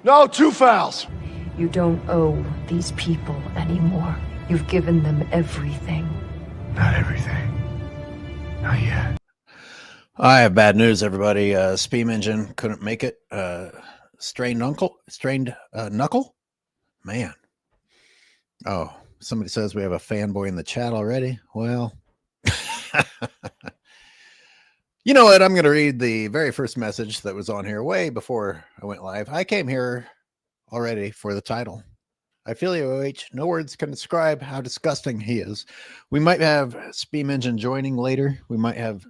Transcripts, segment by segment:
No, 2 fouls. You don't owe these people anymore. You've given them everything. Not everything. Not yet. I have bad news, everybody. Steam Engine couldn't make it. Strained knuckle? Man. Oh, somebody says we have a fanboy in the chat already. Well, you know what? I'm going to read the very first message that was on here way before I went live. I came here already for the title. I feel you, OH. No words can describe how disgusting he is. We might have Steam Engine joining later. We might have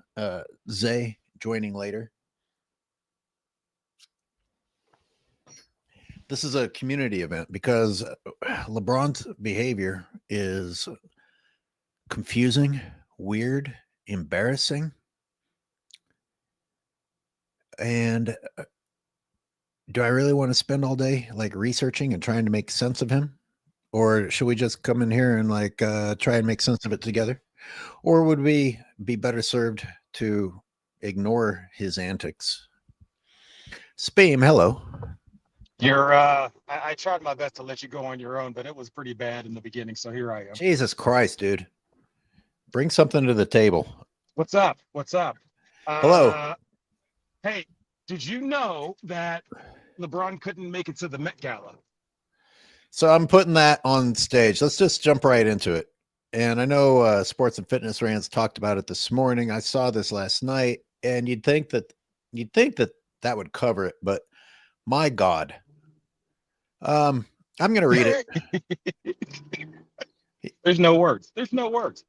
Zay joining later. This is a community event because LeBron's behavior is confusing, weird, embarrassing. And do I really want to spend all day like researching and trying to make sense of him? Or should we just come in here and like try and make sense of it together? Or would we be better served to ignore his antics? Spam, hello. I tried my best to let you go on your own, but it was pretty bad in the beginning. So here I am. Jesus Christ, dude. Bring something to the table. What's up? What's up? Hello. Hey, did you know that LeBron couldn't make it to the Met Gala? So I'm putting that on stage. Let's just jump right into it. And I know Sports and Fitness Rants talked about it this morning. I saw this last night, and you'd think that that would cover it, but my God. I'm going to read it. There's no words. There's no words.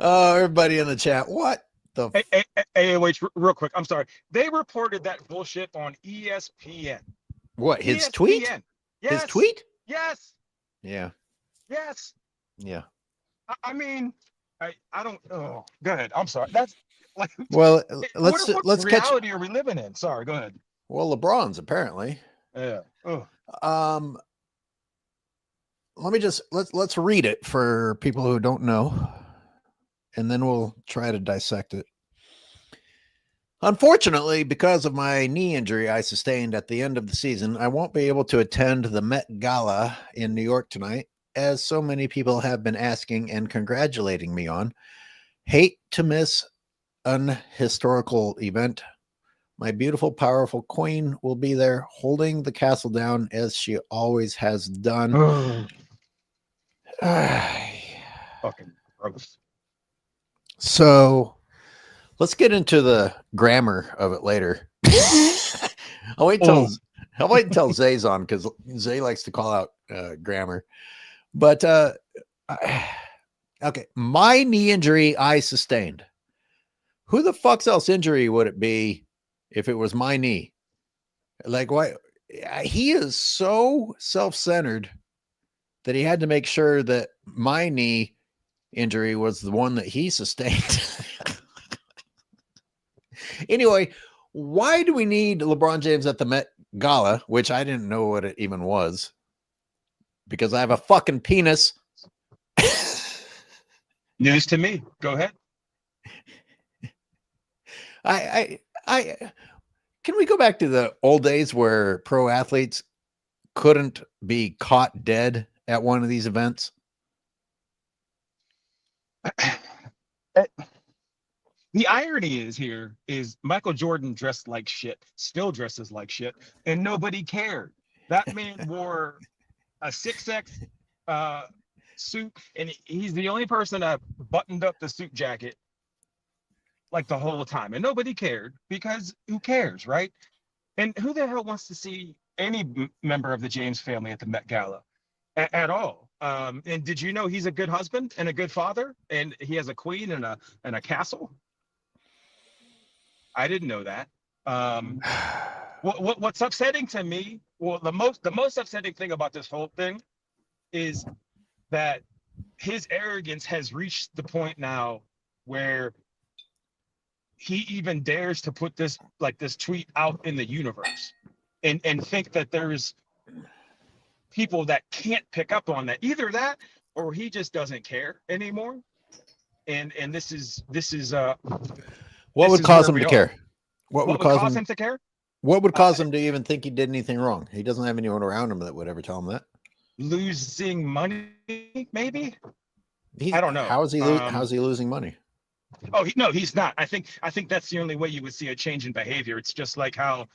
Oh, everybody in the chat. What the? Hey, wait, real quick. I'm sorry. They reported that bullshit on ESPN. What, his ESPN. tweet? Yes. His tweet? Yes. Yeah. Yes. Yeah. I mean, I don't. Oh, go ahead. I'm sorry. That's like. Well, What let's catch. reality are we living in? Sorry. Go ahead. Well, LeBron's apparently. Yeah. Oh. Let's read it for people who don't know, and then we'll try to dissect it. Unfortunately, because of my knee injury I sustained at the end of the season, I won't be able to attend the Met Gala in New York tonight, as so many people have been asking and congratulating me on. Hate to miss an historical event. My beautiful, powerful queen will be there holding the castle down as she always has done. Fucking gross. So let's get into the grammar of it later. I'll wait until Zay's on, because Zay likes to call out grammar. But okay, my knee injury I sustained. Who the fuck's else injury would it be if it was my knee? Like, why? He is so self-centered that he had to make sure that my knee injury was the one that he sustained. Anyway, why do we need LeBron James at the Met Gala, which I didn't know what it even was, because I have a fucking penis. News to me. Go ahead. I can we go back to the old days where pro athletes couldn't be caught dead at one of these events? The irony is Michael Jordan dressed like shit, still dresses like shit, and nobody cared. That man wore a 6X suit, and he's the only person that buttoned up the suit jacket like the whole time, and nobody cared, because who cares, right? And who the hell wants to see any member of the James family at the Met Gala at all? And did you know he's a good husband and a good father, and he has a queen and a castle? I didn't know that. What's upsetting to me? Well, the most upsetting thing about this whole thing is that his arrogance has reached the point now where he even dares to put this tweet out in the universe and think that there's people that can't pick up on that. Either that, or he just doesn't care anymore. And this is well, What would cause him to care? What would cause him to care? What would cause him to even think he did anything wrong? He doesn't have anyone around him that would ever tell him that. Losing money, maybe. I don't know. How's he losing money? Oh, no, he's not. I think that's the only way you would see a change in behavior. It's just like how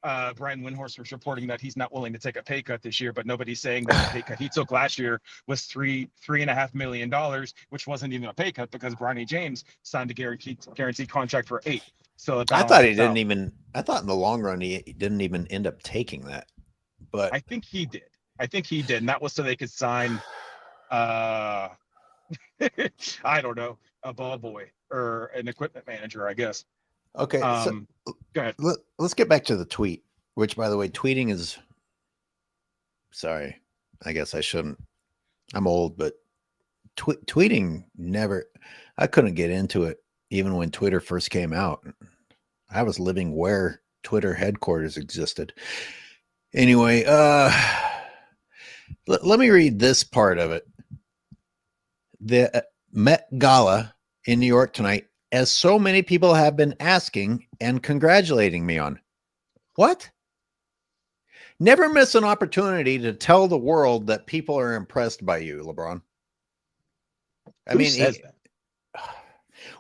Brian Windhorst was reporting that he's not willing to take a pay cut this year, but nobody's saying that the pay cut he took last year was $3.5 million, which wasn't even a pay cut because Bronny James signed a guaranteed contract for $8 million. So I thought he didn't even. I thought in the long run he didn't even end up taking that. But I think he did. And that was so they could sign. I don't know, a ball boy or an equipment manager, I guess. Okay, so go ahead. Let's get back to the tweet, which, by the way, tweeting is. Sorry, I guess I shouldn't. I'm old, but tweeting never. I couldn't get into it even when Twitter first came out. I was living where Twitter headquarters existed. Anyway, let me read this part of it. The Met Gala in New York tonight, as so many people have been asking and congratulating me on. What? Never miss an opportunity to tell the world that people are impressed by you, LeBron. Who says that?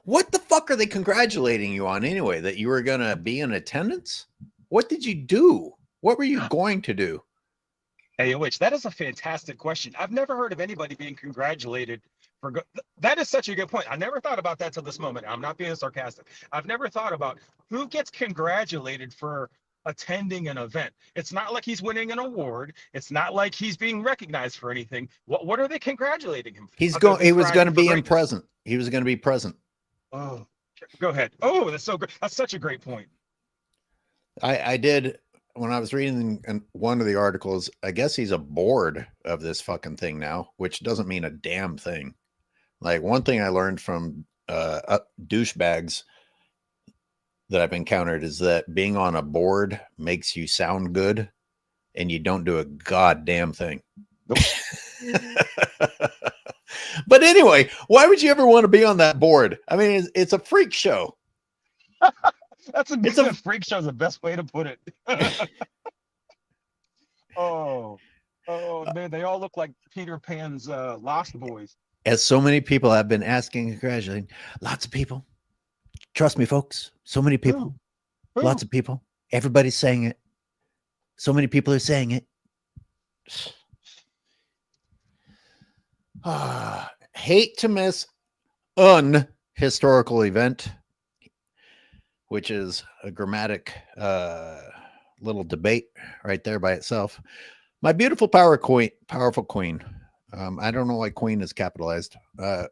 What the fuck are they congratulating you on anyway? That you were going to be in attendance? What did you do? What were you going to do? AOH, that is a fantastic question. I've never heard of anybody being congratulated for that is such a good point. I never thought about that till this moment. I'm not being sarcastic. I've never thought about who gets congratulated for attending an event. It's not like he's winning an award. It's not like he's being recognized for anything. What are they congratulating him for? He was going to be present. He was going to be present. Oh, go ahead. Oh, that's so great. That's such a great point. I did when I was reading one of the articles. I guess he's a board of this fucking thing now, which doesn't mean a damn thing. Like, one thing I learned from douchebags that I've encountered is that being on a board makes you sound good and you don't do a goddamn thing. Nope. But anyway, why would you ever want to be on that board? I mean, it's a freak show. It's a freak show is the best way to put it. Oh man, they all look like Peter Pan's Lost Boys. As so many people have been asking and congratulating, lots of people. Trust me, folks. So many people. Lots of people. Everybody's saying it. So many people are saying it. Hate to miss an historical event, which is a grammatic little debate right there by itself. My beautiful powerful queen. I don't know why queen is capitalized.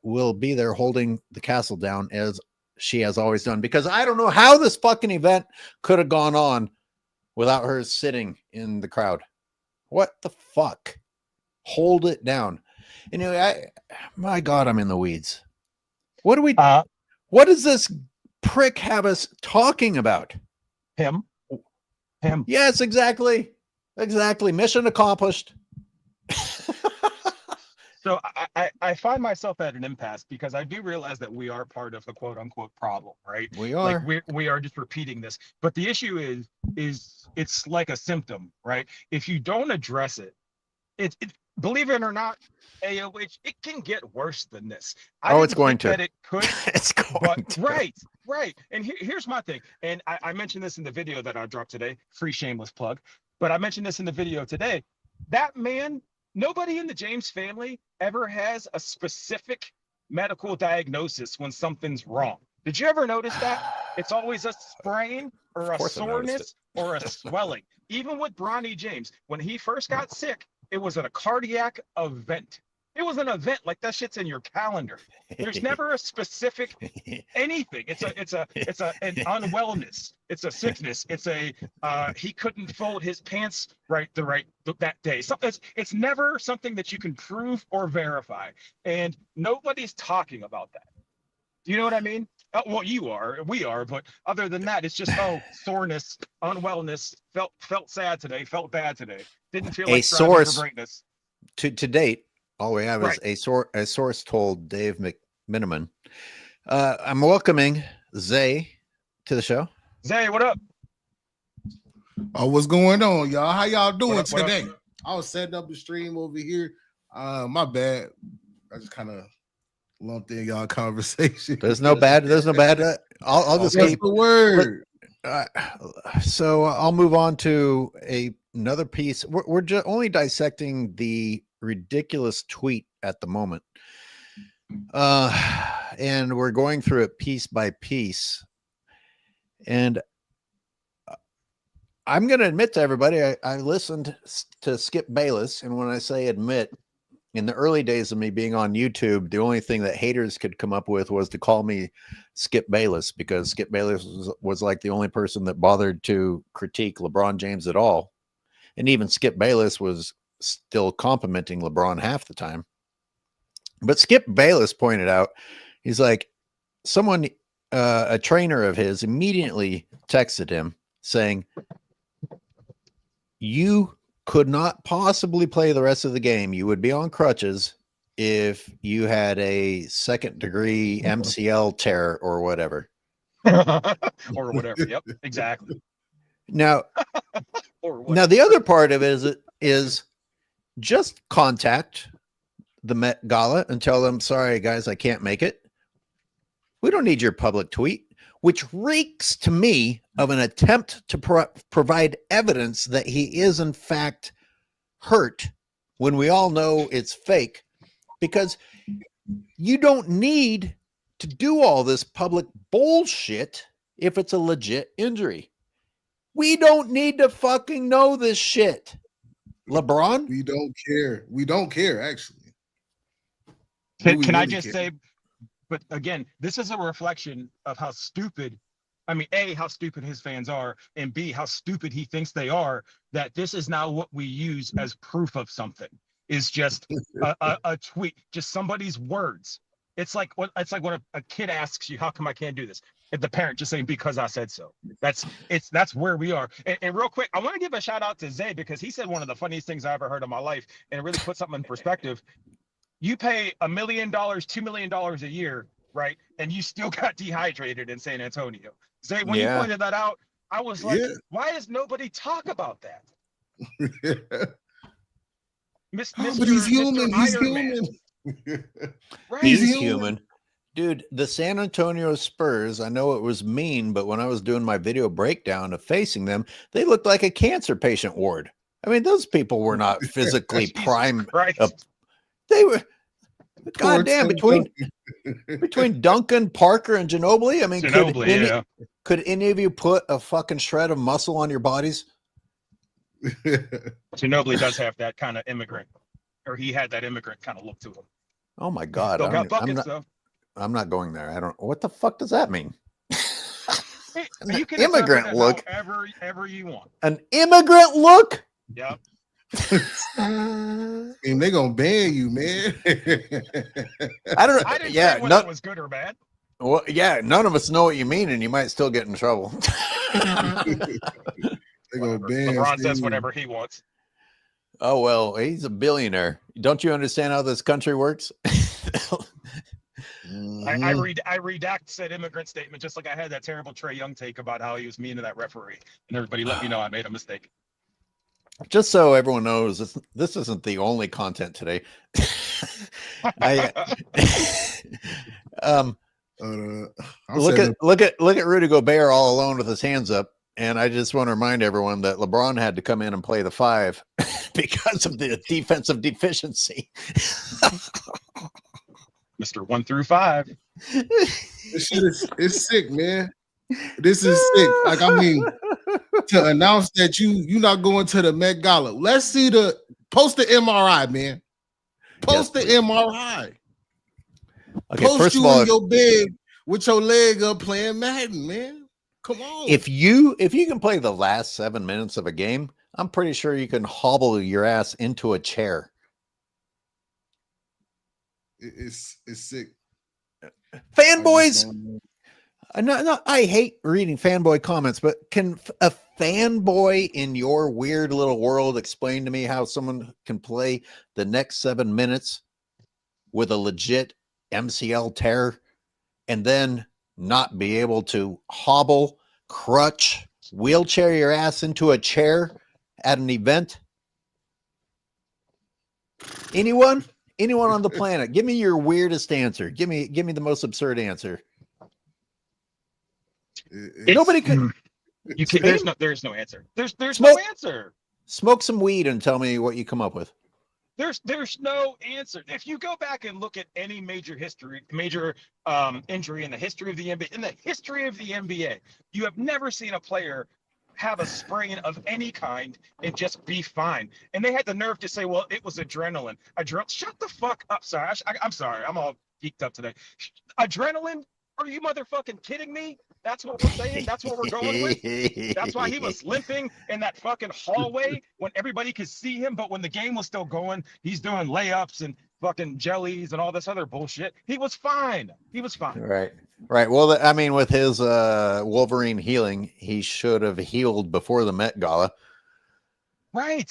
Will be there holding the castle down as she has always done, because I don't know how this fucking event could have gone on without her sitting in the crowd. What the fuck? Hold it down. Anyway, my God, I'm in the weeds. What does this prick have us talking about? Him. Yes, exactly. Mission accomplished. So I find myself at an impasse because I do realize that we are part of the quote unquote problem, right? We are. Like we are just repeating this. But the issue is it's like a symptom, right? If you don't address it, it believe it or not, AOH, it can get worse than this. It's going to. That it could. It's going to. Right. And here's my thing. And I mentioned this in the video that I dropped today. Free shameless plug. But I mentioned this in the video today. That man, nobody in the James family ever has a specific medical diagnosis when something's wrong. Did you ever notice that? It's always a sprain or a soreness or a swelling. Even with Bronny James, when he first got sick, it was at a cardiac event. It was an event, like that shit's in your calendar. There's never a specific anything. It's an unwellness. It's a sickness. It's a he couldn't fold his pants right that day. So it's never something that you can prove or verify, and nobody's talking about that. Do you know what I mean? Well, we are, but other than that, it's just soreness, unwellness. Felt sad today. Felt bad today. Didn't feel like striving for greatness. To date. All we have is a source told Dave McMiniman, I'm welcoming Zay to the show. Zay, what up? Oh, what's going on, y'all? How y'all doing What up? today? I was setting up the stream over here. My bad. I just kind of lumped in y'all conversation. There's no bad. I'll just What's keep the word? So I'll move on to another piece. We're just only dissecting the ridiculous tweet at the moment, and we're going through it piece by piece. And I'm going to admit to everybody, I listened to Skip Bayless, and when I say admit, in the early days of me being on YouTube, the only thing that haters could come up with was to call me Skip Bayless, because Skip Bayless was like the only person that bothered to critique LeBron James at all. And even Skip Bayless was still complimenting LeBron half the time. But Skip Bayless pointed out, he's like, someone, a trainer of his, immediately texted him saying, you could not possibly play the rest of the game. You would be on crutches if you had a second-degree MCL tear or whatever. Or whatever. Yep, exactly. Now, Or what? now the other part of it is just contact the Met Gala and tell them, sorry, guys, I can't make it. We don't need your public tweet, which reeks to me of an attempt to provide evidence that he is, in fact, hurt when we all know it's fake, because you don't need to do all this public bullshit if it's a legit injury. We don't need to fucking know this shit. LeBron? We don't care. We don't care, actually. Can I just say, but again, this is a reflection of how stupid, I mean, A, how stupid his fans are, and B, how stupid he thinks they are, that this is now what we use as proof of something, is just a tweet, just somebody's words. It's like when a kid asks you, how come I can't do this? And the parent just saying, because I said so. That's where we are. And real quick, I want to give a shout out to Zay, because he said one of the funniest things I ever heard in my life, and it really put something in perspective. You pay $1 million, $2 million a year, right? And you still got dehydrated in San Antonio. Zay, when you pointed that out, I was like, why does nobody talk about that? But he's human. He's human. Right. He's human. Dude, the San Antonio Spurs, I know it was mean, but when I was doing my video breakdown of facing them, they looked like a cancer patient ward. I mean, those people were not physically prime. They were, goddamn, between Duncan, Parker, and Ginobili. I mean, could any of you put a fucking shred of muscle on your bodies? Ginobili does have that kind of immigrant, or he had that immigrant kind of look to him. Oh my God. I'm not going there. I don't, what the fuck does that mean? You can immigrant look. However you want. An immigrant look? Yep. And they're gonna ban you, man. I don't know. I didn't say whether it was good or bad. Well, yeah, none of us know what you mean, and you might still get in trouble. They're gonna ban. LeBron says whatever he wants. Oh well, he's a billionaire. Don't you understand how this country works? I redact said immigrant statement, just like I had that terrible Trae Young take about how he was mean to that referee, and everybody let me know I made a mistake. Just so everyone knows, this isn't the only content today. Look at Rudy Gobert all alone with his hands up, and I just want to remind everyone that LeBron had to come in and play the 5 because of the defensive deficiency. Mr. 1 through 5. This shit is sick, man. This is sick. Like, I mean, to announce that you're not going to the Met Gala. Let's see post the MRI, man. Post the MRI. Okay, post first you of all, in your bed with your leg up playing Madden, man. Come on. If you can play the last 7 minutes of a game, I'm pretty sure you can hobble your ass into a chair. It's sick. Fanboys. I hate reading fanboy comments, but can a fanboy in your weird little world explain to me how someone can play the next 7 minutes with a legit MCL tear and then not be able to hobble crutch, wheelchair your ass into a chair at an event? Anyone on the planet? Give me your weirdest answer. Give me the most absurd answer. Nobody could. You can, there's no answer. There's Smoke. no answer. Smoke some weed and tell me what you come up with. There's no answer. If you go back and look at any major injury in the history of the NBA, you have never seen a player have a sprain of any kind and just be fine. And they had the nerve to say, well, it was adrenaline. Shut the fuck up. Sorry. I'm sorry. I'm all geeked up today. Adrenaline? Are you motherfucking kidding me? That's what we're saying. That's what we're going with. That's why he was limping in that fucking hallway when everybody could see him. But when the game was still going, he's doing layups and fucking jellies and all this other bullshit. He was fine. Right. Well, I mean, with his Wolverine healing, he should have healed before the Met Gala. Right.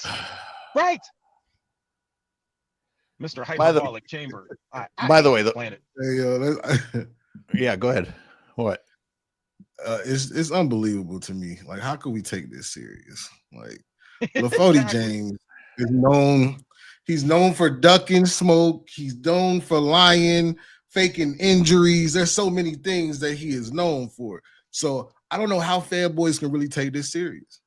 Mr. Hyperbolic Chamber. By the way, planet. Yeah, go ahead. What? It's unbelievable to me. Like, how could we take this serious? Like, LaFody James is known. He's known for ducking smoke. He's known for lying, faking injuries. There's so many things that he is known for. So I don't know how fanboys can really take this serious.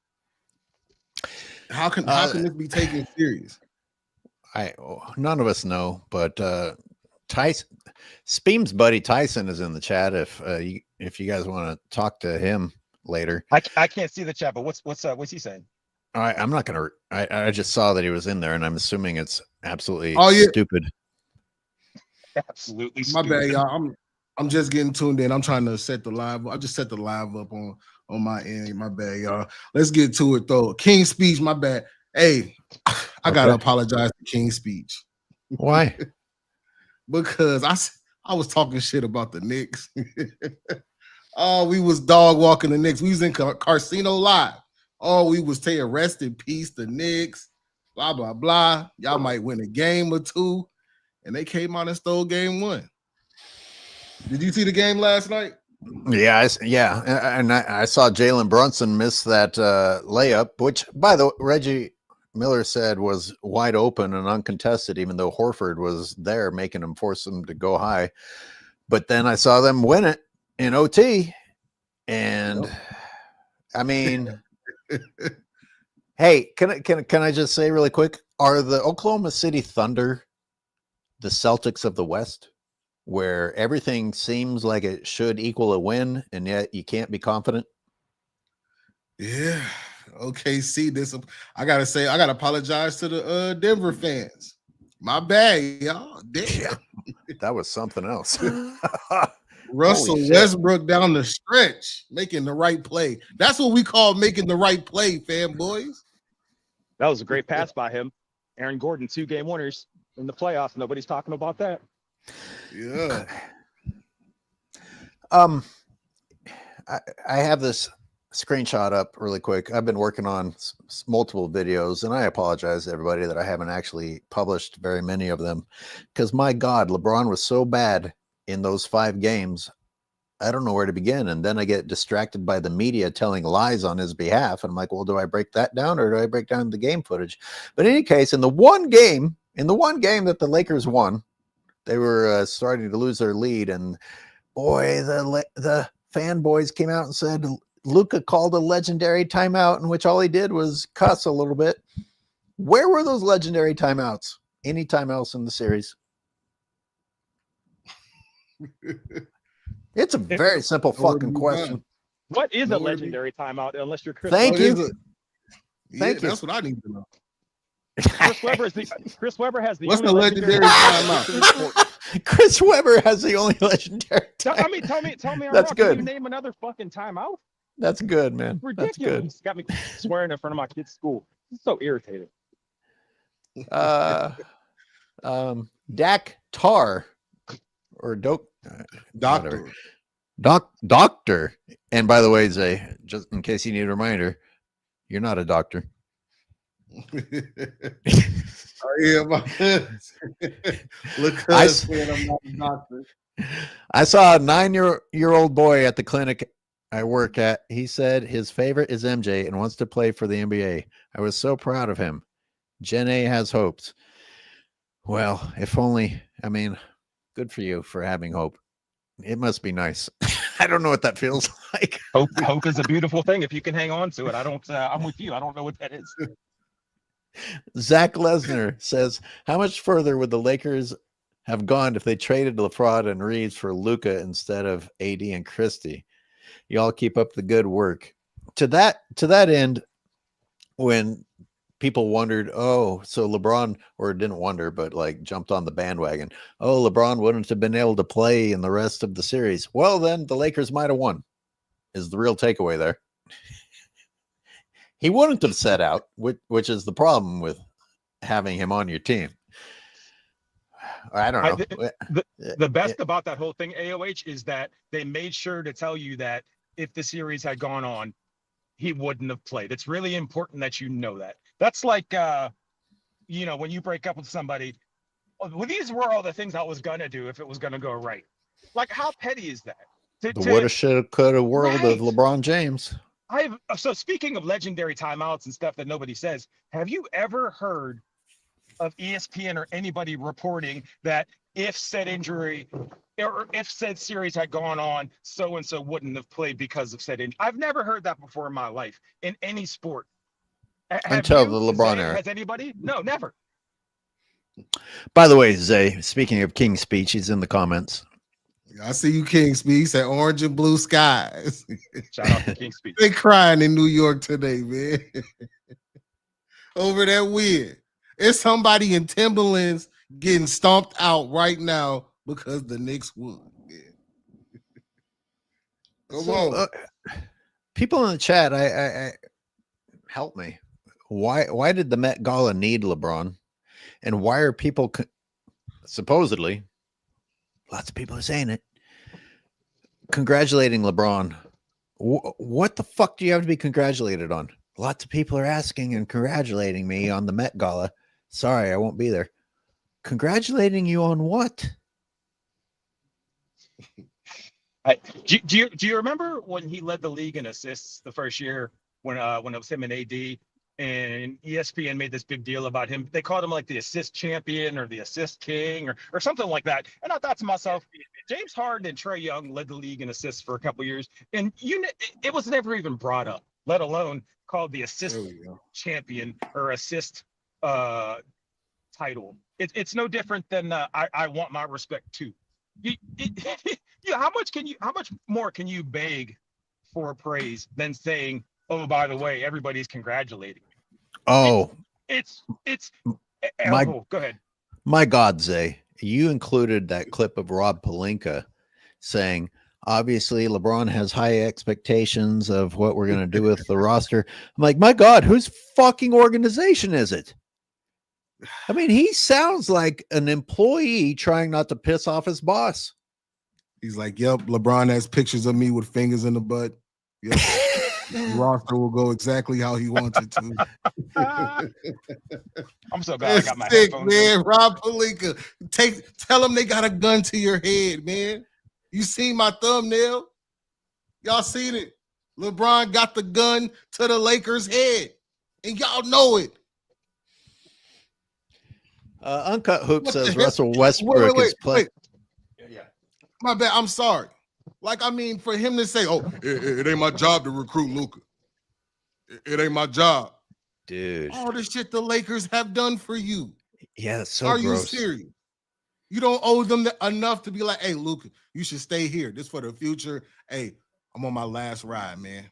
How can this be taken serious? None of us know, but Tyson, Speem's buddy Tyson is in the chat. If you guys want to talk to him later, I can't see the chat, but what's he saying? All right, I'm not gonna. I just saw that he was in there, and I'm assuming it's absolutely stupid. Absolutely my stupid. bad, y'all. I'm just getting tuned in. I'm trying to set the live. I just set the live up on my end. My bad, y'all. Let's get to it though. King's Speech. My bad. Hey, I gotta apologize to King's Speech. Why? Because I was talking shit about the Knicks. Oh, we was dog walking the Knicks. We was in Casino Live. Oh, we was saying rest in peace, the Knicks, blah, blah, blah. Y'all might win a game or two. And they came out and stole game one. Did you see the game last night? Yeah. And I saw Jalen Brunson miss that layup, which, by the way, Reggie Miller said was wide open and uncontested, even though Horford was there making him force him to go high. But then I saw them win it in OT. And I mean, hey, can I just say really quick, are the Oklahoma City Thunder the Celtics of the West, where everything seems like it should equal a win, and yet you can't be confident? Yeah. Okay, see this. I gotta apologize to the Denver fans. My bad, y'all. Damn. That was something else. Russell Westbrook down the stretch, making the right play. That's what we call making the right play, fanboys. That was a great pass by him. Aaron Gordon, 2 game winners in the playoffs. Nobody's talking about that. Yeah. I have this screenshot up really quick. I've been working on multiple videos, and I apologize to everybody that I haven't actually published very many of them, because my God, LeBron was so bad in those 5 games. I don't know where to begin. And then I get distracted by the media telling lies on his behalf. And I'm like, well, do I break that down, or do I break down the game footage? But in any case, in the one game that the Lakers won, they were starting to lose their lead. And boy, the fanboys came out and said Luka called a legendary timeout in which all he did was cuss a little bit. Where were those legendary timeouts? Anytime else in the series? It's a very simple fucking question. What is a legendary timeout unless you're Chris? Thank you. Thank you. That's what I need to know. Chris Webber has the. What's the legendary timeout? Chris Webber has the only legendary timeout. Tell me. That's good. Can you name another fucking timeout? That's good, man. Ridiculous. That's good. It's got me swearing in front of my kid's school. It's so irritating. Dak Tar or Doctor. Doctor. And by the way, Zay, just in case you need a reminder, you're not a doctor. Oh, yeah, look, I'm not a doctor. I saw a 9-year-old boy at the clinic I work at, he said his favorite is MJ and wants to play for the NBA. I was so proud of him. Jen A has hopes. Well, if only, I mean, good for you for having hope. It must be nice. I don't know what that feels like. Hope is a beautiful thing if you can hang on to it. I don't. I'm with you. I don't know what that is. Zach Lesnar says, how much further would the Lakers have gone if they traded LeBron and Reeves for Luka instead of AD and Christie? Y'all keep up the good work. To that end, when people wondered, oh, so LeBron, or didn't wonder, but like jumped on the bandwagon. Oh, LeBron wouldn't have been able to play in the rest of the series. Well, then the Lakers might have won, is the real takeaway there. He wouldn't have set out, which is the problem with having him on your team. I don't know. The best about that whole thing, AOH, is that they made sure to tell you that if the series had gone on, he wouldn't have played. It's really important that you know that. That's like, when you break up with somebody, well, these were all the things I was going to do if it was going to go right. Like, how petty is that? The woulda, shoulda, coulda world right. of LeBron James. So speaking of legendary timeouts and stuff that nobody says, have you ever heard of ESPN or anybody reporting that if said injury or if said series had gone on, so-and-so wouldn't have played because of said injury? I've never heard that before in my life in any sport. Until the LeBron era. Has anybody? No, never. By the way, Zay, speaking of King's Speech, he's in the comments. I see you, King's Speech. Said orange and blue skies. Shout out to King's Speech. They crying in New York today, man. Over that win. It's somebody in Timberlands getting stomped out right now because the Knicks won. Yeah. Come on. People in the chat, I help me. Why did the Met Gala need LeBron? And why are people supposedly, lots of people are saying it, congratulating LeBron? What the fuck do you have to be congratulated on? Lots of people are asking and congratulating me on the Met Gala. Sorry, I won't be there. Congratulating you on what? Do you remember when he led the league in assists the first year when it was him and AD, and ESPN made this big deal about him? They called him like the assist champion or the assist king or something like that. And I thought to myself, James Harden and Trae Young led the league in assists for a couple of years, and it was never even brought up, let alone called the assist champion or assist title. It's no different than I want my respect too. How much more can you beg for praise than saying, oh, by the way, everybody's congratulating me? Oh, it's go ahead. My God, Zay, you included that clip of Rob Pelinka saying, obviously LeBron has high expectations of what we're going to do with the roster. I'm like, my God, whose fucking organization is it? I mean, he sounds like an employee trying not to piss off his boss. He's like, yep, LeBron has pictures of me with fingers in the butt. Yep. The roster will go exactly how he wants it to. I'm so glad I got my sick, headphones man. in. Rob Pelinka, tell them they got a gun to your head, man. You seen my thumbnail? Y'all seen it? LeBron got the gun to the Lakers' head, and y'all know it. Uncut Hoop says Russell Westbrook is playing. Yeah. My bad. I'm sorry. Like, I mean, for him to say, oh, it ain't my job to recruit Luka. It ain't my job. Dude. All the shit the Lakers have done for you. Yeah, that's so Are gross. you serious? You don't owe them enough to be like, hey, Luka, you should stay here. This for the future. Hey, I'm on my last ride, man.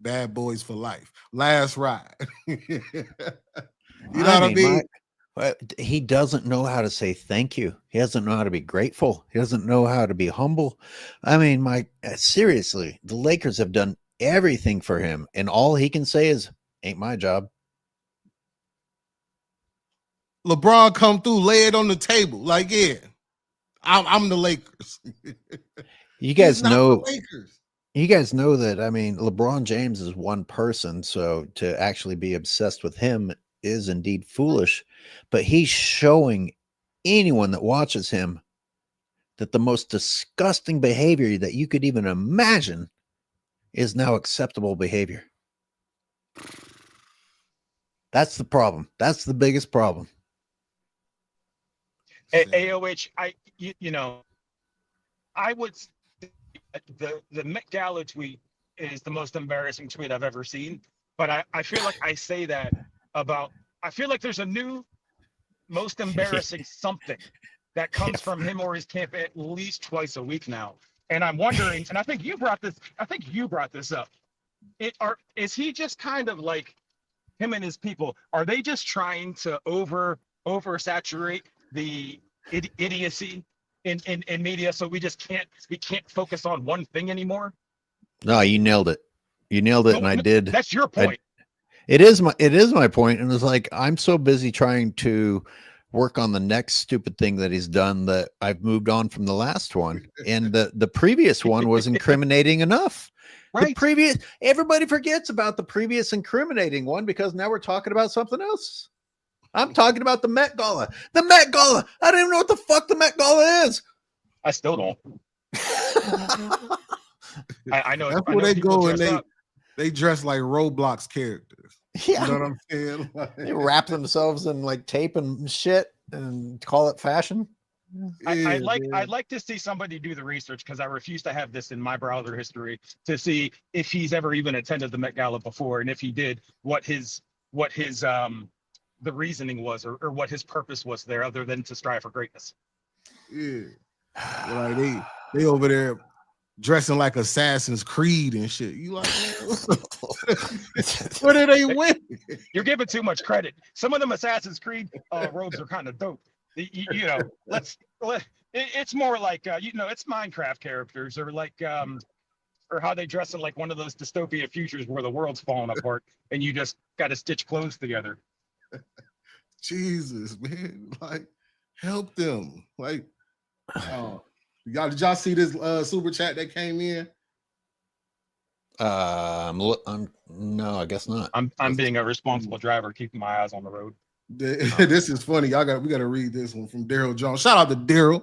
Bad boys for life. Last ride. You know what I mean? He doesn't know how to say thank you. He doesn't know how to be grateful. He doesn't know how to be humble. I mean, seriously, the Lakers have done everything for him, and all he can say is, ain't my job. LeBron come through, lay it on the table. Like, yeah, I'm the Lakers. You guys know You guys know that, I mean, LeBron James is one person, so to actually be obsessed with him is indeed foolish, but he's showing anyone that watches him that the most disgusting behavior that you could even imagine is now acceptable behavior. That's the problem. That's the biggest problem. AOH, I would say the Met Gala tweet is the most embarrassing tweet I've ever seen. But I feel like I say that about, I feel like there's a new most embarrassing something that comes from him or his camp at least twice a week now. And I'm wondering, and I think you brought this up. Is he just kind of like, him and his people, are they just trying to oversaturate the idiocy in media, so we can't focus on one thing anymore? No, you nailed it. You nailed it, and I did. That's your point. It is my point, and it's like I'm so busy trying to work on the next stupid thing that he's done that I've moved on from the last one, and the previous one was incriminating enough. Right. Everybody forgets about the previous incriminating one because now we're talking about something else. I'm talking about the Met Gala. The Met Gala. I don't even know what the fuck the Met Gala is. I still don't. I know. That's where they go and they dress like Roblox characters. Yeah. You know what I'm saying? They wrap themselves in like tape and shit and call it fashion. I'd like to see somebody do the research, because I refuse to have this in my browser history, to see if he's ever even attended the Met Gala before, and if he did, what his the reasoning was, or what his purpose was there, other than to strive for greatness. Yeah, like they over there dressing like Assassin's Creed and shit. You like, what do they win? You're giving too much credit. Some of them Assassin's Creed robes are kind of dope. You know, it's more like it's Minecraft characters, or like or how they dress in like one of those dystopia futures where the world's falling apart and you just got to stitch clothes together. Jesus, man, like help them. Like, did y'all see this super chat that came in? No, I guess not. I'm being a responsible driver, keeping my eyes on the road. This is funny. We gotta read this one from Daryl Jones. Shout out to Daryl.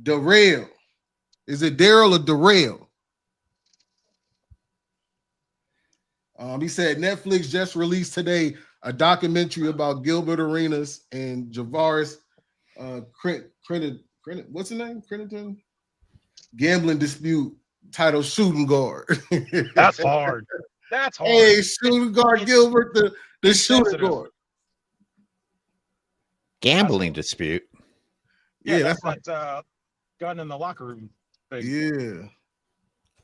Darrell. Is it Daryl or Darrell? He said Netflix just released today a documentary about Gilbert Arenas and Javaris what's his name? Crediton? Gambling dispute titled Shooting Guard. That's hard. That's hard. Hey, Shooting Guard Gilbert, the shooting guard. Gambling dispute. Yeah, that's like gun in the locker room thing. Yeah.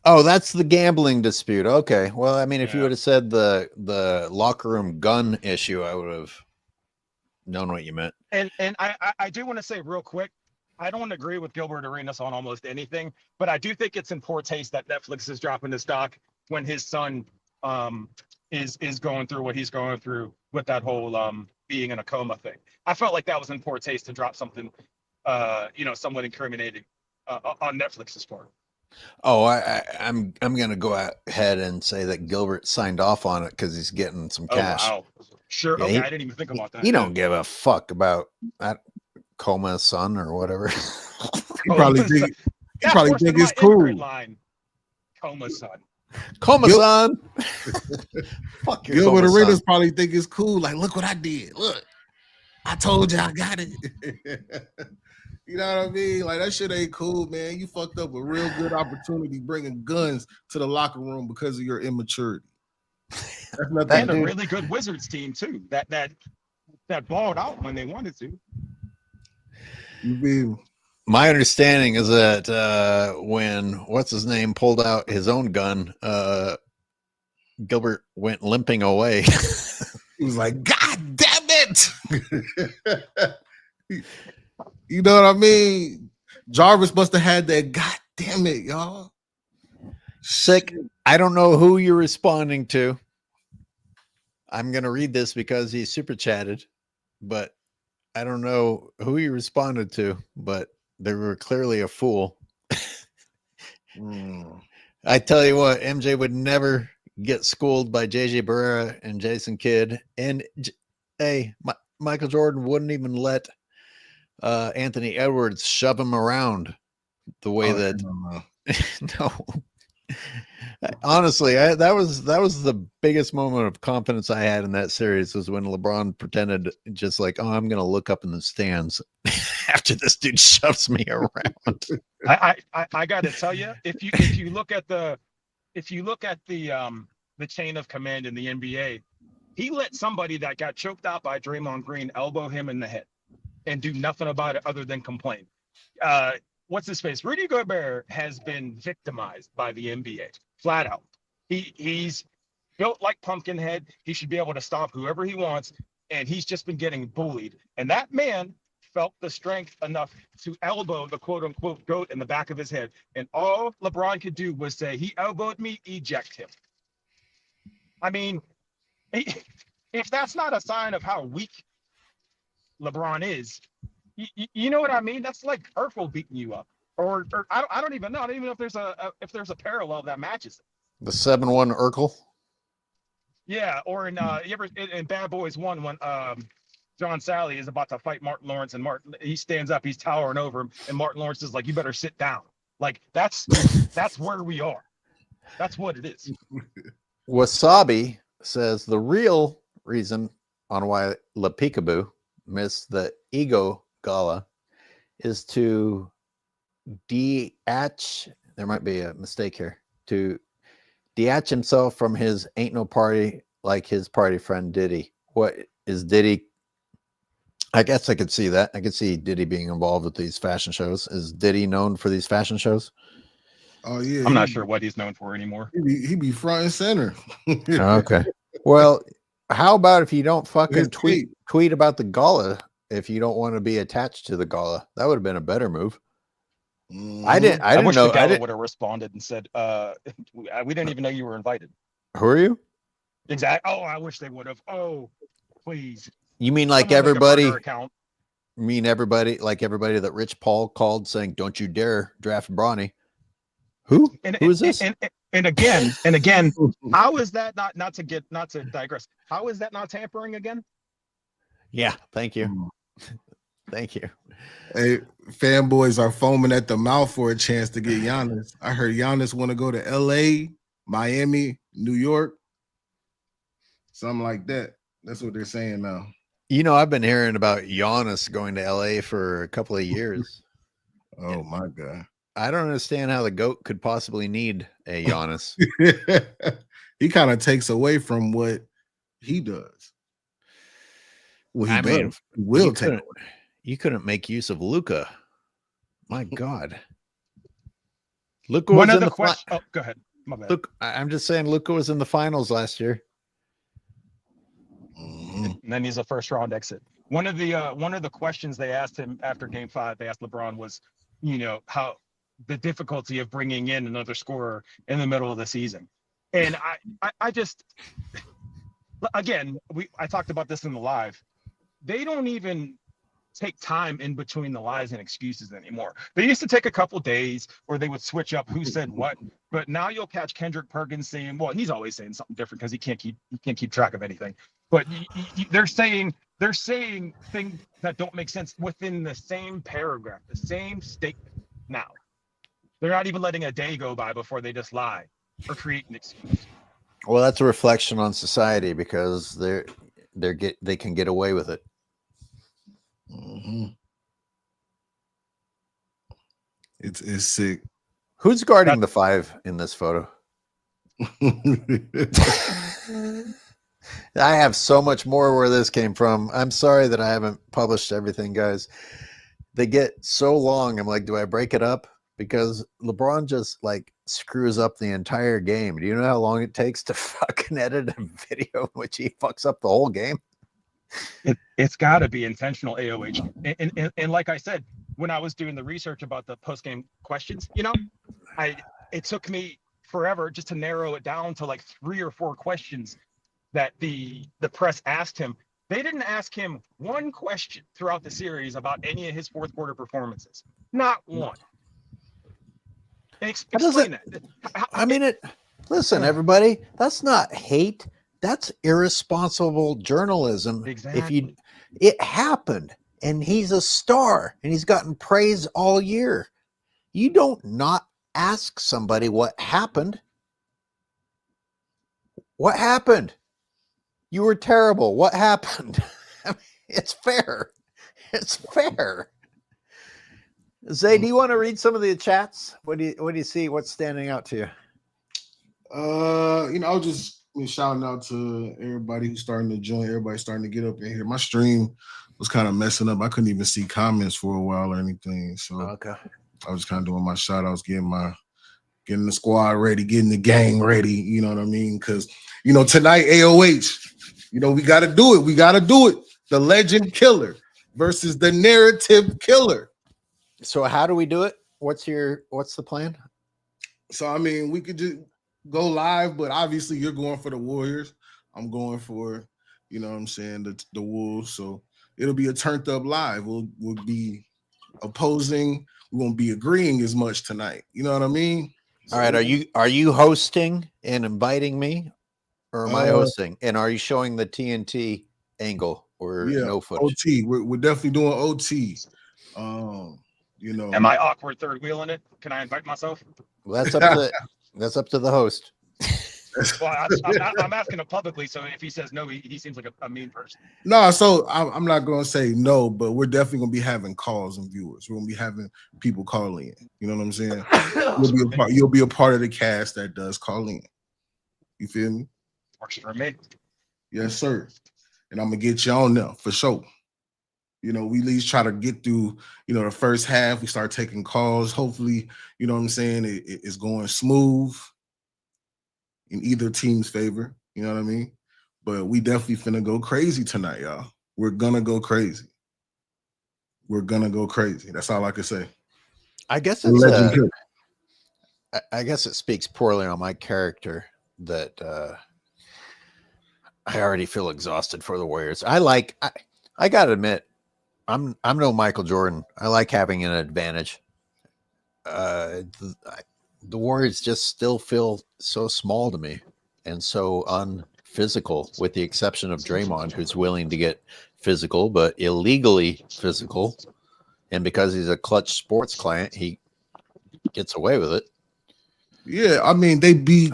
Oh, that's the gambling dispute. Okay. Well, I mean, if you would have said the locker room gun issue, I would have known what you meant. And I do want to say real quick, I don't agree with Gilbert Arenas on almost anything, but I do think it's in poor taste that Netflix is dropping this doc when his son is going through what he's going through with that whole being in a coma thing. I felt like that was in poor taste to drop something somewhat incriminating on Netflix's part. Oh, I'm gonna go ahead and say that Gilbert signed off on it because he's getting some cash. Oh, wow. Sure. Yeah, okay, I didn't even think about that. He don't give a fuck about that coma son or whatever. He probably think it's cool. Line. Coma son. Coma son. Fuck your Gilbert Arenas probably think it's cool. Like, look what I did. Look, I told you I got it. You know what I mean? Like, that shit ain't cool, man. You fucked up a real good opportunity bringing guns to the locker room because of your immaturity. That's nothing. And a really good Wizards team too. That balled out when they wanted to. You mean? My understanding is that when what's his name pulled out his own gun, Gilbert went limping away. He was like, "God damn it!" You know what I mean? Jarvis must have had that. God damn it, y'all! Sick. I don't know who you're responding to. I'm gonna read this because he super chatted, but I don't know who you responded to. But they were clearly a fool. I tell you what, MJ would never get schooled by JJ Barrera and Jason Kidd, and Michael Jordan wouldn't even let Anthony Edwards shove him around the way no. Honestly, that was the biggest moment of confidence I had in that series was when LeBron pretended just like, oh, I'm gonna look up in the stands after this dude shoves me around. I got to tell you, if you look at the chain of command in the NBA, he let somebody that got choked out by Draymond Green elbow him in the head and do nothing about it other than complain. What's his face? Rudy Gobert has been victimized by the NBA, flat out. He's built like Pumpkinhead. He should be able to stop whoever he wants, and he's just been getting bullied. And that man felt the strength enough to elbow the quote-unquote GOAT in the back of his head. And all LeBron could do was say, he elbowed me, eject him. I mean, if that's not a sign of how weak LeBron is, you know what I mean? That's like Urkel beating you up, or I don't even know. I don't even know if there's a parallel that matches it. The 7-1 Urkel. Yeah, or in Bad Boys 1 when John Sally is about to fight Martin Lawrence, and he stands up, he's towering over him, and Martin Lawrence is like, "You better sit down." Like that's where we are. That's what it is. Wasabi says the real reason on why La Peekaboo missed the Ego Gala is to detach. There might be a mistake here. To detach himself from his ain't no party like his party friend Diddy. What is Diddy? I guess I could see that. I could see Diddy being involved with these fashion shows. Is Diddy known for these fashion shows? Oh yeah, I'm not sure what he's known for anymore. He be front and center. Okay. Well, how about if you don't fucking tweet about the gala if you don't want to be attached to the gala? That would have been a better move. I didn't wish know. The gala would have responded and said, we didn't even know you were invited." Who are you? Exactly. Oh, I wish they would have. Oh, please. You mean like Someone make a everybody? burner account. You mean everybody that Rich Paul called saying, "Don't you dare draft Bronny"? Who is this? And again, how is that not to digress? How is that not tampering again? Yeah, thank you. Thank you. Hey, fanboys are foaming at the mouth for a chance to get Giannis. I heard Giannis want to go to LA, Miami, New York, something like that. That's what they're saying now. You know, I've been hearing about Giannis going to LA for a couple of years. Oh my God. I don't understand how the GOAT could possibly need a Giannis. He kind of takes away from what he does. Well, he will take away. You couldn't make use of Luka. My God. Luka One was of in the the questions. Oh, go ahead. My bad. Look, I'm just saying Luka was in the finals last year. And then he's a first round exit. One of the questions they asked him after Game 5, they asked LeBron was, how the difficulty of bringing in another scorer in the middle of the season. And I just, again, I talked about this in the live. They don't even take time in between the lies and excuses anymore. They used to take a couple days, or they would switch up who said what. But now you'll catch Kendrick Perkins saying, well, he's always saying something different because he can't keep track of anything. But they're saying things that don't make sense within the same paragraph, the same statement. Now they're not even letting a day go by before they just lie or create an excuse. Well, that's a reflection on society because they can get away with it. Mm-hmm. It's sick. Who's guarding the 5 in this photo? I have so much more where this came from. I'm sorry that I haven't published everything, guys. They get so long. I'm like, do I break it up? Because LeBron just like screws up the entire game. Do you know how long it takes to fucking edit a video in which he fucks up the whole game? It's got to be intentional AOH. And like I said, when I was doing the research about the post-game questions, it took me forever just to narrow it down to like 3 or 4 questions that the press asked him. They didn't ask him one question throughout the series about any of his fourth quarter performances. Not one. Explain that. Listen, everybody, that's not hate. That's irresponsible journalism. Exactly. It happened, and he's a star, and he's gotten praise all year. You don't not ask somebody what happened. What happened? You were terrible. What happened? I mean, it's fair. It's fair. Zay, do you want to read some of the chats? What do you see? What's standing out to you? I was just shouting out to everybody who's starting to join. Everybody starting to get up in here. My stream was kind of messing up. I couldn't even see comments for a while or anything. So Okay. I was kind of doing my shout outs, getting the squad ready, getting the gang ready. You know what I mean? Because tonight AOH, we got to do it. We got to do it. The legend killer versus the narrative killer. So how do we do it? What's the plan? So I mean, we could just go live, but obviously you're going for the Warriors. I'm going for, the Wolves. So it'll be a turned up live. We'll be opposing. We won't be agreeing as much tonight. You know what I mean? All right. Are you hosting and inviting me, or am I hosting? And are you showing the TNT angle or no footage? OT. We're definitely doing OT. Am I awkward third wheeling it? Can I invite myself? Well, that's up to the host. Well, I'm asking him publicly, so if he says no, he seems like a mean person. No, so I'm not going to say no, but we're definitely going to be having calls and viewers. We're going to be having people call in. You know what I'm saying? You'll be a part of the cast that does call in. You feel me? Works for me. Yes, sir. And I'm going to get you on there for sure. We at least try to get through, the first half. We start taking calls. Hopefully, you know what I'm saying, it's going smooth in either team's favor. You know what I mean? But we definitely finna go crazy tonight, y'all. We're gonna go crazy. We're gonna go crazy. That's all I can say. I guess I guess it speaks poorly on my character that I already feel exhausted for the Warriors. I gotta admit, I'm no Michael Jordan. I like having an advantage. The Warriors just still feel so small to me and so unphysical, with the exception of Draymond, who's willing to get physical, but illegally physical. And because he's a Clutch Sports client, he gets away with it. Yeah, I mean, they beat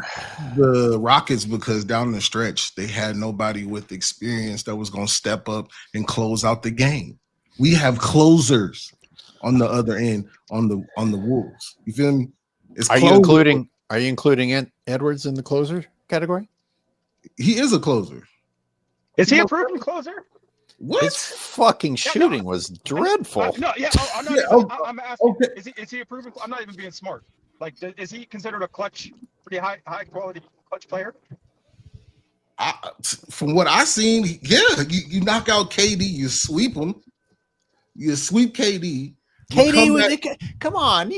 the Rockets because down the stretch, they had nobody with experience that was going to step up and close out the game. We have closers on the other end on the Wolves. You feel me? Are you including Edwards in the closer category? He is a closer. Is he a proven closer? What? His fucking shooting was dreadful. I'm asking. Okay. Is he a proven? I'm not even being smart. Like, is he considered a pretty high quality clutch player? From what I've seen, yeah. You knock out KD, you sweep him. You sweep KD. Come on,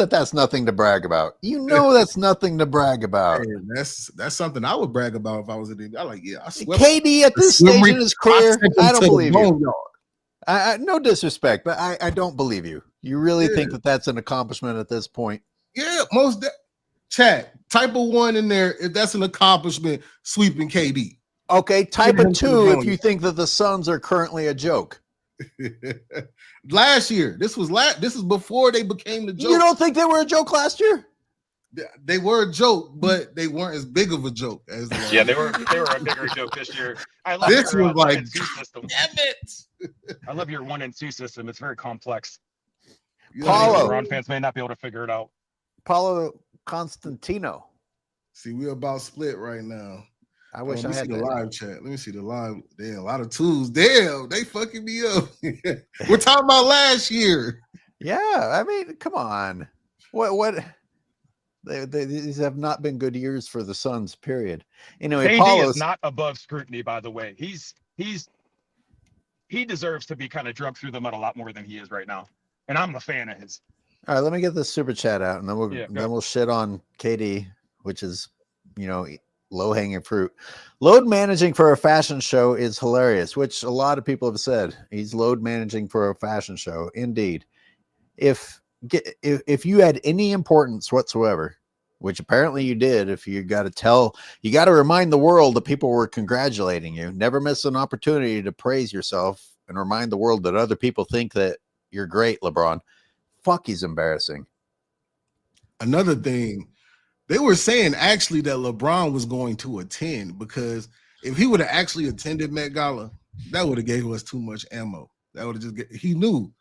that's nothing to brag about. That's nothing to brag about. Hey, that's something I would brag about if I was a dude. I swept KD at this stage in his career. I don't believe you. No disrespect, but I don't believe you. You really think that that's an accomplishment at this point? Yeah, chat, type of one in there. If that's an accomplishment, sweeping KD. Okay, type of two if you think that the Suns are currently a joke. Last year, this is before they became the joke. You don't think they were a joke last year? They were a joke, but they weren't as big of a joke as they were a bigger joke this year. I love this your was like, 1 and 2 system. Damn it! I love your 1 and 2 system. It's very complex. Paulo, LeBron fans may not be able to figure it out. Paulo Constantino. See, we're about split right now. I wish I had the live chat. Let me see the live. Damn, a lot of tools. Damn, they fucking me up. We're talking about last year. Yeah, I mean, come on. What? These have not been good years for the Suns. Period. Anyway, KD is not above scrutiny. By the way, he deserves to be kind of drugged through the mud a lot more than he is right now. And I'm a fan of his. All right, let me get this super chat out, and then we'll shit on KD, which is low-hanging fruit. Load managing for a fashion show is hilarious, which a lot of people have said. He's load managing for a fashion show. Indeed. If you had any importance whatsoever, which apparently you did, if you got to remind the world that people were congratulating you. Never miss an opportunity to praise yourself and remind the world that other people think that you're great, LeBron. Fuck, he's embarrassing. another thing, they were saying actually that LeBron was going to attend, because if he would have actually attended Met Gala, that would have gave us too much ammo. That would have he knew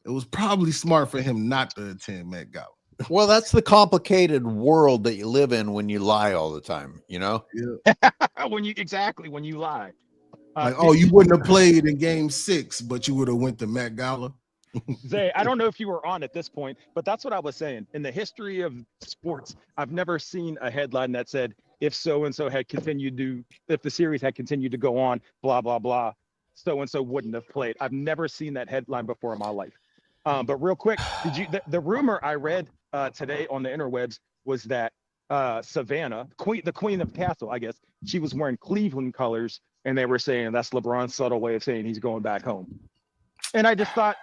it was probably smart for him not to attend Met Gala. Well, that's the complicated world that you live in when you lie all the time, you know? Yeah. when you lie. Like, oh, you wouldn't have played in Game 6, but you would have went to Met Gala. Zay, I don't know if you were on at this point, but that's what I was saying. In the history of sports, I've never seen a headline that said, if so-and-so had continued to, if the series had continued to go on, blah, blah, blah, so-and-so wouldn't have played. I've never seen that headline before in my life. But real quick, did you, the rumor I read today on the interwebs was that Savannah, the queen of Castle, I guess, she was wearing Cleveland colors, and they were saying that's LeBron's subtle way of saying he's going back home. And I just thought,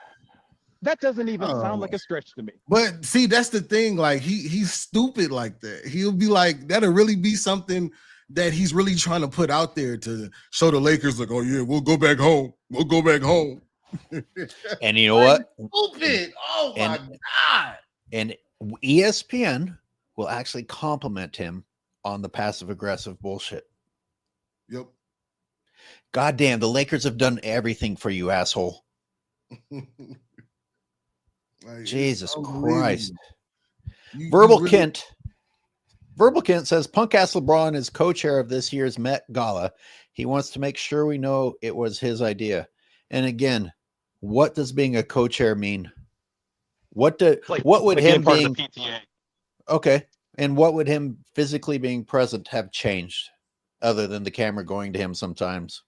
that doesn't even sound like a stretch to me. But see, that's the thing. Like he's stupid like that. He'll be like, that'll really be something that he's really trying to put out there to show the Lakers, like, oh yeah, we'll go back home. We'll go back home. And you know what? Stupid. Oh my God. And ESPN will actually compliment him on the passive aggressive bullshit. Yep. God damn, the Lakers have done everything for you, asshole. Like, Jesus Christ. Verbal Kent says punk ass LeBron is co-chair of this year's Met Gala. He wants to make sure we know it was his idea. And again, what does being a co-chair mean? What would him being PTA? Okay. And what would him physically being present have changed other than the camera going to him sometimes?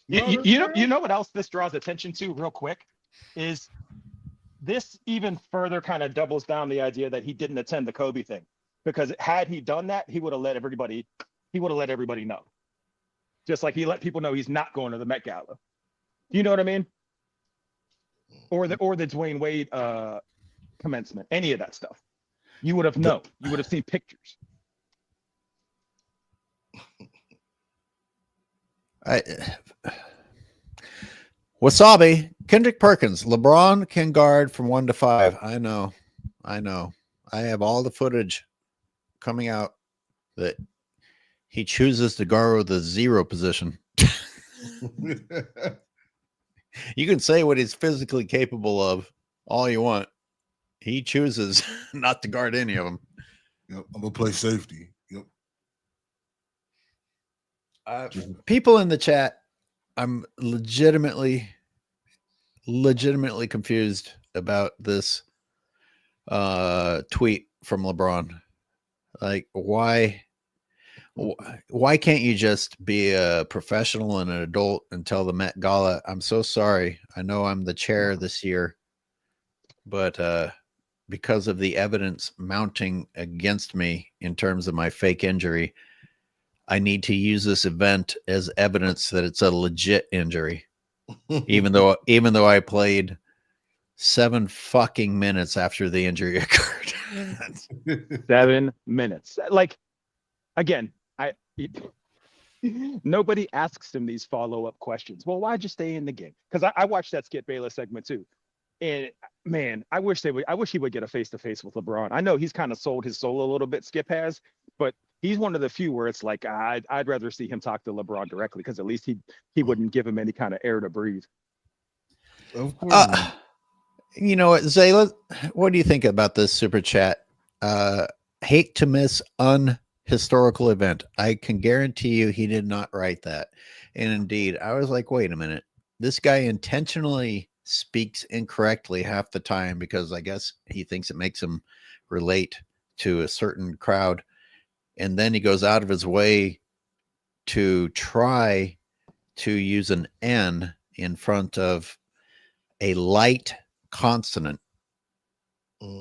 You know what else this draws attention to real quick is this even further kind of doubles down the idea that he didn't attend the Kobe thing, because had he done that, he would have let everybody know. Just like he let people know he's not going to the Met Gala. You know what I mean? Or the Dwayne Wade commencement, any of that stuff. You would have known. You would have seen pictures. Wasabi, Kendrick Perkins, LeBron can guard from 1 to 5. I know. I have all the footage coming out that he chooses to guard the 0 position. You can say what he's physically capable of all you want. He chooses not to guard any of them. Yep, I'm gonna play safety. Yep. People in the chat, I'm legitimately confused about this tweet from LeBron. Like, why can't you just be a professional and an adult and tell the Met Gala, I'm so sorry, I know I'm the chair this year, but because of the evidence mounting against me in terms of my fake injury, I need to use this event as evidence that it's a legit injury. even though I played 7 fucking minutes after the injury occurred. 7 minutes. Like, again, nobody asks him these follow-up questions. Well, why'd you stay in the game? Because I watched that Skip Bayless segment too. And man, I wish he would get a face-to-face with LeBron. I know he's kind of sold his soul a little bit, Skip has, but he's one of the few where it's like, I'd rather see him talk to LeBron directly, because at least he wouldn't give him any kind of air to breathe. Of course. You know what, Zay, what do you think about this super chat? Hate to miss unhistorical event. I can guarantee you he did not write that. And indeed, I was like, wait a minute. This guy intentionally speaks incorrectly half the time because I guess he thinks it makes him relate to a certain crowd. And then he goes out of his way to try to use an N in front of a light consonant.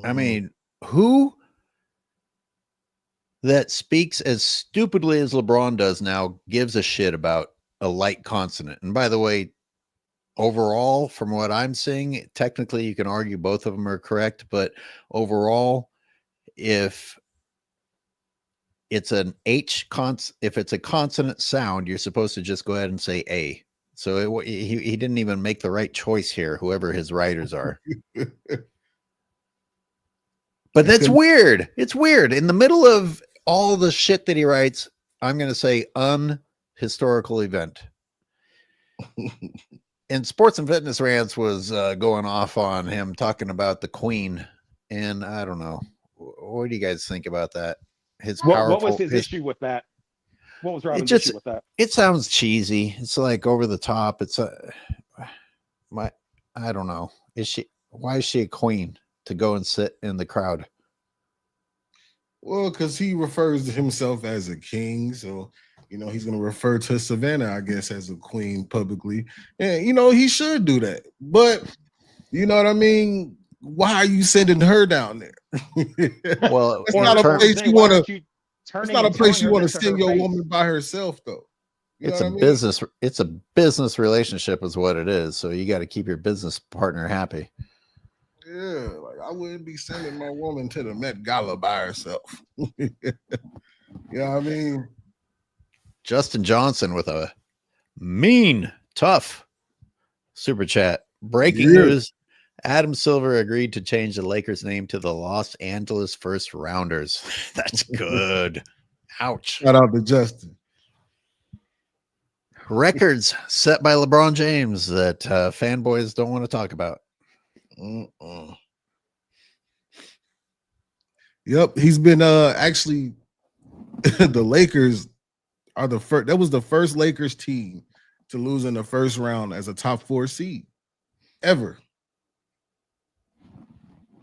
I mean, who that speaks as stupidly as LeBron does now gives a shit about a light consonant? And by the way, overall, from what I'm seeing, technically you can argue both of them are correct, but overall, if it's an if it's a consonant sound, you're supposed to just go ahead and say A. It's So he didn't even make the right choice here, whoever his writers are. But that's weird. It's weird. In the middle of all the shit that he writes, I'm going to say unhistorical event. And Sports and Fitness Rants was going off on him talking about the Queen. And I don't know. What do you guys think about that? What was his issue with that? What was Robin's issue with that? It sounds cheesy. It's like over the top. It's I don't know. Why is she a queen to go and sit in the crowd? Well, because he refers to himself as a king, so he's going to refer to Savannah, I guess, as a queen publicly, and he should do that. But you know what I mean? Why are you sending her down there? Well, it's not a place you want to. It's not a place you want to send your woman by herself, though. It's a business. It's a business relationship, is what it is. So you got to keep your business partner happy. Yeah, like I wouldn't be sending my woman to the Met Gala by herself. You know what I mean? Justin Johnson with a mean, tough super chat. Breaking news. Adam Silver agreed to change the Lakers name to the Los Angeles First Rounders. That's good. Ouch. Shout out to Justin. Records set by LeBron James that fanboys don't want to talk about. Yep, he's been actually the Lakers are the first. That was the first Lakers team to lose in the first round as a top 4 seed ever.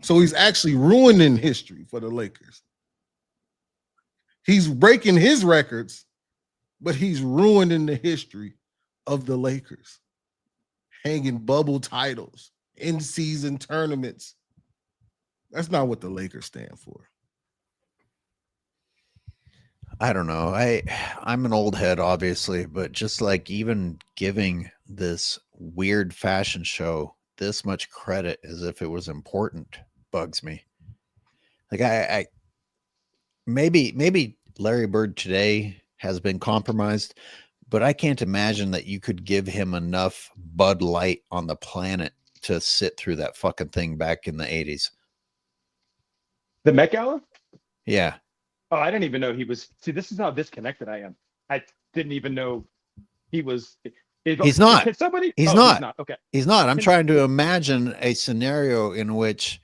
So he's actually ruining history for the Lakers. He's breaking his records, but he's ruining the history of the Lakers. Hanging bubble titles, in-season tournaments. That's not what the Lakers stand for. I don't know. I'm an old head, obviously, but just like even giving this weird fashion show this much credit as if it was important bugs me. Like I maybe Larry Bird today has been compromised, but I can't imagine that you could give him enough Bud Light on the planet to sit through that fucking thing back in the 80s. The Met Gala? Yeah. Oh, I didn't even know he was. See, this is how disconnected I am. I didn't even know he was. He's not. He's not. He's not. Okay. He's not. I'm trying to imagine a scenario in which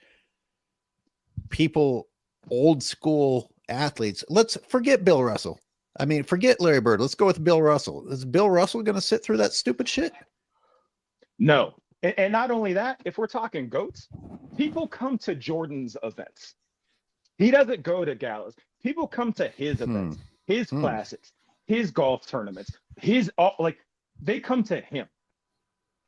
people, old school athletes, let's forget Bill Russell. I mean, forget Larry Bird. Let's go with Bill Russell. Is Bill Russell going to sit through that stupid shit? No. And not only that, if we're talking GOATs, people come to Jordan's events. He doesn't go to galas. People come to his events, his classics, his golf tournaments, they come to him.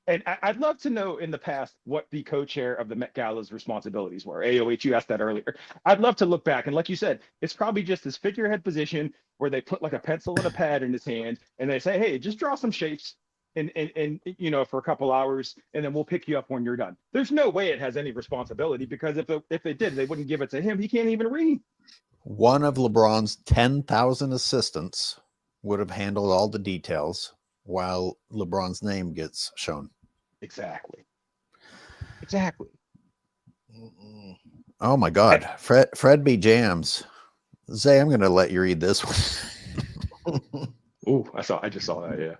And I'd love to know in the past what the co-chair of the Met Gala's responsibilities were. AOH, you asked that earlier. I'd love to look back. And like you said, it's probably just this figurehead position where they put like a pencil and a pad in his hand and they say, hey, just draw some shapes and for a couple hours, and then we'll pick you up when you're done. There's no way it has any responsibility, because if they did, they wouldn't give it to him. He can't even read. One of LeBron's 10,000 assistants would have handled all the details while LeBron's name gets shown. Exactly. Oh my God. Fred B. Jams. Zay, I'm going to let you read this one. I just saw that. Yeah.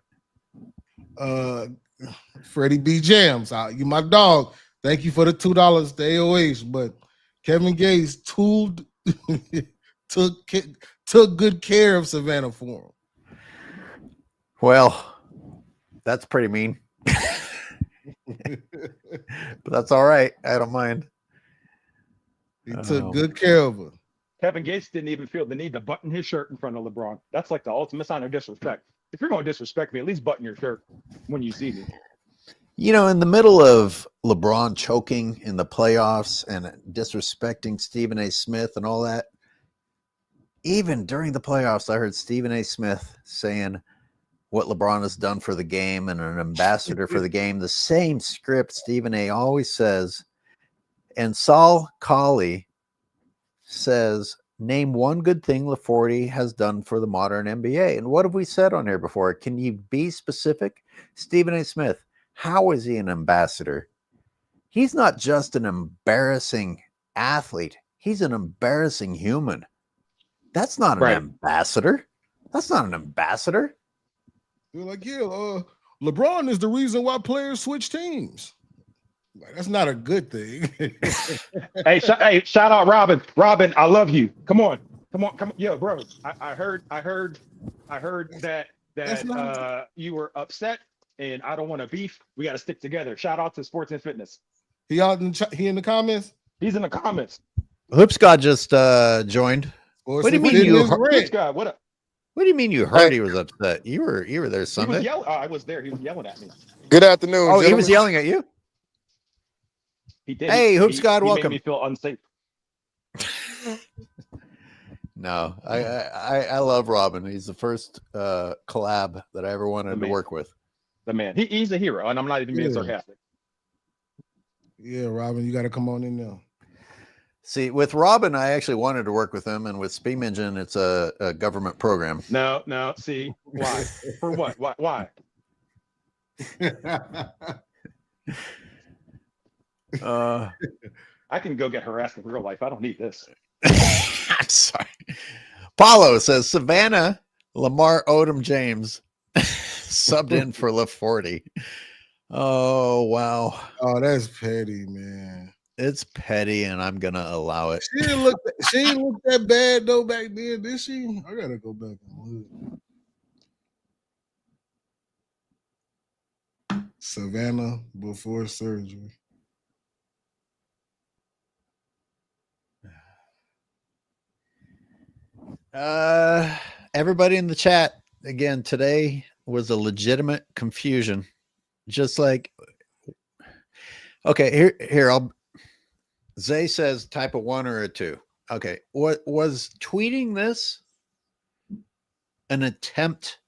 Freddie B. Jams, you my dog. Thank you for the $2 to AOH. But Kevin Gates took good care of Savannah for him. Well, that's pretty mean. But that's all right. I don't mind. He took good care of her. Kevin Gates didn't even feel the need to button his shirt in front of LeBron. That's like the ultimate sign of disrespect. If you're going to disrespect me, at least button your shirt when you see me. In the middle of LeBron choking in the playoffs and disrespecting Stephen A. Smith and all that, even during the playoffs, I heard Stephen A. Smith saying what LeBron has done for the game and an ambassador for the game. The same script Stephen A. always says. And Saul Colley says Name one good thing LaForty has done for the modern NBA. And what have we said on here before? Can you be specific? Stephen A. Smith, how is he an ambassador? He's not just an embarrassing athlete. He's an embarrassing human. That's not an ambassador. That's not an ambassador. They're like, LeBron is the reason why players switch teams. Like, that's not a good thing. Hey, shout out Robin. Robin, I love you. Come on. Yo, bro. I heard that you were upset, and I don't want to beef. We got to stick together. Shout out to Sports and Fitness. He in the comments. He's in the comments. Hoop Scott just joined. What do you mean you? Hoop Scott, what up? What do you mean you heard he was upset? You were there Sunday. I was there. He was yelling at me. Good afternoon. Oh, gentlemen. He was yelling at you. He did. Hey, Hoop Scott, welcome. Made me feel unsafe. No, I love Robin. He's the first collab that I ever wanted to work with. The man. He's a hero, and I'm not even being sarcastic. Yeah, Robin, you got to come on in now. See, with Robin, I actually wanted to work with him, and with Steam Engine, it's a government program. No. See, why? For what? Why? I can go get harassed in real life. I don't need this. I'm sorry. Paulo says Savannah Lamar Odom James subbed in for LaForty. Oh wow. Oh, that's petty, man. It's petty, and I'm gonna allow it. She didn't look that bad though back then, did she? I gotta go back and look. Savannah before surgery. Everybody in the chat again today was a legitimate confusion. Just like, okay, here Zay says type of 1 or a 2. Okay, what was tweeting this an attempt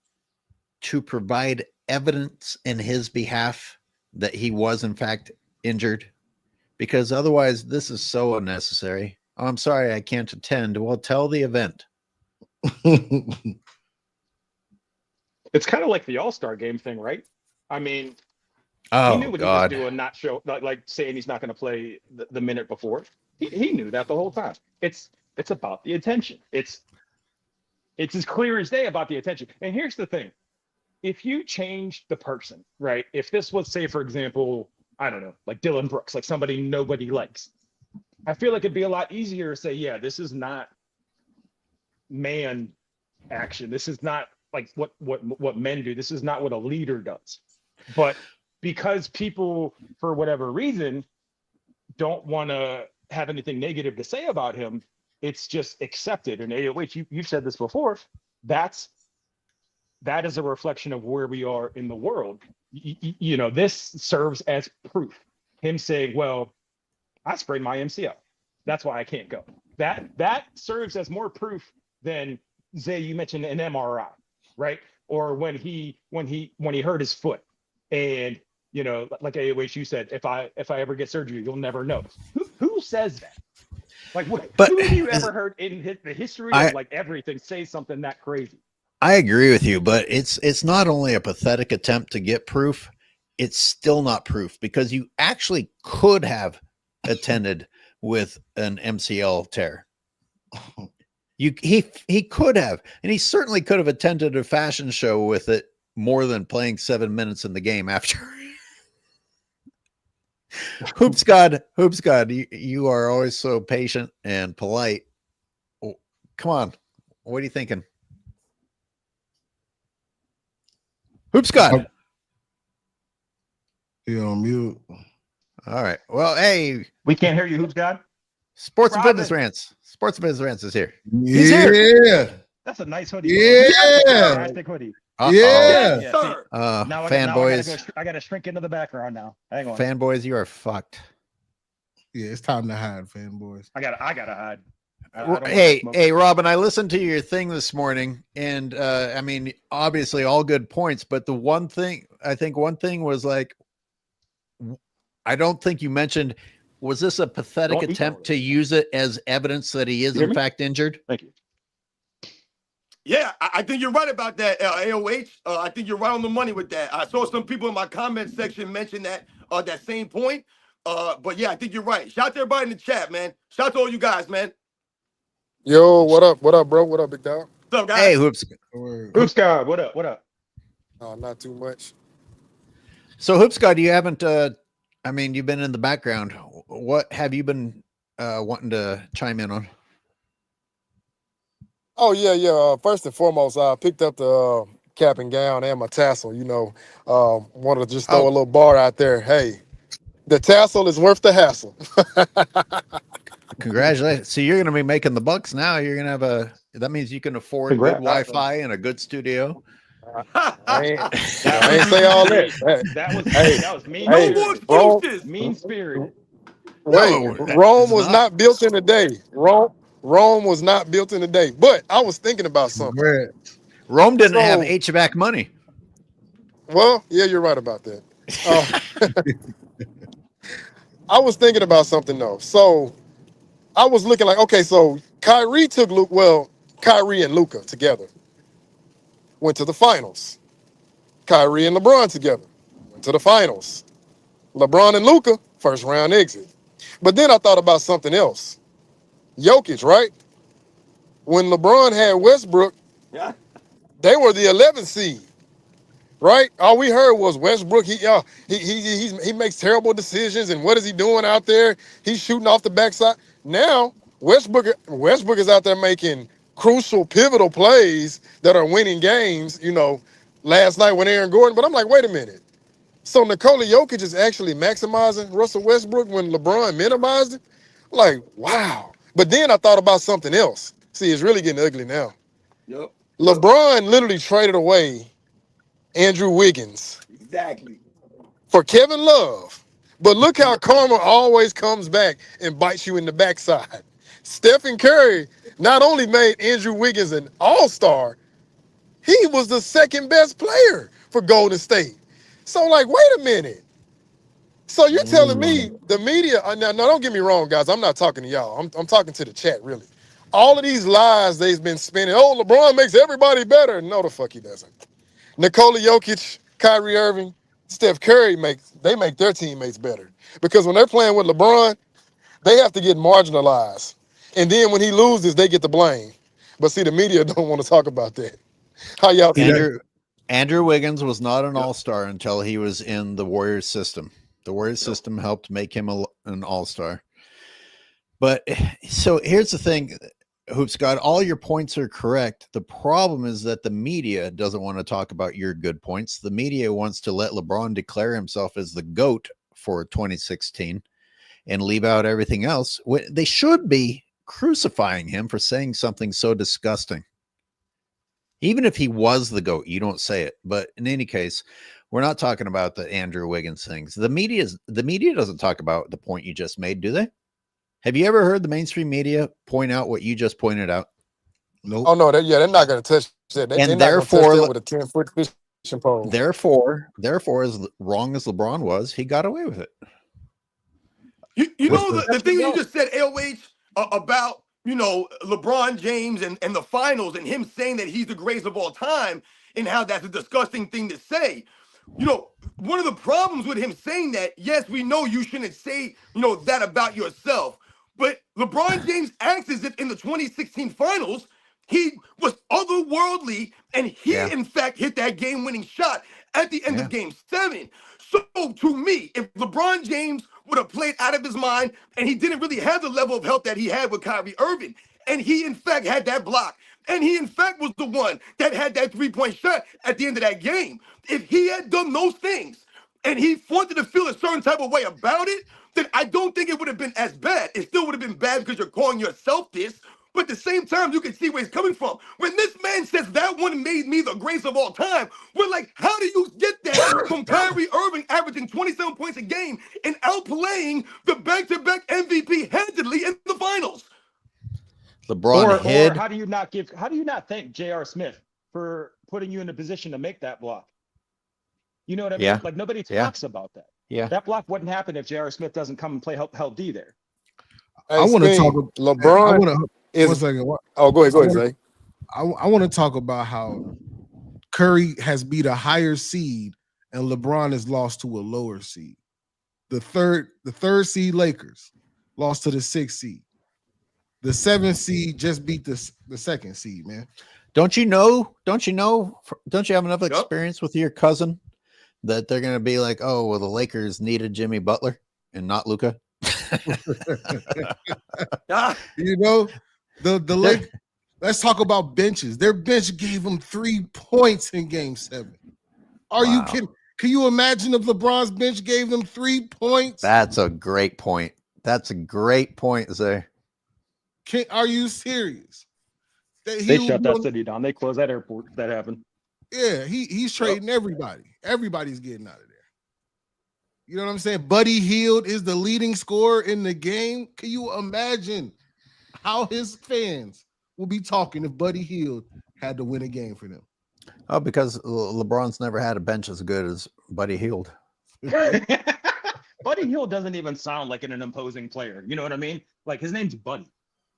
to provide evidence in his behalf that he was in fact injured? Because otherwise this is so unnecessary. Oh, I'm sorry, I can't attend. Well, tell the event. It's kind of like the All-Star game thing, right? I mean, he knew what he was doing, not show like saying he's not going to play the minute before. He knew that the whole time. It's about the attention. It's as clear as day about the attention. And here's the thing: if you change the person, right? If this was, say, for example, I don't know, like Dylan Brooks, like somebody nobody likes, I feel like it'd be a lot easier to say, yeah, this is not man action. This is not like what men do. This is not what a leader does. But because people, for whatever reason, don't want to have anything negative to say about him, it's just accepted. And AOH, you've said this before, that is a reflection of where we are in the world. You know, this serves as proof. Him saying, well, I sprained my MCL. That's why I can't go. That serves as more proof than, Zay, you mentioned an MRI, right? Or when he hurt his foot. And, you know, like AOH, you said, if I ever get surgery, you'll never know. Who says that? Like, who have you ever heard in the history of like everything say something that crazy? I agree with you, but it's not only a pathetic attempt to get proof, it's still not proof, because you actually could have attended with an MCL tear. He could have, and he certainly could have attended a fashion show with it more than playing 7 minutes in the game after. Hoops God, you are always so patient and polite. Oh, come on, what are you thinking? Hoops God. He on mute. All right. Well, hey, we can't hear you, Hoops God. Sports and Business Rants. Sports and Business Rants is here. He's here. That's a nice hoodie. Yeah. Fantastic hoodie. Yeah. Sir. Fanboys. I gotta shrink into the background now. Hang on. Fanboys, you are fucked. Yeah, it's time to hide, fanboys. I gotta hide. Hey, Robin, I listened to your thing this morning, and I mean, obviously all good points, but one thing was like, I don't think you mentioned Was this a pathetic Don't attempt ignore to use it as evidence that he is You hear in me? fact injured? Thank you. Yeah, I think you're right about that, AOH. I think you're right on the money with that. I saw some people in my comment section mention that same point. But yeah, I think you're right. Shout out to everybody in the chat, man. Shout out to all you guys, man. Yo, what up? What up, bro? What up, big dog? What's up, guys? Hey, Hoops. Hoops God, what up? What up? Not too much. So Hoops God, you haven't I mean, you've been in the background. What have you been wanting to chime in on? Oh yeah. First and foremost, I picked up the cap and gown and my tassel. You know, wanted to just throw a little bar out there. Hey, the tassel is worth the hassle. Congratulations. So you're going to be making the bucks now. You're going to have that means you can afford Congrats. good Wi-Fi and a good studio. I ain't say all that. That was mean. Hey, No more Rome, excuses. Mean spirited. wait, No, Rome it's was not built in a day. Rome was not built in a day. But I was thinking about something. Rome didn't have So- HVAC money. Well, yeah, you're right about that. I was thinking about something though. So I was looking like, okay, so Kyrie and Luka together went to the finals. Kyrie and LeBron together went to the finals. LeBron and Luka, first round exit. But then I thought about something else. Jokic, right? When LeBron had Westbrook, Yeah. they were the 11th seed. Right? All we heard was Westbrook. He makes terrible decisions, and what is he doing out there? He's shooting off the backside. Now Westbrook is out there making crucial, pivotal plays that are winning games. You know, last night when Aaron Gordon. But I'm like, wait a minute. So Nikola Jokic is actually maximizing Russell Westbrook when LeBron minimized it. Like, wow. But then I thought about something else. See, it's really getting ugly now. Yep. LeBron literally traded away Andrew Wiggins Exactly. for Kevin Love. But look how karma always comes back and bites you in the backside. Stephen Curry not only made Andrew Wiggins an all-star, he was the second best player for Golden State. So, like, wait a minute. So you're telling me the media, now don't get me wrong, guys, I'm not talking to y'all. I'm talking to the chat, really. All of these lies they've been spinning, oh, LeBron makes everybody better. No, the fuck he doesn't. Nikola Jokic, Kyrie Irving, Steph Curry make their teammates better. Because when they're playing with LeBron, they have to get marginalized. And then when he loses, they get the blame. But see, the media don't want to talk about that. How y'all think? Andrew Wiggins was not an all-star until he was in the Warriors system. The Warriors system helped make him an all-star. But so here's the thing, Hoops God, all your points are correct. The problem is that the media doesn't want to talk about your good points. The media wants to let LeBron declare himself as the GOAT for 2016 and leave out everything else. They should be crucifying him for saying something so disgusting. Even if he was the GOAT, you don't say it. But in any case, we're not talking about the Andrew Wiggins things. The media doesn't talk about the point you just made, do they? Have you ever heard the mainstream media point out what you just pointed out? Nope. Oh, no, they're not going to touch that. They're not going to touch that with a 10-foot fishing pole. Therefore, as wrong as LeBron was, he got away with it. You know the thing you just said, AOH, about, you know, LeBron James and the finals and him saying that he's the greatest of all time and how that's a disgusting thing to say. You know, one of the problems with him saying that, yes, we know you shouldn't say, you know, that about yourself. But LeBron James acts as if in the 2016 finals, he was otherworldly and he, in fact, hit that game-winning shot at the end of Game 7. So to me, if LeBron James would have played out of his mind and he didn't really have the level of help that he had with Kyrie Irving, and he, in fact, had that block, and he, in fact, was the one that had that three-point shot at the end of that game, if he had done those things and he wanted to feel a certain type of way about it, then I don't think it would have been as bad. It still would have been bad because you're calling yourself this, but at the same time, you can see where he's coming from. When this man says that one made me the greatest of all time, we're like, how do you get that from Kyrie Irving averaging 27 points a game and outplaying the back-to-back MVP handedly in the finals? LeBron hid. Or how do you not thank J.R. Smith for putting you in a position to make that block? You know what I mean? Like nobody talks about that. Yeah. That block wouldn't happen if J.R. Smith doesn't come and play help D there. Hey, I want to talk. LeBron is. 1 second. Oh, go ahead, Zay. I want to talk about how Curry has beat a higher seed and LeBron has lost to a lower seed. The third seed Lakers lost to the 6th seed. The 7th seed just beat the 2nd seed, man. Don't you have enough experience with your cousin that they're going to be like, oh, well, the Lakers needed Jimmy Butler and not Luka? You know, the Lakers. Let's talk about benches. Their bench gave them 3 points in Game 7. Are you kidding? Can you imagine if LeBron's bench gave them 3 points? That's a great point. That's a great point, Zay. Are you serious? They shut that city down. They closed that airport. That happened. Yeah, he's trading everybody. Everybody's getting out of there. You know what I'm saying? Buddy Hield is the leading scorer in the game. Can you imagine how his fans will be talking if Buddy Hield had to win a game for them? Oh, because LeBron's never had a bench as good as Buddy Hield. Buddy Hield doesn't even sound like an imposing player. You know what I mean? Like, his name's Buddy,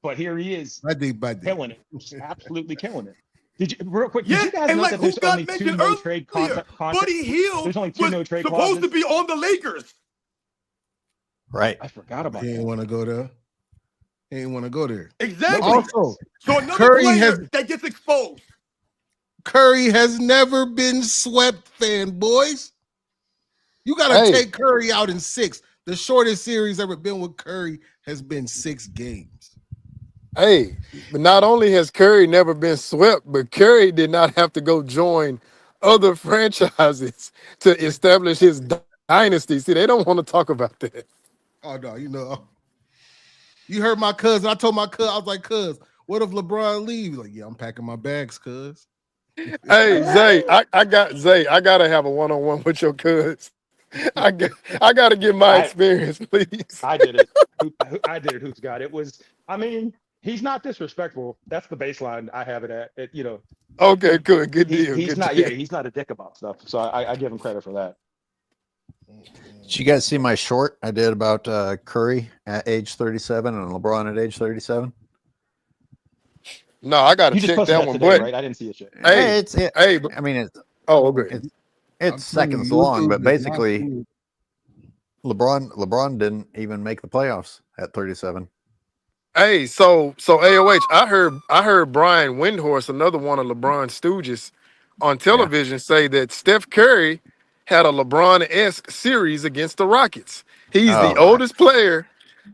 but here he is, Buddy. killing it, just absolutely killing it. Did you real quick? Yeah, did you guys and know like that who there's got only 2 mentioned no trade earlier? Buddy Hield There's only 2 was no trade supposed clauses. to be on the Lakers. Right. I forgot about He that. didn't want to go there. He didn't want to go there. Exactly. Also, So another Curry player that gets exposed. Curry has never been swept, fanboys. You got to take Curry out in 6. The shortest series ever been with Curry has been 6 games. Hey, but not only has Curry never been swept, but Curry did not have to go join other franchises to establish his dynasty. See, they don't want to talk about that. Oh, no, you heard my cousin. I told my cousin, I was like, cuz, what if LeBron leaves? Like, yeah, I'm packing my bags, cuz. Hey, Zay, I gotta have a one-on-one with your cuz. I gotta get my experience, please. I did it. I did it. Who's got it? Was, I mean, he's not disrespectful. That's the baseline I have it at. Okay, good deal. He's good not. deal. Yeah, he's not a dick about stuff. So I give him credit for that. Did you guys see my short I did about Curry at age 37 and LeBron at age 37? No, I gotta You just check posted that that one. today, But right? I didn't see it yet. hey, I mean, okay. it's seconds long, but basically, LeBron didn't even make the playoffs at 37. Hey, so AOH, I heard Brian Windhorst, another one of LeBron's stooges, on television say that Steph Curry had a LeBron-esque series against the Rockets. He's the oldest player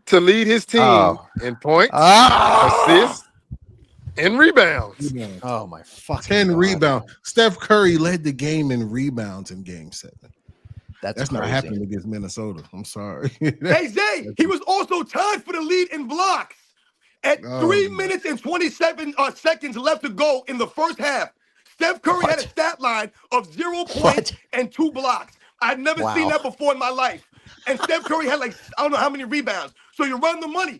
to lead his team in points, assists, and rebounds. Oh my fucking 10 God. rebounds. Steph Curry led the game in rebounds in Game 7. That's not crazy. happening against Minnesota. I'm sorry. Hey, Zay, he was also tied for the lead in blocks. At 3 minutes and 27 seconds left to go in the first half, Steph Curry had a stat line of 0 points and 2 blocks. I'd never seen that before in my life. And Steph Curry had like, I don't know how many rebounds. So you run the money.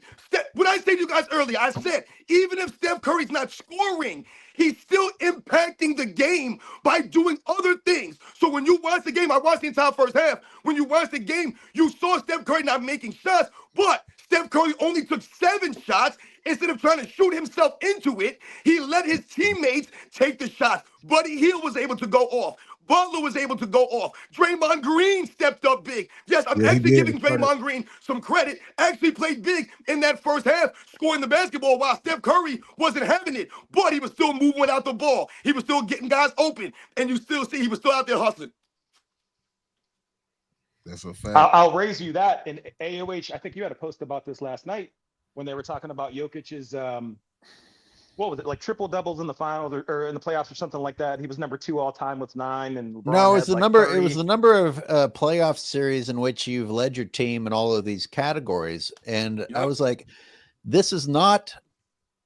What I said to you guys earlier, I said, even if Steph Curry's not scoring, he's still impacting the game by doing other things. So when you watch the game, I watched the entire first half. When you watch the game, you saw Steph Curry not making shots, but Steph Curry only took 7 shots. Instead of trying to shoot himself into it, he let his teammates take the shots. Buddy Hield was able to go off. Butler was able to go off. Draymond Green stepped up big. Yes, I'm actually giving Draymond Green some credit. Actually played big in that first half, scoring the basketball while Steph Curry wasn't having it. But he was still moving without the ball. He was still getting guys open. And you still see he was still out there hustling. That's a fact. I'll raise you that. And AOH, I think you had a post about this last night when they were talking about Jokic's, what was it, like triple doubles in the finals or in the playoffs or something like that. He was number 2 all time with 9. And LeBron no, it's the like number. 30. It was the number of playoff series in which you've led your team in all of these categories. And I was like, this is not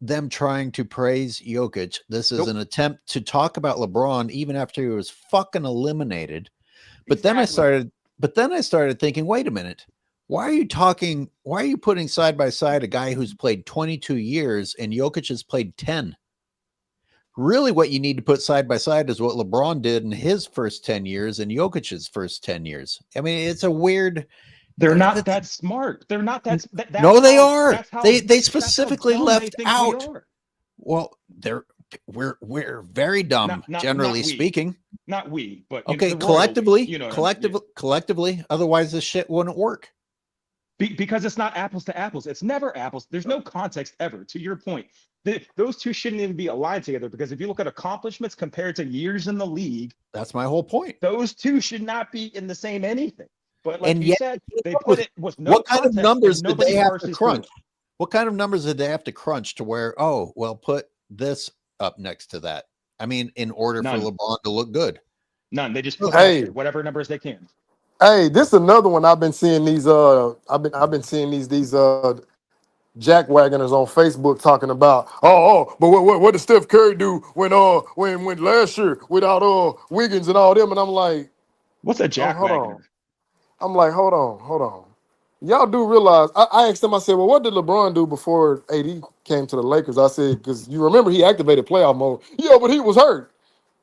them trying to praise Jokic. This is an attempt to talk about LeBron even after he was fucking eliminated. But then I started thinking, wait a minute. Why are you putting side by side a guy who's played 22 years and Jokic has played 10? Really, what you need to put side by side is what LeBron did in his first 10 years and Jokic's first 10 years. I mean, it's a weird. They're not that smart. They're not that. No, they are. That's how They specifically left they out. Well, we're very dumb, generally speaking. Not we, but okay, collectively, collectively. Otherwise, this shit wouldn't work. Because it's not apples to apples. It's never apples. There's no context ever. To your point, those two shouldn't even be aligned together, because if you look at accomplishments compared to years in the league, that's my whole point. Those two should not be in the same anything. But like and you said, they put it with no what kind of numbers did they have to crunch? Good. What kind of numbers did they have to crunch to where, oh, well, put this up next to that? I mean, in order for LeBron to look good. None. They just put whatever numbers they can. Hey, this is another one. I've been seeing these. I've been seeing these jackwagoners on Facebook talking about. But what did Steph Curry do when last year without Wiggins and all them? And I'm like, what's a jackwagoner? I'm like, hold on. Y'all do realize? I asked him. I said, well, what did LeBron do before AD came to the Lakers? I said, because you remember he activated playoff mode. Yeah, but he was hurt.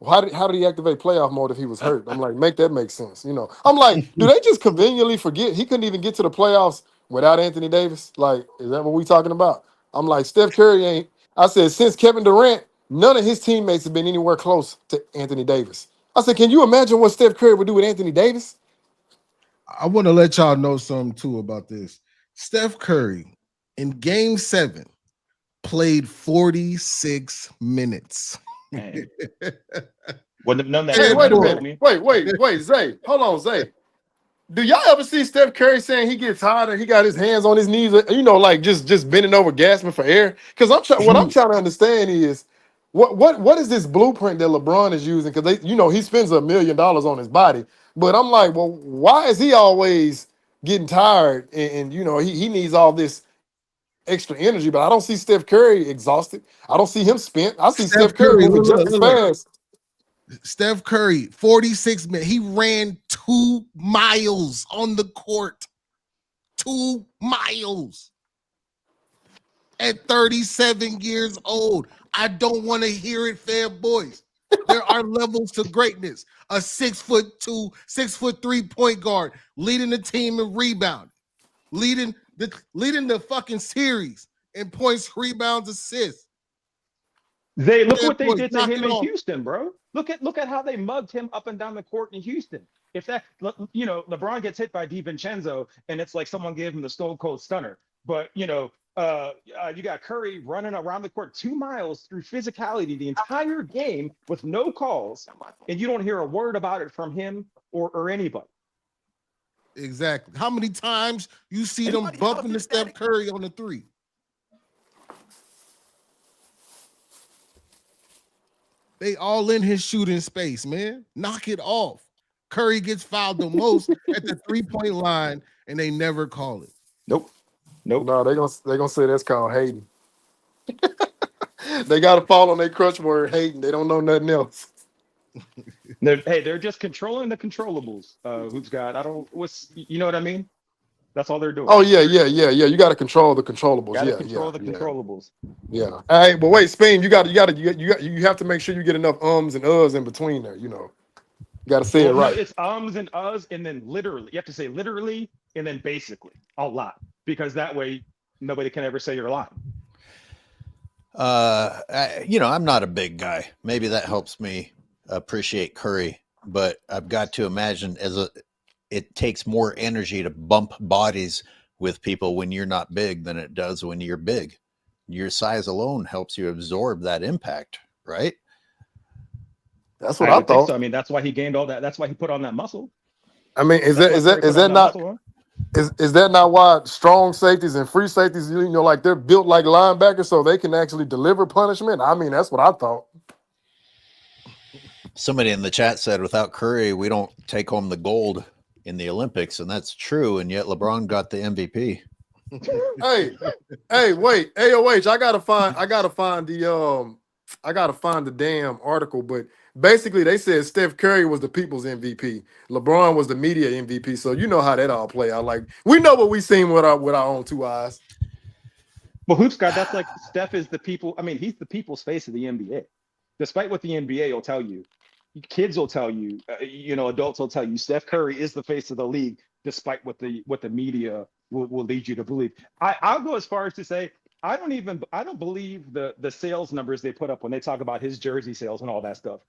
How did he activate playoff mode if he was hurt? I'm like, make that make sense, you know? I'm like, do they just conveniently forget he couldn't even get to the playoffs without Anthony Davis? Like, is that what we talking about? I'm like, Steph Curry ain't. I said, since Kevin Durant, none of his teammates have been anywhere close to Anthony Davis. I said, can you imagine what Steph Curry would do with Anthony Davis? I want to let y'all know something too about this. Steph Curry in Game 7 played 46 minutes. Hey. Wouldn't have known that. Hey, wait a minute. Wait, Zay. Hold on, Zay. Do y'all ever see Steph Curry saying he gets tired and he got his hands on his knees, you know, like just bending over, gasping for air? Because what I'm trying to understand is what is this blueprint that LeBron is using? Because he spends $1 million on his body, but I'm like, well, why is he always getting tired and he needs all this extra energy? But I don't see Steph Curry exhausted. I don't see him spent. I see Steph Curry just as fast. Steph Curry, 46 minutes. He ran 2 miles on the court. 2 miles at 37 years old. I don't want to hear it, fanboys. There are levels to greatness. A 6'2", 6'3" point guard leading the team in rebound, leading the fucking series in points, rebounds, assists. Look what they did to him in Houston, bro. Look at how they mugged him up and down the court in Houston. If that, LeBron gets hit by DiVincenzo and it's like someone gave him the stone cold stunner. But you got Curry running around the court 2 miles through physicality the entire game with no calls, and you don't hear a word about it from him or anybody. Exactly. How many times you see them bumping the Steph Curry on the 3? They all in his shooting space, man. Knock it off. Curry gets fouled the most at the 3-point line, and they never call it. Nope. No, they're gonna say that's called hating. They got to fall on their crutch word, hating. They don't know nothing else. They're just controlling the controllables. Hoops God, you know what I mean? That's all they're doing. Oh yeah. You got to control the controllables. Controllables. Yeah. All right, but wait, Spain, you have to make sure you get enough ums and uhs in between there. You got to say it right. No, it's ums and uhs, and then literally. You have to say literally and then basically a lot, because that way nobody can ever say you're lying. I'm not a big guy. Maybe that helps me appreciate Curry, but I've got to imagine it takes more energy to bump bodies with people when you're not big than it does when you're big. Your size alone helps you absorb that impact, right? That's what I thought. So. I mean, that's why he gained all that. That's why he put on that muscle. I mean, is that not why strong safeties and free safeties, like they're built like linebackers so they can actually deliver punishment? I mean, that's what I thought. Somebody in the chat said, without Curry, we don't take home the gold in the Olympics, and that's true. And yet LeBron got the MVP. Hey, wait, AOH, I gotta find the damn article, but basically they said Steph Curry was the people's MVP, LeBron was the media MVP. So you know how that all play out. Like, we know what we seen with our own 2 eyes. Well, Hoops God, that's like Steph is the people. I mean, he's the people's face of the NBA. despite what the NBA will tell you, kids will tell you, adults will tell you, Steph Curry is the face of the league, despite what the media will lead you to believe. I'll go as far as to say I don't believe the sales numbers they put up when they talk about his jersey sales and all that stuff.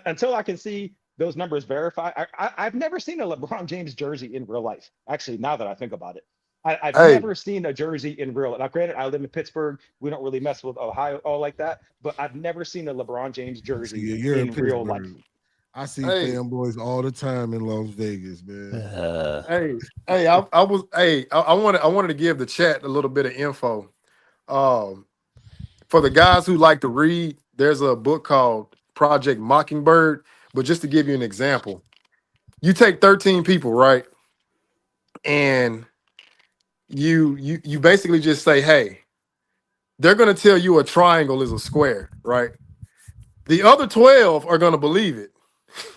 Until I can see those numbers verified, I've never seen a LeBron James jersey in real life. Actually, now that I think about it, I've Hey, never seen a jersey in real life. Now, granted, I live in Pittsburgh. We don't really mess with Ohio all like that, but I've never seen a LeBron James jersey See, you're in in real life. Pittsburgh. I see hey, fanboys all the time in Las Vegas, man. hey, I wanted to give the chat a little bit of info. For the guys who like to read, there's a book called Project Mockingbird. But just to give you an example, you take 13 people, right? And you basically just say, hey, they're gonna tell you a triangle is a square, right? The other 12 are gonna believe it.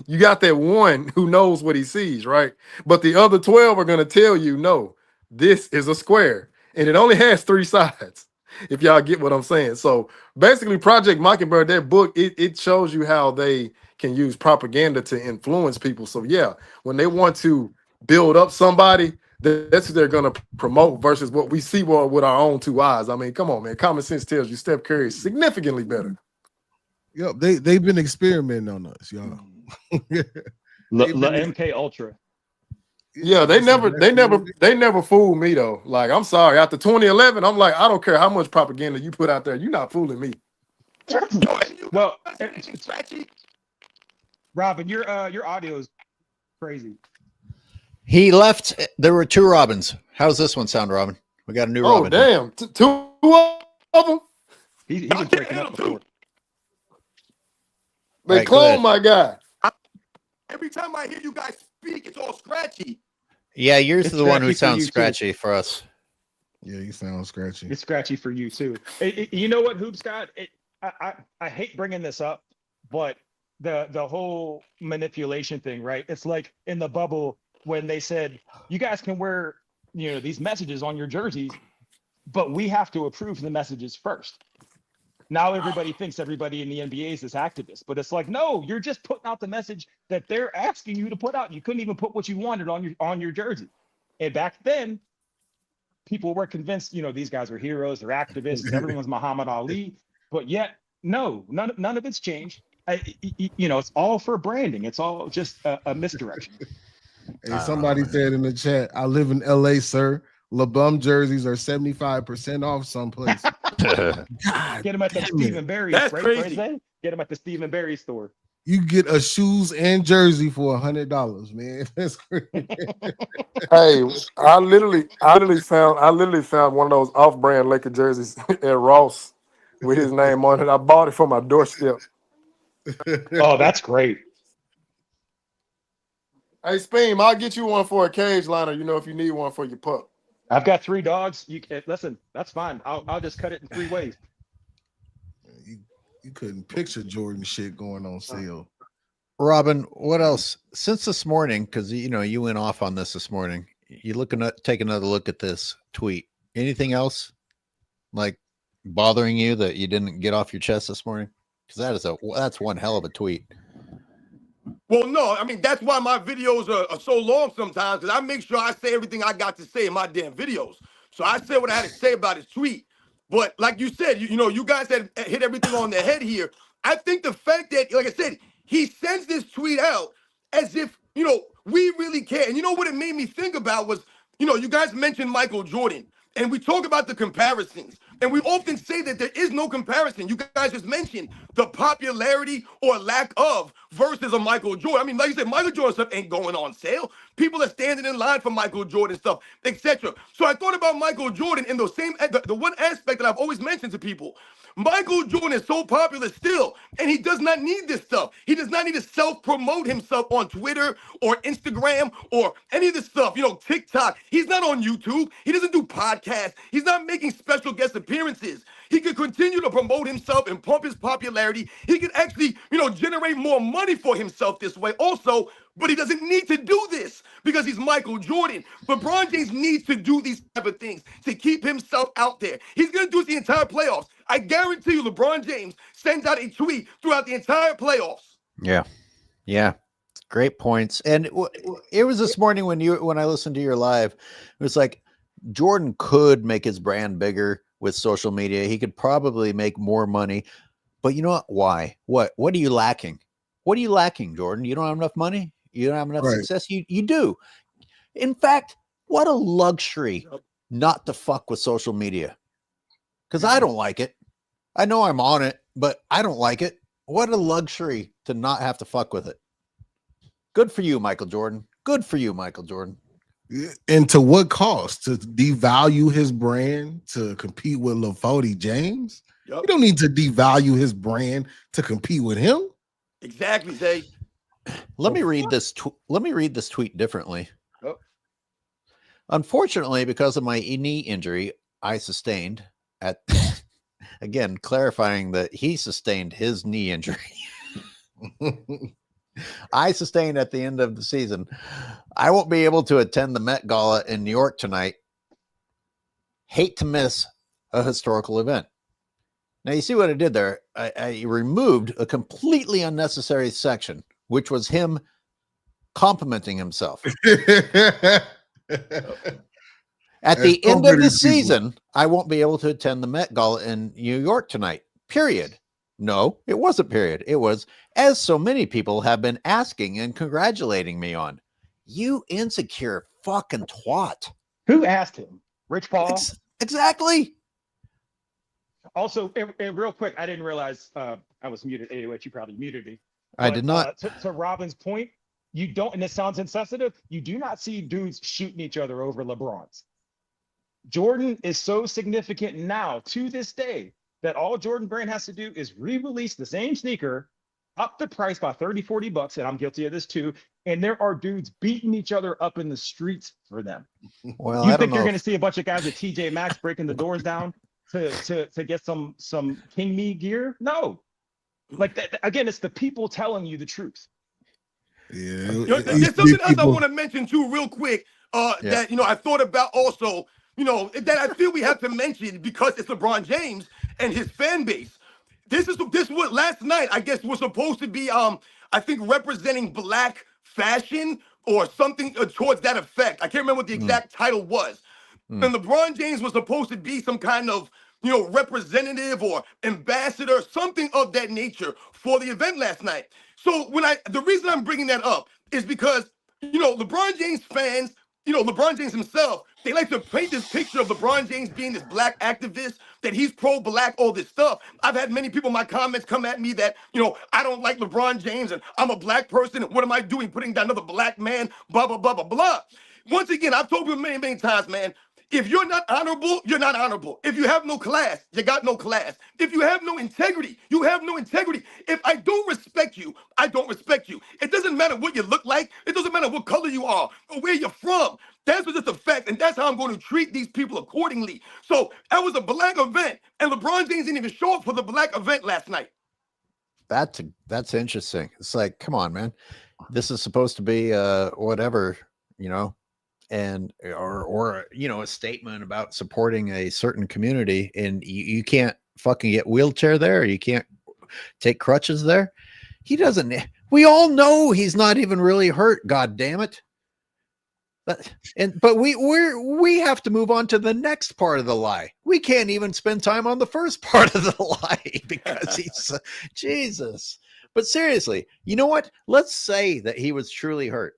You got that one who knows what he sees, right? But the other 12 are going to tell you, no, this is a square. And it only has 3 sides, if y'all get what I'm saying. So basically, Project Mockingbird, that book, it shows you how they can use propaganda to influence people. So yeah, when they want to build up somebody, that's who they're going to promote versus what we see with our own 2 eyes. I mean, come on, man. Common sense tells you Steph Curry is significantly better. Yep, they've been experimenting on us, y'all. MK Ultra. Yeah, they never fooled me though. Like, I'm sorry, after 2011, I'm like, I don't care how much propaganda you put out there, you're not fooling me. Well, Robin, your audio is crazy. He left. There were 2 Robins. How's this one sound, Robin? We got a new Robin. Oh, damn. 2 of them? He was breaking up before. They Right, clone my guy. Every time I hear you guys speak, it's all scratchy. Yeah, yours is the one who scratchy for sounds you, too. scratchy for us. Yeah, you sound scratchy. It's scratchy for you too. You know what, Hoop Scott? I hate bringing this up, but the whole manipulation thing, right? It's like in the bubble when they said you guys can wear these messages on your jerseys, but we have to approve the messages first. Now everybody thinks everybody in the NBA is this activist, but it's like, no, you're just putting out the message that they're asking you to put out. You couldn't even put what you wanted on your jersey. And back then, people were convinced, these guys are heroes, they're activists, everyone's Muhammad Ali. But yet, no, none of it's changed. It's all for branding. It's all just a misdirection. Hey, somebody said in the chat, I live in LA, sir. LeBron jerseys are 75% off someplace. Get them at the Stephen Barry. That's right? crazy. Get them at the Stephen Barry store. You get a shoes and jersey for $100, man. That's crazy. Hey, I literally found one of those off-brand Laker jerseys at Ross with his name on it. I bought it for my doorstep. Oh, that's great. Hey, Speem, I'll get you one for a cage liner, if you need one for your pup. I've got 3 dogs. You can listen. That's fine. I'll just cut it in 3 ways. You couldn't picture Jordan shit going on sale. Robin, what else? Since this morning, because you went off on this morning, you take another look at this tweet. Anything else like bothering you that you didn't get off your chest this morning? Because that's one hell of a tweet. Well, no, I mean, that's why my videos are so long sometimes, because I make sure I say everything I got to say in my damn videos. So I said what I had to say about his tweet. But like you said, you guys had hit everything on the head here. I think the fact that, like I said, he sends this tweet out as if, we really care. And you know what it made me think about was, you guys mentioned Michael Jordan, and we talk about the comparisons. And we often say that there is no comparison. You guys just mentioned the popularity or lack of versus a Michael Jordan. I mean, like you said, Michael Jordan stuff ain't going on sale. People are standing in line for Michael Jordan stuff, etc. So I thought about Michael Jordan in the one aspect that I've always mentioned to people. Michael Jordan is so popular still, and he does not need this stuff. He does not need to self-promote himself on Twitter or Instagram or any of this stuff, TikTok. He's not on YouTube. He doesn't do podcasts. He's not making special guest appearances. He could continue to promote himself and pump his popularity. He could actually, generate more money for himself this way also, but he doesn't need to do this because he's Michael Jordan. LeBron James needs to do these type of things to keep himself out there. He's going to do it the entire playoffs. I guarantee you LeBron James sends out a tweet throughout the entire playoffs. Yeah. Great points. And it was this morning when I listened to your live, it was like Jordan could make his brand bigger with social media. He could probably make more money. But you know what? Why? What are you lacking? What are you lacking, Jordan? You don't have enough money? You don't have enough success? You do. In fact, what a luxury not to fuck with social media. Because I don't like it. I know I'm on it, but I don't like it. What a luxury to not have to fuck with it. Good for you, Michael Jordan. Good for you, Michael Jordan. And to what cost? To devalue his brand to compete with LaFody James? Yep. You don't need to devalue his brand to compete with him. Exactly, Zay. Let me read this tweet differently. Oh. Unfortunately, because of my knee injury I sustained at again clarifying that he sustained his knee injury. I sustained at the end of the season. I won't be able to attend the Met Gala in New York tonight. Hate to miss a historical event. Now, you see what I did there? I removed a completely unnecessary section, which was him complimenting himself. At the end of the season, I won't be able to attend the Met Gala in New York tonight. Period. No, it wasn't period. It was, as so many people have been asking and congratulating me on. You insecure fucking twat. Who asked him? Rich Paul? Exactly. Also, and real quick, I didn't realize I was muted. Anyway, you probably muted me. I did not. To Robin's point, you don't, and this sounds insensitive, you do not see dudes shooting each other over LeBrons. Jordan is so significant now to this day that all Jordan Brand has to do is re-release the same sneaker, up the price by 30, 40 bucks, and I'm guilty of this too, and there are dudes beating each other up in the streets for them. Well, you think you're going to see a bunch of guys with TJ Maxx breaking the doors down to get some King Me gear? No. Like that, again, it's the people telling you the truth. Yeah. There's something else I want to mention too real quick that, I thought about also, that I feel we have to mention because it's LeBron James and his fan base. This was last night, I guess, was supposed to be, I think, representing Black fashion or something towards that effect. I can't remember what the exact title was. And LeBron James was supposed to be some kind of, representative or ambassador, something of that nature for the event last night. So the reason I'm bringing that up is because, LeBron James fans, LeBron James himself, they like to paint this picture of LeBron James being this Black activist, that he's pro-Black, all this stuff. I've had many people in my comments come at me that, I don't like LeBron James and I'm a Black person. What am I doing putting down another Black man, blah, blah, blah, blah, blah. Once again, I've told you many, many times, man, if you're not honorable, you're not honorable. If you have no class, you got no class. If you have no integrity, you have no integrity. If I don't respect you, I don't respect you. It doesn't matter what you look like. It doesn't matter what color you are or where you're from. That's just a fact, and that's how I'm going to treat these people accordingly. So that was a Black event, and LeBron James didn't even show up for the Black event last night. That's interesting. It's like, come on, man. This is supposed to be whatever, and or a statement about supporting a certain community, and you can't fucking get wheelchair there, you can't take crutches there. He doesn't. We all know he's not even really hurt. God damn it! But we have to move on to the next part of the lie. We can't even spend time on the first part of the lie because he's Jesus. But seriously, you know what? Let's say that he was truly hurt.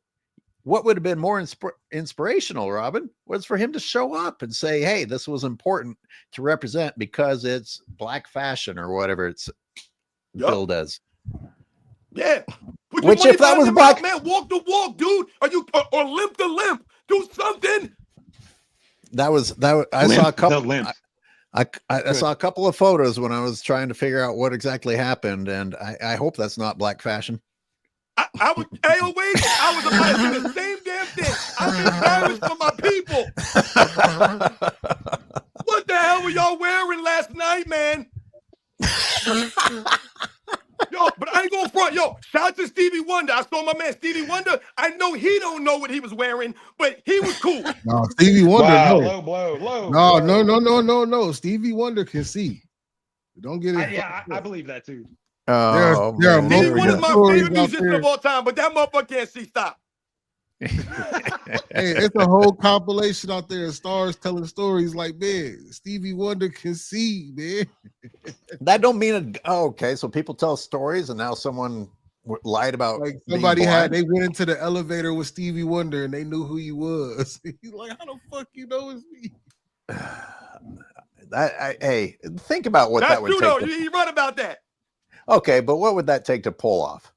What would have been more inspirational, Robin, was for him to show up and say, hey, this was important to represent because it's Black fashion or whatever it's billed as. Yeah. Which if that was Black, man, walk the walk, dude. Or limp the limp. Do something. That was I saw a couple. I saw a couple of photos when I was trying to figure out what exactly happened, and I hope that's not Black fashion. I was about to do the same damn thing. I'm embarrassed for my people. What the hell were y'all wearing last night, man? Yo, but I ain't going front. Yo, shout out to Stevie Wonder. I saw my man Stevie Wonder. I know he don't know what he was wearing, but he was cool. No, Stevie Wonder, wow, no. Low blow. No. Stevie Wonder can see. Don't get it. I believe that too. Oh, there are man, Stevie here we Wonder's go. my stories favorite out musician there. of all time, but that motherfucker can't see. Stop. Hey, it's a whole compilation out there of stars telling stories like, man, Stevie Wonder can see, man. That don't mean okay. So people tell stories, and now someone lied about Like being somebody blind? they went into the elevator with Stevie Wonder and they knew who he was. He's like, how the fuck you know it's me? Hey, think about what That's that would true, take. though. You right about that. Okay, but what would that take to pull off?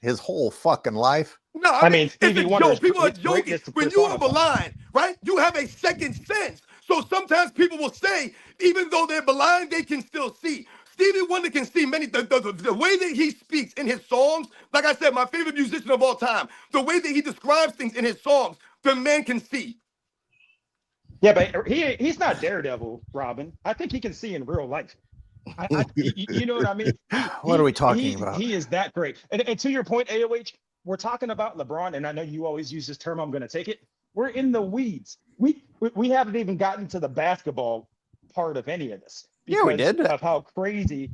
His whole fucking life? No, I mean, it's Stevie a Wonder's joke. People are greatness joking. to When you are personify. blind, right, you have a second sense. So sometimes people will say, even though they're blind, they can still see. Stevie Wonder can see many, the way that he speaks in his songs, like I said, my favorite musician of all time, the way that he describes things in his songs, the man can see. Yeah, but he's not Daredevil, Robin. I think he can see in real life. You know what I mean? What are we talking about? He is that great. And to your point, AOH, we're talking about LeBron, and I know you always use this term. I'm going to take it. We're in the weeds. We haven't even gotten to the basketball part of any of this Yeah, we because did. of how crazy.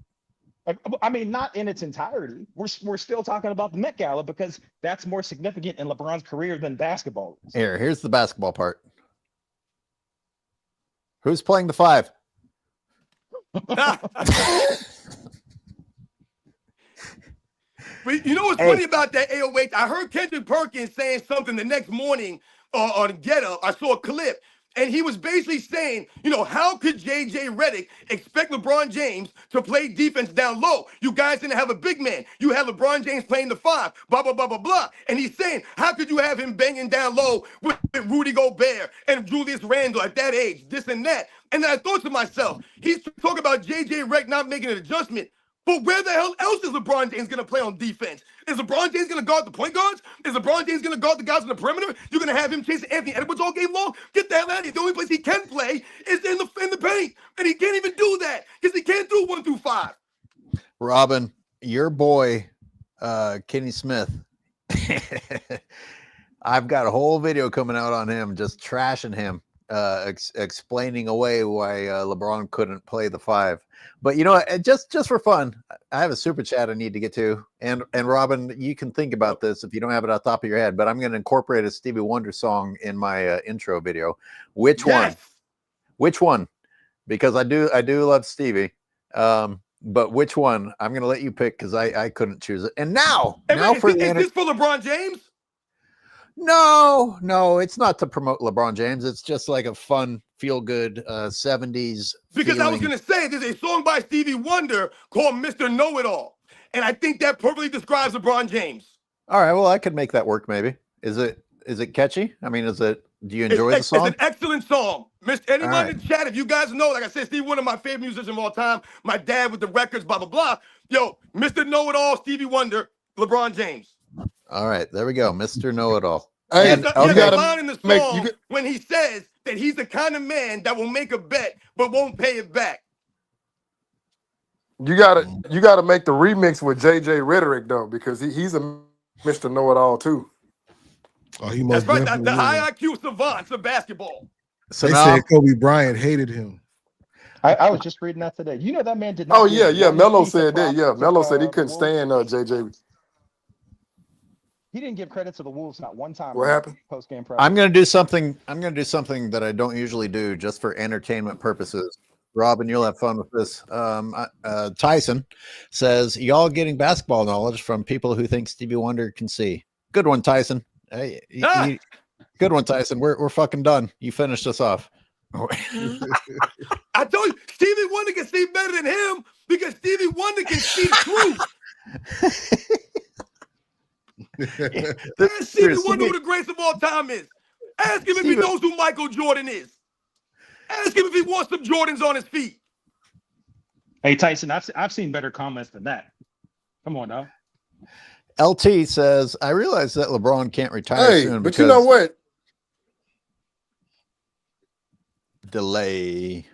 I mean, not in its entirety. We're still talking about the Met Gala because that's more significant in LeBron's career than basketball is. Here's the basketball part. Who's playing the 5? But you know what's funny about that, AOH? I heard Kendrick Perkins saying something the next morning on Get Up. I saw a clip, and he was basically saying, you know, how could J.J. Redick expect LeBron James to play defense down low? You guys didn't have a big man. You had LeBron James playing the 5, blah, blah, blah, blah, blah. And he's saying, how could you have him banging down low with Rudy Gobert and Julius Randle at that age, this and that? And then I thought to myself, he's talking about J.J. Redick not making an adjustment. But where the hell else is LeBron James going to play on defense? Is LeBron James going to guard the point guards? Is LeBron James going to guard the guys on the perimeter? You're going to have him chasing Anthony Edwards all game long? Get the hell out of here. The only place he can play is in the paint. And he can't even do that because he can't do 1 through 5. Robin, your boy, Kenny Smith, I've got a whole video coming out on him, just trashing him, explaining away why LeBron couldn't play the 5. But you know, just for fun, I have a super chat I need to get to, and Robin, you can think about this if you don't have it off the top of your head. But I'm going to incorporate a Stevie Wonder song in my intro video. Which one? Which one? Because I do love Stevie. But which one? I'm going to let you pick because I couldn't choose it. And now Is this for LeBron James? No, it's not to promote LeBron James. It's just like a fun, feel-good 70s. Because I was going to say, there's a song by Stevie Wonder called Mr. Know-It-All. And I think that perfectly describes LeBron James. All right, well, I could make that work maybe. Is it catchy? I mean, do you enjoy the song? It's an excellent song. Anyone in the chat, if you guys know, like I said, Stevie Wonder, my favorite musician of all time, my dad with the records, blah, blah, blah. Yo, Mr. Know-It-All, Stevie Wonder, LeBron James. All right, there we go, Mr. Know-It-All. Hey, He has a line in the song when he says that he's the kind of man that will make a bet but won't pay it back. You gotta make the remix with J.J. Redick though, because he's a Mr. Know-It-All too. Oh, he must That's right. definitely The is. high IQ savants of basketball. So They now, said Kobe Bryant hated him. I was just reading that today. You know that man did not. Oh give yeah. one Melo piece of said that. props Yeah, to, Melo said he the couldn't Wolves. stand J.J. He didn't give credit to the Wolves not one time. What happened? Post game press. I'm going to do something that I don't usually do just for entertainment purposes. Robin, you'll have fun with this. Tyson says, y'all getting basketball knowledge from people who think Stevie Wonder can see. Good one, Tyson. Good one, Tyson. We're fucking done. You finished us off. I told you, Stevie Wonder can see better than him because Stevie Wonder can see the truth. Ask Stevie Wonder who the greatest of all time is. Ask him if he knows who Michael Jordan is. Ask him if he wants some Jordans on his feet. Hey Tyson, I've seen better comments than that. Come on now. LT says, I realize that LeBron can't retire soon. But you know what? Delay.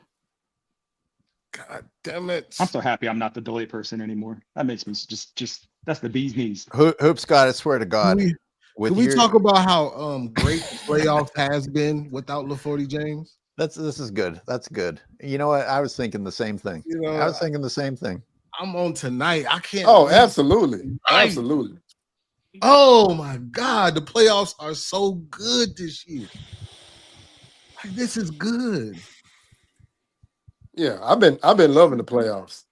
God damn it. I'm so happy I'm not the delay person anymore. That makes me just that's the bee's knees. Hoops God, I swear to God. Can we talk about how great playoffs has been without LaForty James? This is good. That's good. You know what? I was thinking the same thing. You know, I was thinking the same thing. I'm on tonight. I can't. Oh, wait. absolutely. Right. Absolutely. Oh my God, the playoffs are so good this year. Like, this is good. Yeah, I've been loving the playoffs.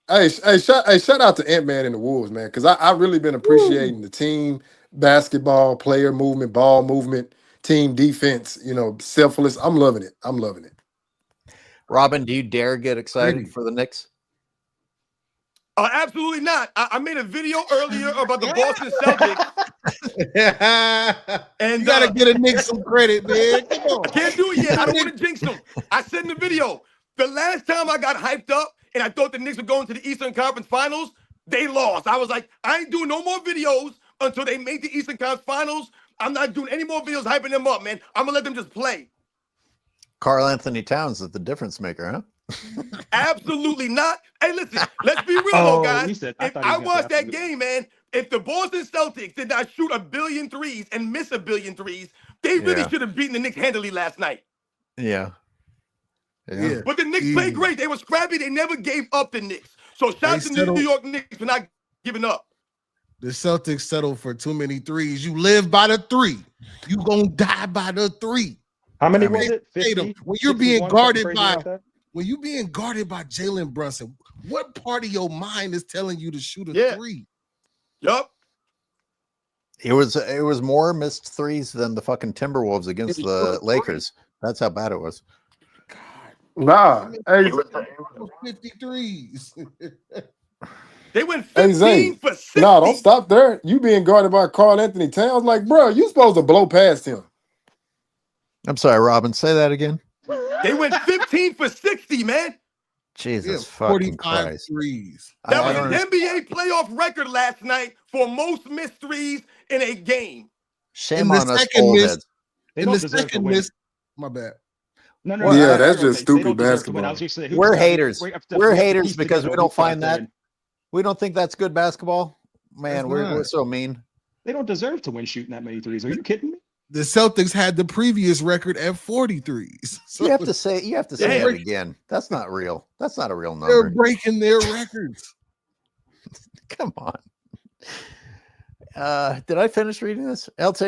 Shout out to Ant-Man and the Wolves, man, because I really been appreciating the team basketball, player movement, ball movement, team defense, selfless. I'm loving it. I'm loving it. Robin, do you dare get excited for the Knicks? Absolutely not. I made a video earlier about the Boston Celtics. And you gotta get a Knicks some credit, man. Come on. I can't do it yet. I don't want to jinx them. I said in the video, the last time I got hyped up and I thought the Knicks were going to the Eastern Conference Finals, they lost. I was like, I ain't doing no more videos until they make the Eastern Conference Finals. I'm not doing any more videos hyping them up, man. I'm gonna let them just play. Karl Anthony Towns is the difference maker, huh? Absolutely not. Hey, listen, let's be real, though, guys. I If I watched that game, man, if the Boston Celtics did not shoot 1 billion threes and miss 1 billion threes, they really should have beaten the Knicks handily last night. Yeah. But the Knicks played great. They were scrappy. They never gave up the Knicks. So shout out to the New York Knicks for not giving up. The Celtics settled for too many threes. You live by the three. You gonna die by the three. How many was it? 50? When you're being guarded by like Jalen Brunson, what part of your mind is telling you to shoot a three? Yup. It was more missed threes than the fucking Timberwolves against the Lakers. That's how bad it was. Nah. Hey, 53s. They went 15 for 60. No, don't stop there. You being guarded by Karl Anthony Towns. Like, bro, you supposed to blow past him. I'm sorry, Robin. Say that again. They went 15 for 60, man. Jesus fucking Christ. Threes. That was an NBA playoff record last night for most missed threes in a game. Shame on us old heads. In the second miss, my bad. No. Yeah, that's just stupid basketball. We're haters. We're haters because we don't find that. We don't think that's good basketball. Man, we're so mean. They don't deserve to win shooting that many threes. Are you kidding me? The Celtics had the previous record at 43s. So you have to say it again. That's not real. That's not a real number. They're breaking their records. Come on. Did I finish reading this? LT,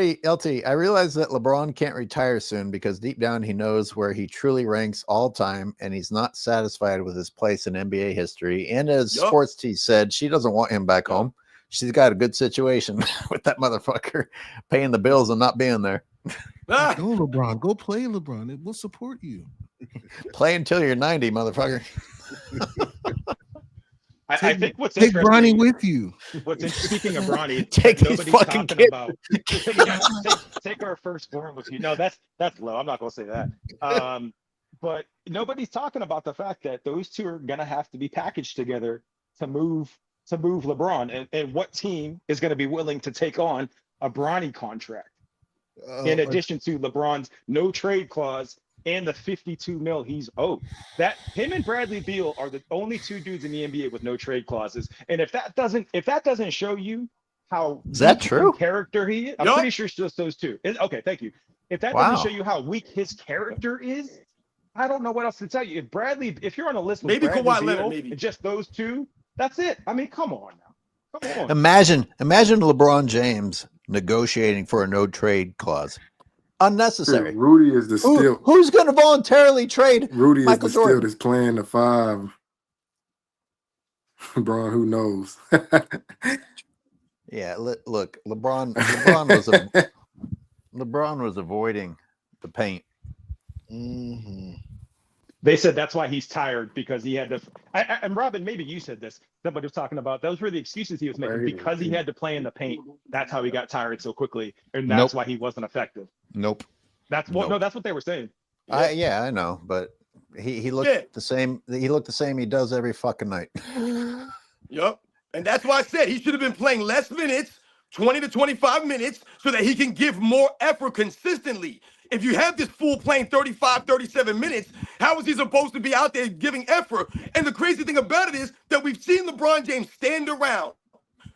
I realize that LeBron can't retire soon because deep down he knows where he truly ranks all time and he's not satisfied with his place in NBA history. And as Sports T said, she doesn't want him back home. She's got a good situation with that motherfucker paying the bills and not being there. Go, LeBron. Go play, LeBron. It will support you. Play until you're 90, motherfucker. I think what's take Bronny with you. Speaking of Bronny, take these fucking kids. About take our firstborn with you. No, that's low. I'm not gonna say that. But nobody's talking about the fact that those two are gonna have to be packaged together to move LeBron, and what team is going to be willing to take on a Bronny contract in addition to LeBron's no trade clause and the $52 million he's owed. That him and Bradley Beal are the only two dudes in the NBA with no trade clauses. And if that doesn't show you how is that true character he is, I'm pretty sure it's just those two. Okay, thank you. If that doesn't show you how weak his character is, I don't know what else to tell you. If you're on a list with maybe Bradley Kawhi Beal, Leonard, maybe and just those two. That's it. I mean, come on now. Come on. Imagine LeBron James negotiating for a no trade clause. Unnecessary. Rudy is the still. Who's going to voluntarily trade? Rudy Michael is the Jordan? still that's playing the five. LeBron, who knows? Yeah, look, LeBron was avoiding the paint. Mm-hmm. They said that's why he's tired, because he had to. And Robin, maybe you said this. Somebody was talking about those were the excuses he was making because he had to play in the paint. That's how he got tired so quickly, and that's why he wasn't effective. Nope. That's what that's what they were saying. Yeah, I know, but he looked the same. He looked the same he does every fucking night. Yup. And that's why I said he should have been playing less minutes, 20 to 25 minutes, so that he can give more effort consistently. If you have this fool playing 35, 37 minutes, how is he supposed to be out there giving effort? And the crazy thing about it is that we've seen LeBron James stand around,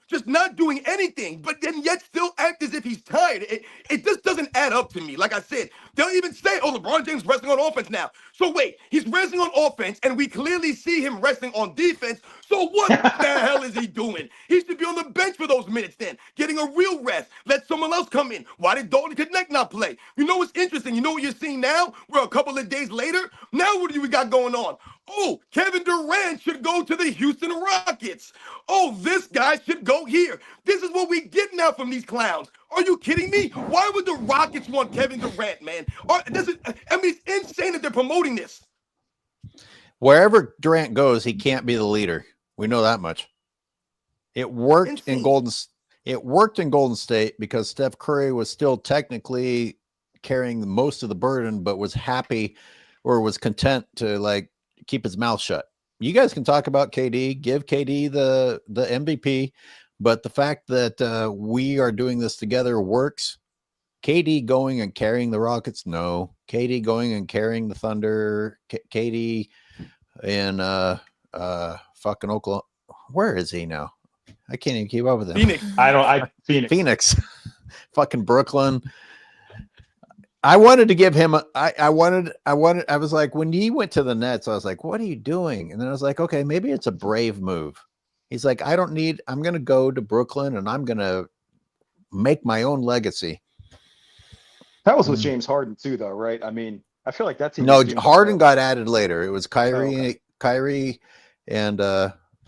just not doing anything, but then yet still act as if he's tired. It just doesn't add up to me. Like I said, they'll even say, oh, LeBron James resting on offense now. So wait, he's resting on offense, and we clearly see him resting on defense. So what the hell is he doing? He should be on the bench for those minutes then, getting a real rest. Let someone else come in. Why did Dalton Connect not play? You know what's interesting? You know what you're seeing now? We're a couple of days later. Now what do we got going on? Oh, Kevin Durant should go to the Houston Rockets. Oh, this guy should go here. This is what we get now from these clowns. Are you kidding me? Why would the Rockets want Kevin Durant, man? It's insane that they're promoting this. Wherever Durant goes, he can't be the leader. We know that much. It worked in Golden State because Steph Curry was still technically carrying most of the burden, but was happy or was content to like keep his mouth shut. You guys can talk about KD, give KD the MVP, but the fact that we are doing this together works. KD going and carrying the Rockets, no. KD going and carrying the Thunder, KD in fucking Oklahoma. Where is he now? I can't even keep up with him. Phoenix. Phoenix. Fucking Brooklyn. I wanted to give him I was like, when he went to the Nets, I was like, what are you doing? And then I was like, okay, maybe it's a brave move. He's like, I'm going to go to Brooklyn and I'm going to make my own legacy. That was with James Harden too, though, right? I mean, I feel like that's Harden got added later. It was Kyrie and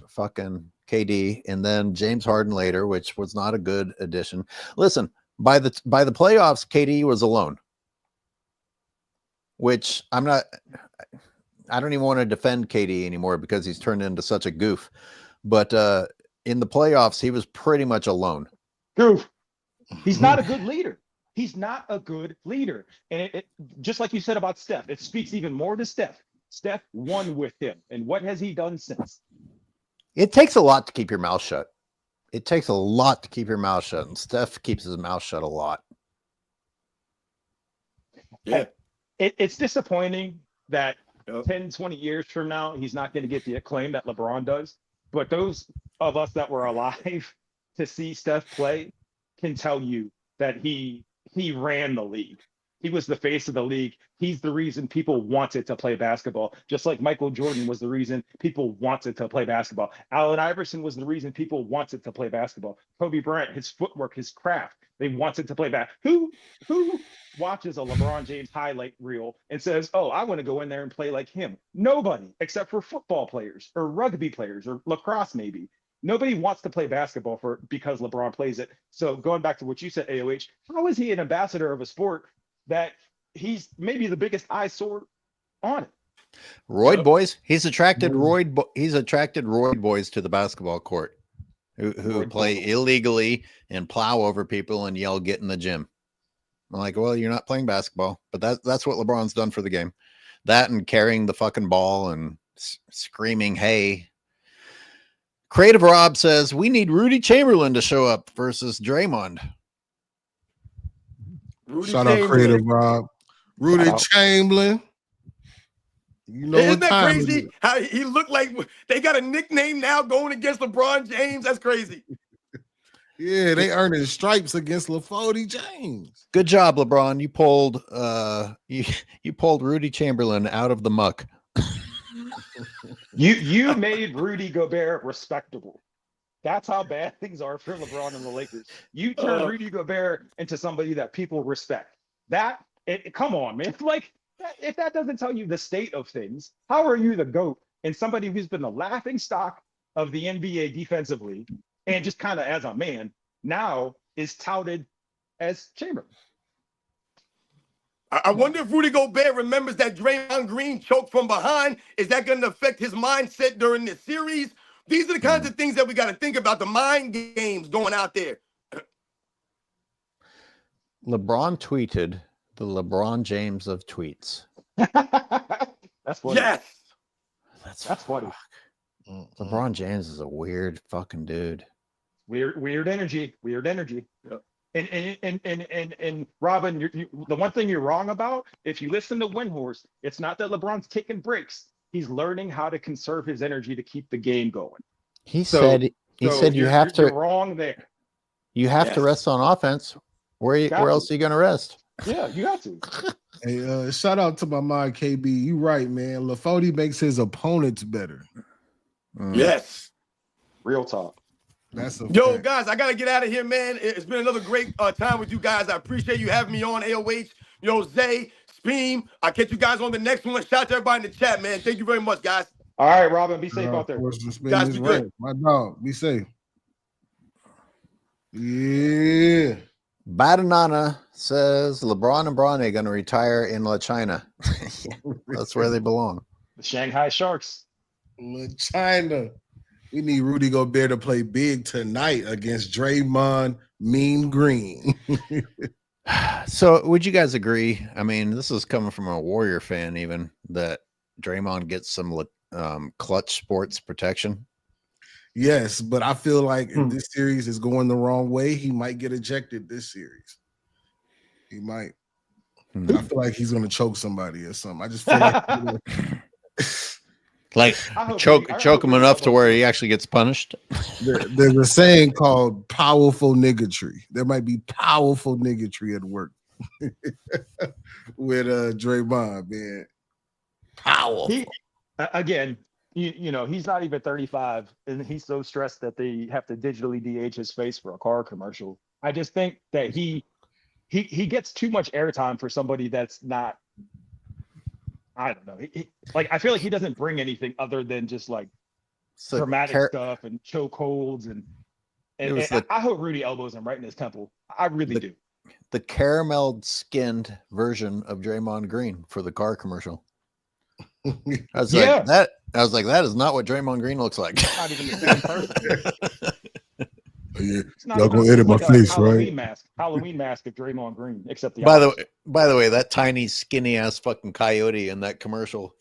fucking KD, and then James Harden later, which was not a good addition. Listen, by the playoffs, KD was alone, which I don't even want to defend KD anymore because he's turned into such a goof. But in the playoffs, he was pretty much alone. Goof. He's not a good leader. He's not a good leader. And it just like you said about Steph, it speaks even more to Steph. Steph won with him. And what has he done since? It takes a lot to keep your mouth shut. It takes a lot to keep your mouth shut. And Steph keeps his mouth shut a lot. Yeah. It's disappointing that 10, 20 years from now, he's not going to get the acclaim that LeBron does. But those of us that were alive to see Steph play can tell you that he ran the league. He was the face of the league. He's the reason people wanted to play basketball, just like Michael Jordan was the reason people wanted to play basketball. Allen Iverson was the reason people wanted to play basketball. Kobe Bryant, his footwork, his craft, they wanted to play back. Who watches a LeBron James highlight reel and says, oh, I want to go in there and play like him? Nobody, except for football players or rugby players or lacrosse maybe. Nobody wants to play basketball because LeBron plays it. So going back to what you said, AOH, how is he an ambassador of a sport that he's maybe the biggest eyesore on it? Roid boys. He's attracted roid boys to the basketball court who play illegally and plow over people and yell, get in the gym. I'm like, well, you're not playing basketball, but that's what LeBron's done for the game. That and carrying the fucking ball and screaming, hey. Creative Rob says we need Rudy Chamberlain to show up versus Draymond. Shout out Creative Rob. Rudy Chamberlain. You know Isn't what that time crazy? it is. How he looked like they got a nickname now going against LeBron James. That's crazy. Yeah, they earning stripes against LaFody James. Good job, LeBron. You pulled you pulled Rudy Chamberlain out of the muck. You made Rudy Gobert respectable. That's how bad things are for LeBron and the Lakers. You turn Rudy Gobert into somebody that people respect. Come on, man. Like, if that doesn't tell you the state of things, how are you the GOAT and somebody who's been the laughing stock of the NBA defensively and just kind of as a man now is touted as Chamberlain? I wonder if Rudy Gobert remembers that Draymond Green choked from behind. Is that going to affect his mindset during this series? These are the kinds of things that we got to think about, the mind games going out there. LeBron tweeted the LeBron James of tweets. That's funny. Yes. That's funny. LeBron James is a weird fucking dude. Weird energy. Yep. And Robin, the one thing you're wrong about, if you listen to Windhorse, it's not that LeBron's taking breaks. He's learning how to conserve his energy to keep the game going. He said He So said you have you're to. wrong there. You have to Yes. rest on offense. Where Got else to. are you going to rest? Yeah, you got to. Hey, shout out to my man KB. You right, man. Lafody makes his opponents better. Yes. Real talk. That's a Yo, fact. guys, I gotta get out of here, man. It's been another great time with you guys. I appreciate you having me on AOH. Yo, Zay, Speem. I'll catch you guys on the next one. Shout out to everybody in the chat, man. Thank you very much, guys. All right, Robin, be safe out there. Guys, be good. My dog, be safe. Yeah. Badanana says LeBron and Bronny are going to retire in La China. That's where they belong. The Shanghai Sharks. China. We need Rudy Gobert to play big tonight against Draymond Mean Green. So would you guys agree? I mean, this is coming from a Warrior fan, even, that Draymond gets some clutch sports protection. Yes, but I feel like if this series is going the wrong way, he might get ejected this series. He might. I feel like he's going to choke somebody or something. I just feel like choke him enough to where he actually gets punished. There's a saying called powerful niggatry. There might be powerful niggatry at work with Draymond, man. Powerful. Again, you know, he's not even 35, and he's so stressed that they have to digitally DH his face for a car commercial. I just think that he gets too much airtime for somebody that's not. I don't know. I feel like he doesn't bring anything other than just like dramatic stuff and chokeholds and I hope Rudy elbows him right in his temple. I really do. The caramel skinned version of Draymond Green for the car commercial. I was like, that is not what Draymond Green looks like. Not even the same person. Yeah, y'all gonna edit my face, Halloween right? Halloween mask of Draymond Green, except the By the way, that tiny skinny ass fucking coyote in that commercial,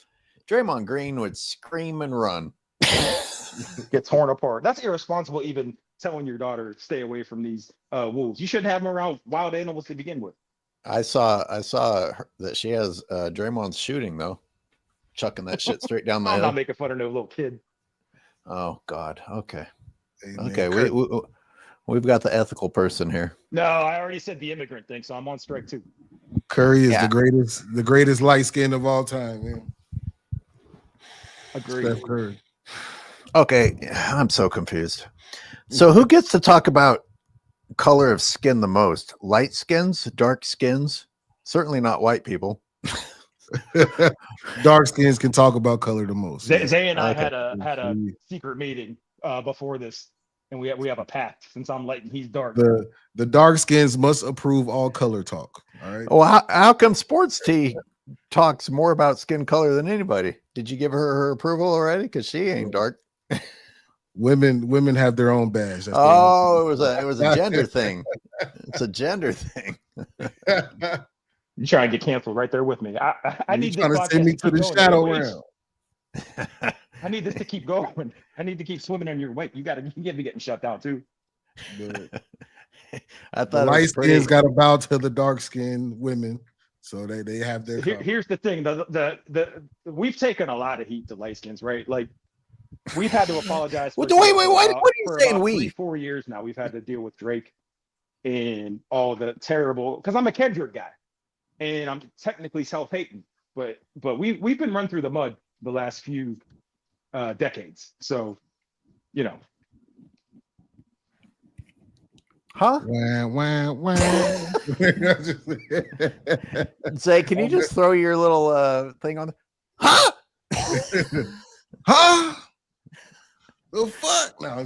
Draymond Green would scream and run. Get torn apart. That's irresponsible. Even telling your daughter stay away from these wolves. You shouldn't have them around wild animals to begin with. I saw that she has Draymond's shooting though, chucking that shit straight down the I'm hill. not making fun of no little kid. Oh God. Okay. Amen. Okay. We've got the ethical person here. No, I already said the immigrant thing, so I'm on strike too. Curry is the greatest light skin of all time, man. Agreed. Steph Curry. Okay, I'm so confused. So who gets to talk about color of skin the most? Light skins, dark skins? Certainly not white people. Dark skins can talk about color the most. Zay and I had a secret meeting before this, and we have a pact. Since I'm light and he's dark, the dark skins must approve all color talk. All right. Well, how come Sports Tea talks more about skin color than anybody? Did you give her approval already? Because she ain't dark. Women have their own badge. That's it was a gender thing. It's a gender thing. You trying to get canceled right there with me. I need trying this to send me to the shadow realm. I need this to keep going. I need to keep swimming in your wake. You can't be getting shut down too. I thought the light skins got to bow to the dark skinned women, so they have their. Here's the thing: we've taken a lot of heat to light skins, right? Like we've had to apologize. Wait! What are you saying? 3-4 years now, we've had to deal with Drake and all the terrible. Because I'm a Kendrick guy, and I'm technically self-hating, but we've been run through the mud the last few decades. So, you know. Huh? Say, can you just throw your little thing on? Huh? Huh? The fuck? No.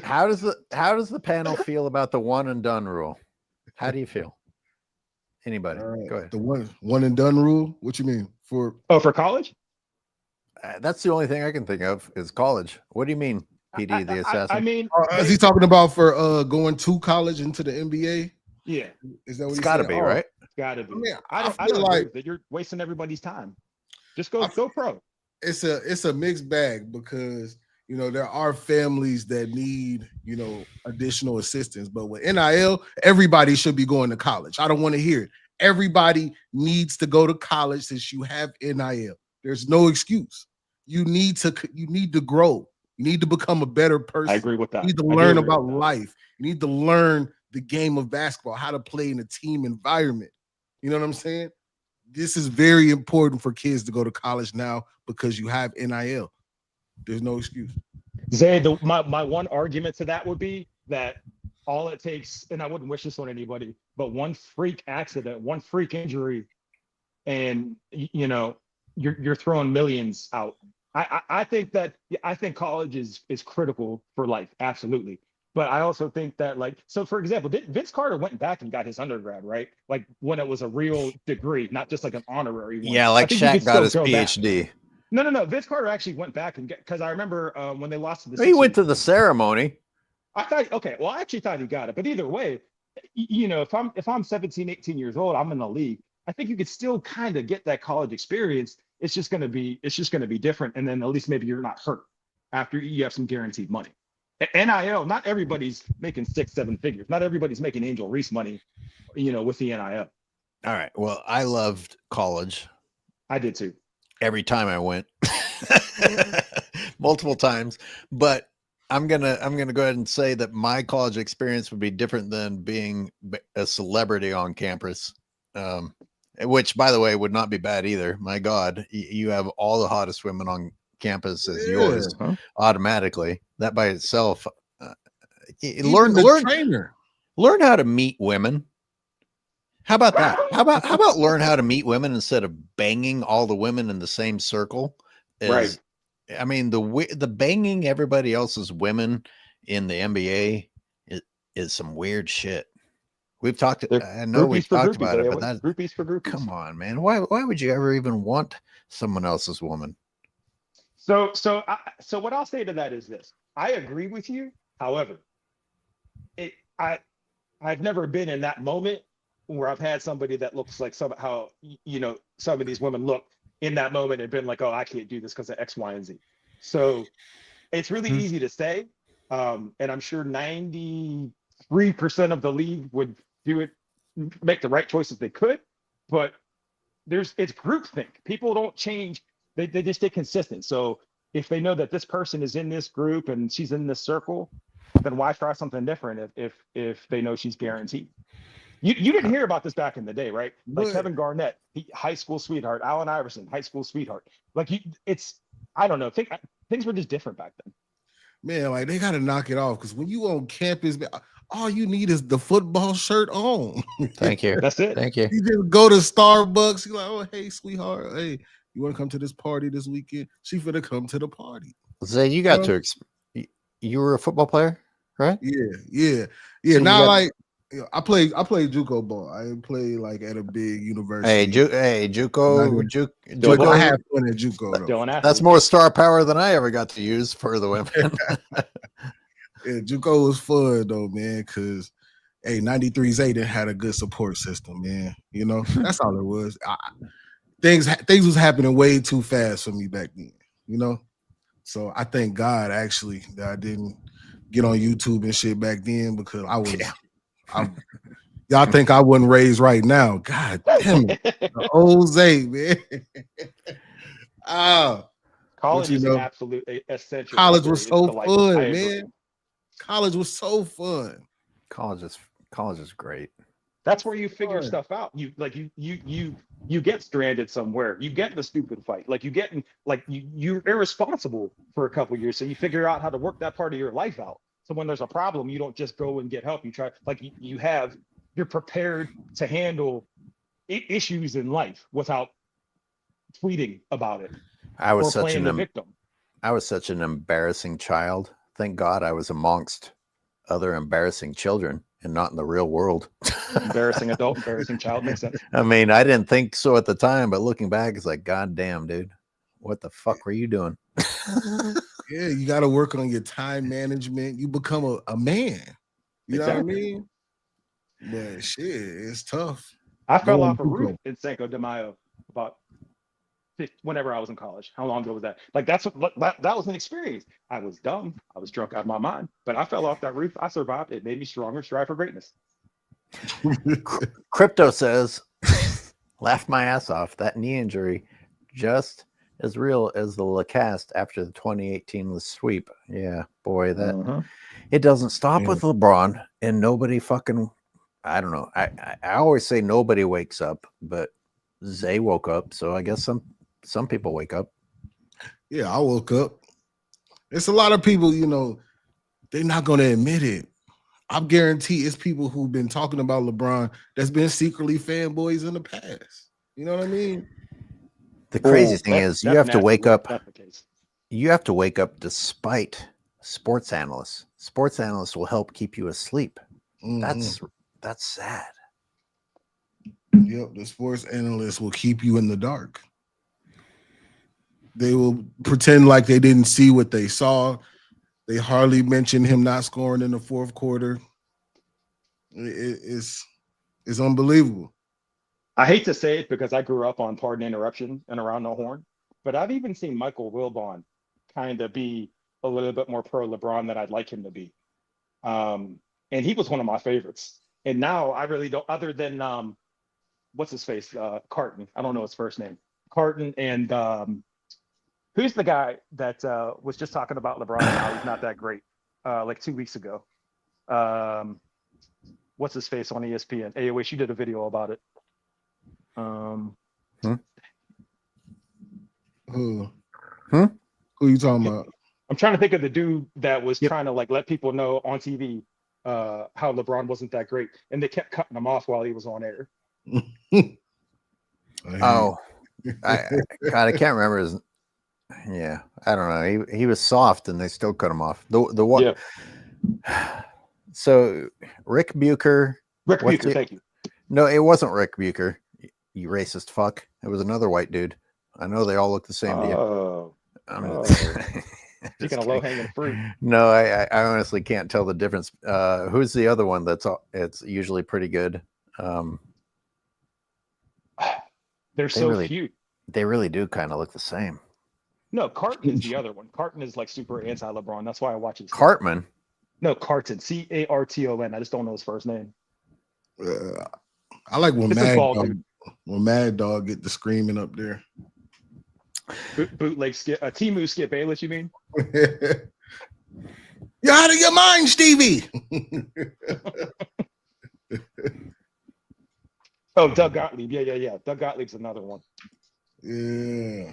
How does the panel feel about the one and done rule? How do you feel? Anybody? Go ahead. The one and done rule. What you mean for college? That's the only thing I can think of is college. What do you mean, PD the assassin? I mean, is he talking about for going to college into the NBA? Yeah, is that what it's got to be right? It's got to be. I don't feel like that you're wasting everybody's time. Just go pro. It's a mixed bag because you know there are families that need additional assistance, but with NIL, everybody should be going to college. I don't want to hear it. Everybody needs to go to college since you have NIL. There's no excuse. You need to grow. You need to become a better person. I agree with that. You need to I do learn agree about with that. life. You need to learn the game of basketball, how to play in a team environment. You know what I'm saying? This is very important for kids to go to college now because you have NIL. There's no excuse. Zay, my one argument to that would be that all it takes, and I wouldn't wish this on anybody, but one freak accident, one freak injury, and you know, you're throwing millions out. I think college is critical for life, absolutely. But I also think that, like, so for example, Vince Carter went back and got his undergrad, right? Like when it was a real degree, not just like an honorary one. Yeah, like Shaq got his PhD. No. Vince Carter actually went back and because I remember when they lost to the He went to the ceremony. I thought, okay, well, I actually thought he got it. But either way, you know, if I'm 17, 18 years old, I'm in the league. I think you could still kind of get that college experience. It's just gonna be different. And then at least maybe you're not hurt after you have some guaranteed money. NIL, not everybody's making 6-7 figures. Not everybody's making Angel Reese money, you know, with the NIL. All right. Well, I loved college. I did too. Every time I went, multiple times. But I'm gonna go ahead and say that my college experience would be different than being a celebrity on campus, which, by the way, would not be bad either. My God, you have all the hottest women on campus as yours automatically. That by itself, learn how to meet women. How about that? How about learn how to meet women instead of banging all the women in the same circle? Right. I mean, the banging everybody else's women in the NBA is some weird shit. We've talked. I know we've talked about it, but that groupies for groupies. Come on, man. Why would you ever even want someone else's woman? So what I'll say to that is this: I agree with you. However, I've never been in that moment where I've had somebody that looks like somehow, you know, some of these women look in that moment and been like, oh, I can't do this because of X, Y, and Z. So it's really easy to say. And I'm sure 93% of the league would do it, make the right choice if they could. But it's groupthink. People don't change. They just stay consistent. So if they know that this person is in this group and she's in this circle, then why try something different if they know she's guaranteed? You didn't hear about this back in the day, right? Like Kevin Garnett, high school sweetheart, Allen Iverson, high school sweetheart. Like I don't know. Things were just different back then. Man, like they got to knock it off because when you on campus, man, all you need is the football shirt on. Thank you. That's it. Thank you. You just go to Starbucks. You're like, oh, hey, sweetheart. Hey, you want to come to this party this weekend? She finna come to the party. Zay, you got you were a football player, right? Yeah. So now, like, I played JUCO ball. I didn't play like at a big university. JUCO. I had fun at JUCO though. That's more star power than I ever got to use for the women. Yeah, JUCO was fun though, man. Cause 93's had a good support system, man. You know, that's all it was. Things was happening way too fast for me back then. You know, so I thank God actually that I didn't get on YouTube and shit back then because I was. Y'all think I wasn't raised right now? God damn it, the old Zay, man. College is an absolute essential. College was so fun, man. College was so fun. College is great. That's where you figure stuff out. You get stranded somewhere. You get in a stupid fight. Like you're irresponsible for a couple of years. So you figure out how to work that part of your life out. So when there's a problem, you don't just go and get help. You try, like you're prepared to handle issues in life without tweeting about it. I was such an embarrassing child. Thank God I was amongst other embarrassing children and not in the real world. Embarrassing adult, embarrassing child makes sense. I mean, I didn't think so at the time, but looking back, it's like, God damn, dude, what the fuck were you doing? Yeah, you got to work on your time management. You become a man. You know what I mean? But shit, it's tough. I fell off a roof in Cinco de Mayo about whenever I was in college. How long ago was that? Like that was an experience. I was dumb. I was drunk out of my mind, but I fell off that roof. I survived. It made me stronger, strive for greatness. Crypto says, laughed my ass off. That knee injury just as real as the Lacoste after the 2018 sweep. Yeah, boy, that it doesn't stop with LeBron, and nobody fucking. I don't know. I always say nobody wakes up, but Zay woke up, so I guess some people wake up. Yeah, I woke up. It's a lot of people, you know, they're not going to admit it. I guarantee it's people who've been talking about LeBron that's been secretly fanboys in the past. You know what I mean? The crazy thing is you have to wake up. You have to wake up despite sports analysts. Sports analysts will help keep you asleep. That's sad. Yep, the sports analysts will keep you in the dark. They will pretend like they didn't see what they saw. They hardly mention him not scoring in the fourth quarter. It's unbelievable. I hate to say it because I grew up on Pardon the Interruption and Around the Horn, but I've even seen Michael Wilbon kind of be a little bit more pro LeBron than I'd like him to be. And he was one of my favorites. And now I really don't, other than what's his face? Carton. I don't know his first name. Carton and who's the guy that was just talking about LeBron and how he's not that great like 2 weeks ago? What's his face on ESPN? AOH, you did a video about it. Who you talking about? I'm trying to think of the dude that was trying to like let people know on TV how LeBron wasn't that great, and they kept cutting him off while he was on air. Oh, I can't remember his. Yeah, I don't know. He was soft, and they still cut him off. The one. Yeah. So Rick Bucher. Thank you. No, it wasn't Rick Bucher. You racist fuck. It was another white dude. I know they all look the same to you. Speaking of low-hanging fruit. No, I honestly can't tell the difference. Who's the other one it's usually pretty good? They're so cute. They really do kind of look the same. No, Carton is the other one. Carton is like super anti-LeBron. That's why I watch his Cartman? No, Carton. Carton. I just don't know his first name. I like when Mad Dog get the screaming up there. Bootleg Skip, Timu Skip Bayless, you mean? You're out of your mind, Stevie. Oh, Doug Gottlieb. Yeah. Doug Gottlieb's another one. Yeah.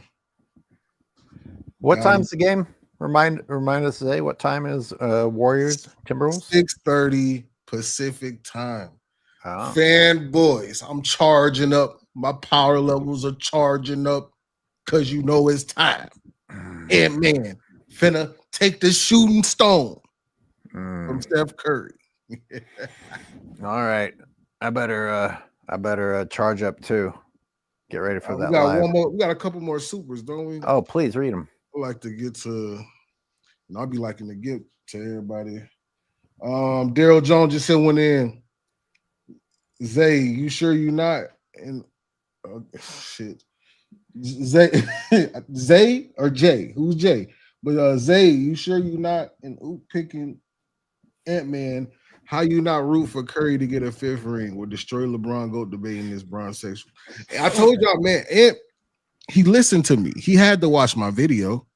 What time's the game? Remind us today. What time is Warriors Timberwolves? 6:30 Pacific time. Oh. Fanboys, I'm charging up. My power levels are charging up because you know it's time. And man, finna take the shooting stone from Steph Curry. All right, I better charge up too. Get ready for that. Live. We got a couple more supers, don't we? Oh, please read them. I like to get to. I'll be liking to get to everybody. Daryl Jones just sent one in. Zay, you sure you're not? And shit, Zay or Jay? Who's Jay? But Zay, you sure you're not in picking Ant-Man? How you not root for Curry to get a fifth ring or destroy LeBron GOAT debate in this bronze section? I told y'all, man, Ant, he listened to me. He had to watch my video.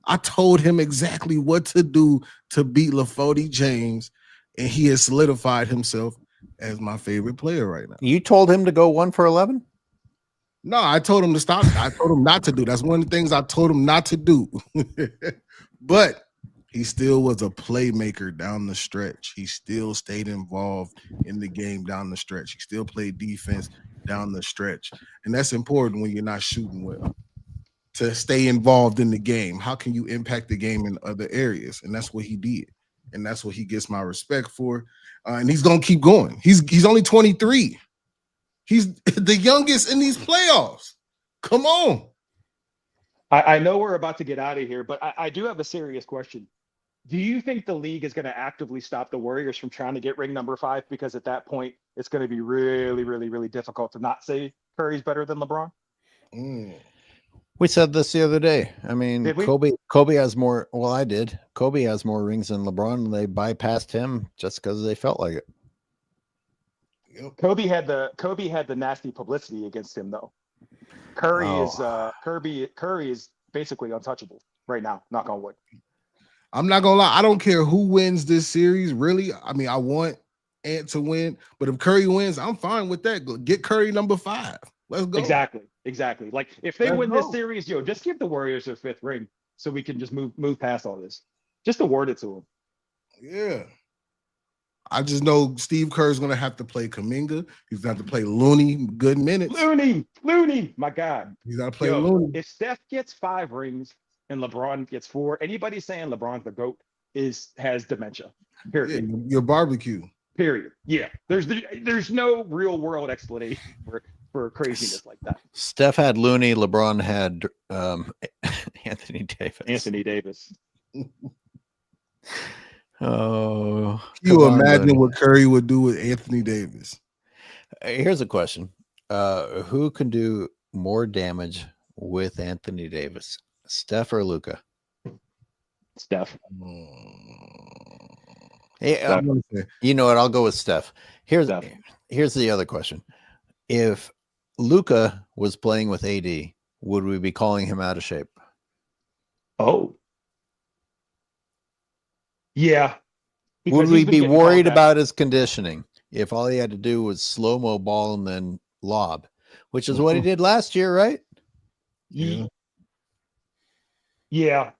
I told him exactly what to do to beat LaFody James, and he has solidified himself as my favorite player right now. You told him to go 1 for 11? No, I told him to stop. I told him not to do. That's one of the things I told him not to do. But he still was a playmaker down the stretch. He still stayed involved in the game down the stretch. He still played defense down the stretch. And that's important when you're not shooting well, to stay involved in the game. How can you impact the game in other areas? And that's what he did. And that's what he gets my respect for. And he's going to keep going. He's only 23. He's the youngest in these playoffs. Come on. I know we're about to get out of here, but I do have a serious question. Do you think the league is going to actively stop the Warriors from trying to get ring number 5? Because at that point, it's going to be really, really, really difficult to not say Curry's better than LeBron. We said this the other day. I mean, Kobe has more. Well, I did. Kobe has more rings than LeBron, and they bypassed him just because they felt like it. Yep. Kobe had the nasty publicity against him, though. Curry is basically untouchable right now. Knock on wood. I'm not gonna lie. I don't care who wins this series. Really, I mean, I want Ant to win, but if Curry wins, I'm fine with that. Go get Curry number 5. Let's go. Exactly. Like if they win this series, just give the Warriors their 5th ring so we can just move past all this. Just award it to them. Yeah. I just know Steve Kerr's gonna have to play Kuminga. He's gonna have to play Looney good minutes. Looney, my God. He's gotta play Looney. If Steph gets 5 rings and LeBron gets 4, anybody saying LeBron's the GOAT has dementia. Period. Yeah, your barbecue. Period. Yeah. There's no real world explanation for craziness like that. Steph had Looney, LeBron had Anthony Davis. Oh, you imagine what Curry would do with Anthony Davis? Here's a question. Who can do more damage with Anthony Davis, Steph or Luka? Steph. Hey, you know what? I'll go with Steph. Here's the other question. If Luka was playing with AD, would we be calling him out of shape? Oh. Yeah. Would we be worried about his conditioning if all he had to do was slow-mo ball and then lob, which is what he did last year, right? Yeah.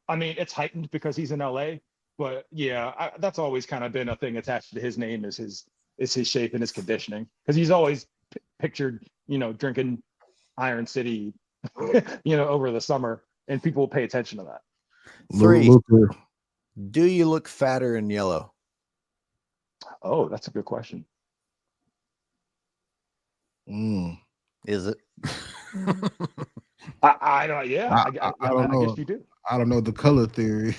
I mean, it's heightened because he's in LA, but yeah, that's always kind of been a thing attached to his name is his shape and his conditioning, because he's always pictured, drinking Iron City, over the summer, and people will pay attention to that. 3. Do you look fatter in yellow? Oh, that's a good question. Is it? I don't. Yeah, I don't know. I guess you do. I don't know the color theory.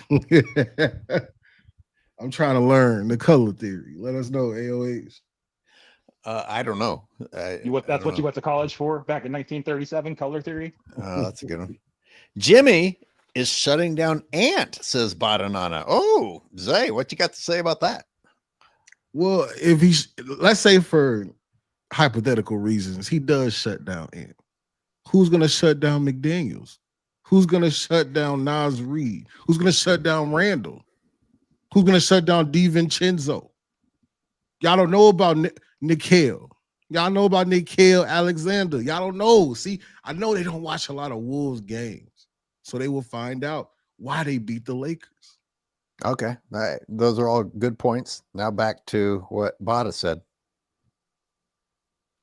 I'm trying to learn the color theory. Let us know, AOAs. I don't know. That's what you went to college for back in 1937, color theory? That's a good one. Jimmy is shutting down Ant, says Badanana. Oh, Zay, what you got to say about that? Well, let's say for hypothetical reasons, he does shut down Ant. Who's going to shut down McDaniels? Who's going to shut down Nas Reed? Who's going to shut down Randall? Who's going to shut down DiVincenzo? Y'all don't know about Nickeil. Y'all know about Nickeil Alexander. Y'all don't know. See, I know they don't watch a lot of Wolves games, so they will find out why they beat the Lakers. Okay. All right. Those are all good points. Now back to what Bada said.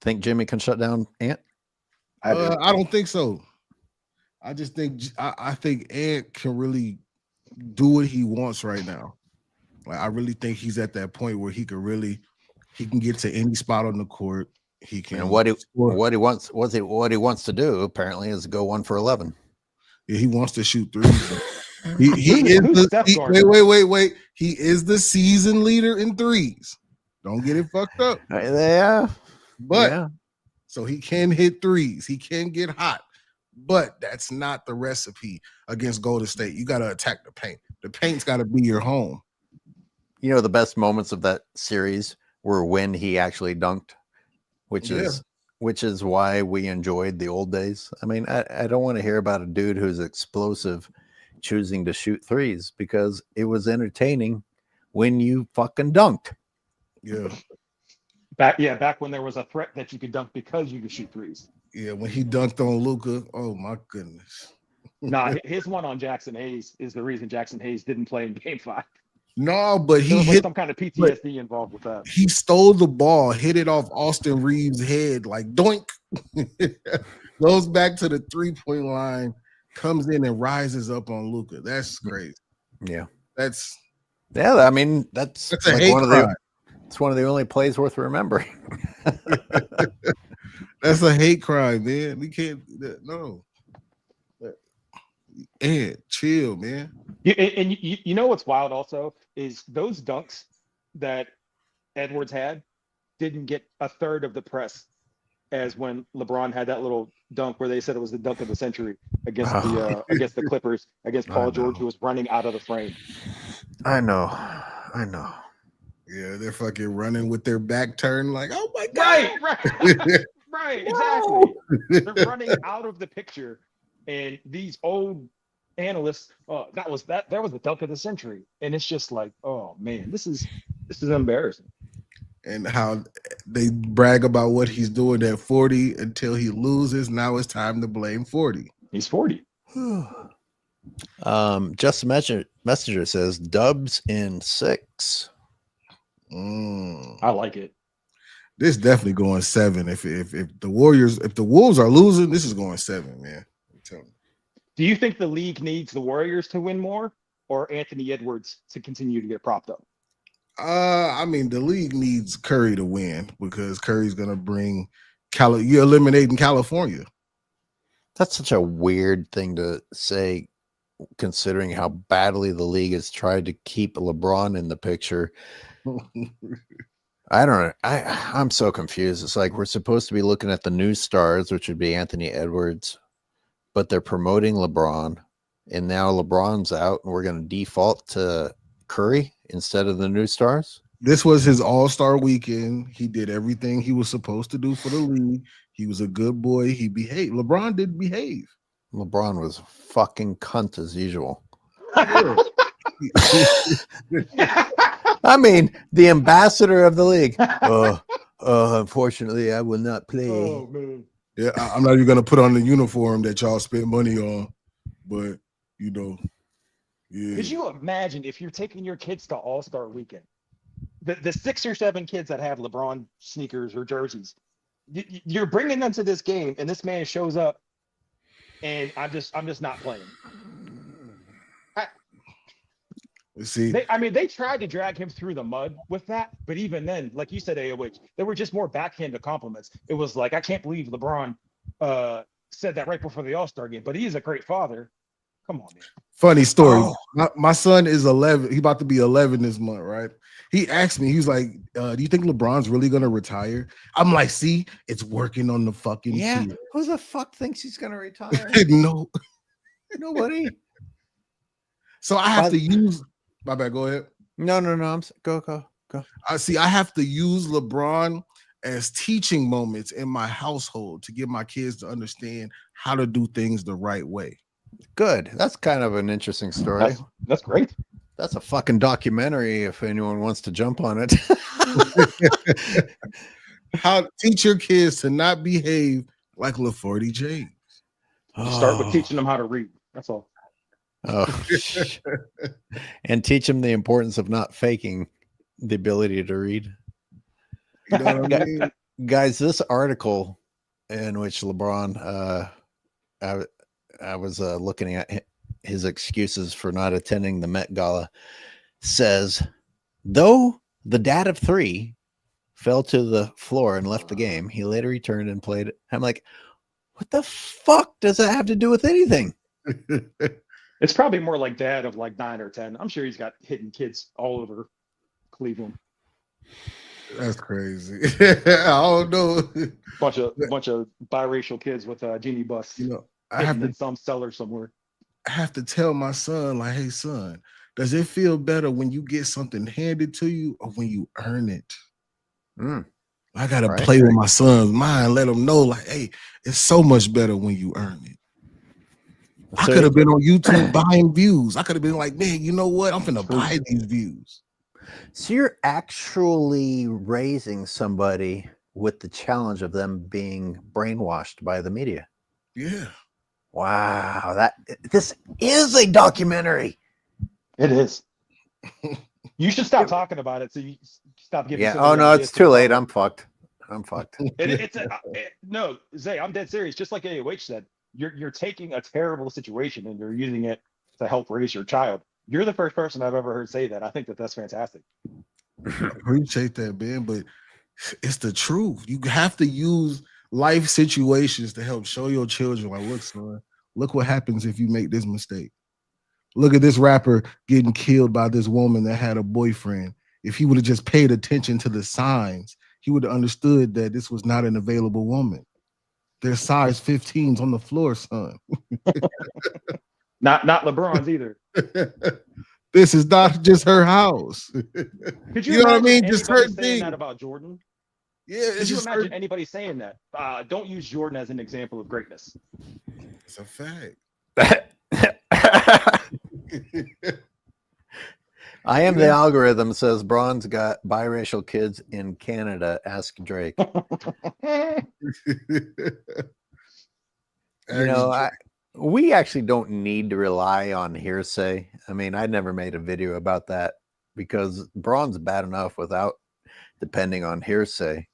Think Jimmy can shut down Ant? I don't think so. I just think I think Ant can really do what he wants right now. Like, I really think he's at that point where he can get to any spot on the court. He can. And what he wants to do apparently is go 1 for 11. Yeah, he wants to shoot threes. He is wait. He is the season leader in threes. Don't get it fucked up. Yeah. But so he can hit threes. He can get hot. But that's not the recipe against Golden State. You got to attack the paint. The paint's got to be your home. The best moments of that series were when he actually dunked, which is why we enjoyed the old days. I mean, I don't want to hear about a dude who's explosive choosing to shoot threes, because it was entertaining when you fucking dunked. Yeah. Back when there was a threat that you could dunk because you could shoot threes. Yeah, when he dunked on Luka, oh my goodness. Nah, his one on Jackson Hayes is the reason Jackson Hayes didn't play in Game 5. No, but he hit hit some kind of PTSD involved with that. He stole the ball, hit it off Austin Reeves' head, like doink. Goes back to the 3-point line, comes in and rises up on Luka. That's crazy. Yeah, that's I mean, that's a like hate crime. It's one of the only plays worth remembering. That's a hate crime, man. We can't. No. Ed, chill, man. And you know what's wild also is those dunks that Edwards had didn't get a third of the press as when LeBron had that little dunk where they said it was the dunk of the century against the Clippers, against Paul George, who was running out of the frame. I know. Yeah, they're fucking running with their back turned like, oh my God. Right, exactly. They're running out of the picture, and these old analysts, that was the dunk of the century, and it's just like, oh man, this is embarrassing. And how they brag about what he's doing at 40 until he loses. Now it's time to blame 40. He's 40. Just messenger says Dubs in 6. I like it. This definitely going 7. If the Wolves are losing, this is going 7, man. I'm telling you. Do you think the league needs the Warriors to win more, or Anthony Edwards to continue to get propped up? I mean, the league needs Curry to win because Curry's gonna bring you're eliminating California. That's such a weird thing to say, considering how badly the league has tried to keep LeBron in the picture. I don't know. I'm so confused. It's like we're supposed to be looking at the new stars, which would be Anthony Edwards, but they're promoting LeBron, and now LeBron's out, and we're going to default to Curry instead of the new stars. This was his all-star weekend. He did everything he was supposed to do for the league. He was a good boy. He behaved. LeBron did behave. LeBron was fucking cunt as usual. I mean, the ambassador of the league. Unfortunately, I will not play. Oh man. Yeah, I'm not even gonna put on the uniform that y'all spent money on, but you know, yeah. Could you imagine if you're taking your kids to All-Star Weekend, the 6 or 7 kids that have LeBron sneakers or jerseys, you're bringing them to this game, and this man shows up, and I'm just not playing. See, they tried to drag him through the mud with that, but even then, like you said, AOH, there were just more backhanded compliments. It was like, I can't believe LeBron said that right before the All-Star game, but he is a great father. Come on, man. Funny story. My son is 11. He's about to be 11 this month, right? He asked me, he's like, do you think LeBron's really going to retire? I'm like, see, it's working on the fucking field. Who the fuck thinks he's going to retire? No. Nobody. So I have to use... My bad. Go ahead. No. Go. I have to use LeBron as teaching moments in my household to get my kids to understand how to do things the right way. Good. That's kind of an interesting story. That's great. That's a fucking documentary if anyone wants to jump on it. How to teach your kids to not behave like LaForty James. You start with teaching them how to read. That's all. Oh, and teach them the importance of not faking the ability to read. You know what I mean? Guys, this article in which LeBron, I was looking at his excuses for not attending the Met Gala, says, though the dad of 3 fell to the floor and left the game, he later returned and played it. I'm like, what the fuck does that have to do with anything? It's probably more like dad of like 9 or 10. I'm sure he's got hidden kids all over Cleveland. That's crazy. I don't know. Bunch of biracial kids with a genie bus. You know, I have in some cellar somewhere. I have to tell my son, like, hey son, does it feel better when you get something handed to you or when you earn it? I gotta play with my son's mind, let him know, like, hey, it's so much better when you earn it. I could have been on YouTube buying views. I could have been like, man, you know what? I'm gonna buy these views. So you're actually raising somebody with the challenge of them being brainwashed by the media. Yeah. Wow. This is a documentary. It is. You should stop talking about it so you stop giving. Yeah. Oh no, it's too late. I'm fucked. No, Zay, I'm dead serious. Just like AOH said, you're taking a terrible situation and you're using it to help raise your child. You're the first person I've ever heard say that. I think that's fantastic. Appreciate that, man, but it's the truth. You have to use life situations to help show your children, like, look, son, look what happens if you make this mistake. Look at this rapper getting killed by this woman that had a boyfriend. If he would have just paid attention to the signs, he would have understood that this was not an available woman. There's size 15s on the floor, son. Not LeBron's either. This is not just her house. Could you know what I mean? Just her saying thing. That about Jordan? Yeah, it's Could you just imagine anybody saying that? Don't use Jordan as an example of greatness. it's a fact. I am the algorithm says Braun's got biracial kids in Canada. Ask Drake. We actually don't need to rely on hearsay. I mean, I never made a video about that because Braun's bad enough without depending on hearsay.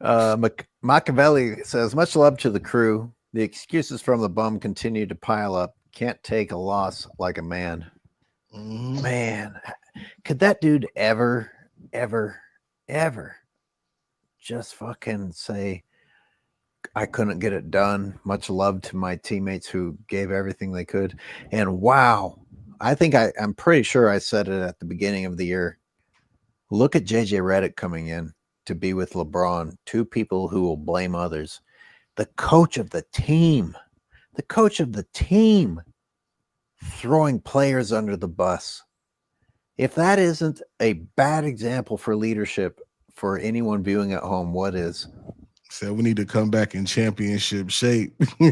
Machiavelli says, much love to the crew. The excuses from the bum continue to pile up. Can't take a loss like a man. Mhm. Man, could that dude ever just fucking say, I couldn't get it done. Much love to my teammates who gave everything they could. And wow, I think I'm pretty sure I said it at the beginning of the year. Look at JJ Redick coming in to be with LeBron, two people who will blame others. The coach of the team throwing players under the bus. If that isn't a bad example for leadership for anyone viewing at home, what is? Said we need to come back in championship shape. He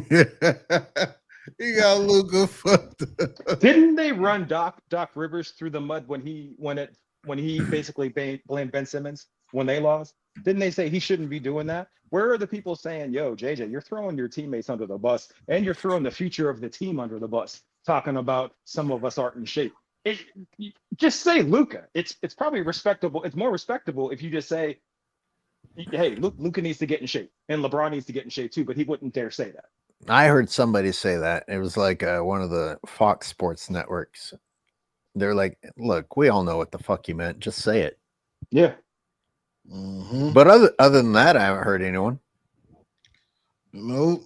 got a little good fucked up. Didn't they run Doc Rivers through the mud when he basically blamed Ben Simmons when they lost? Didn't they say he shouldn't be doing that? Where are the people saying, yo, JJ, you're throwing your teammates under the bus and you're throwing the future of the team under the bus, talking about some of us aren't in shape? Just say Luka. It's probably respectable. It's more respectable if you just say, hey, Luka needs to get in shape and LeBron needs to get in shape too, but he wouldn't dare say that. I heard somebody say that. It was like one of the Fox Sports networks. They're like, look, we all know what the fuck you meant. Just say it. Yeah. Mm-hmm. But other than that, I haven't heard anyone. Nope.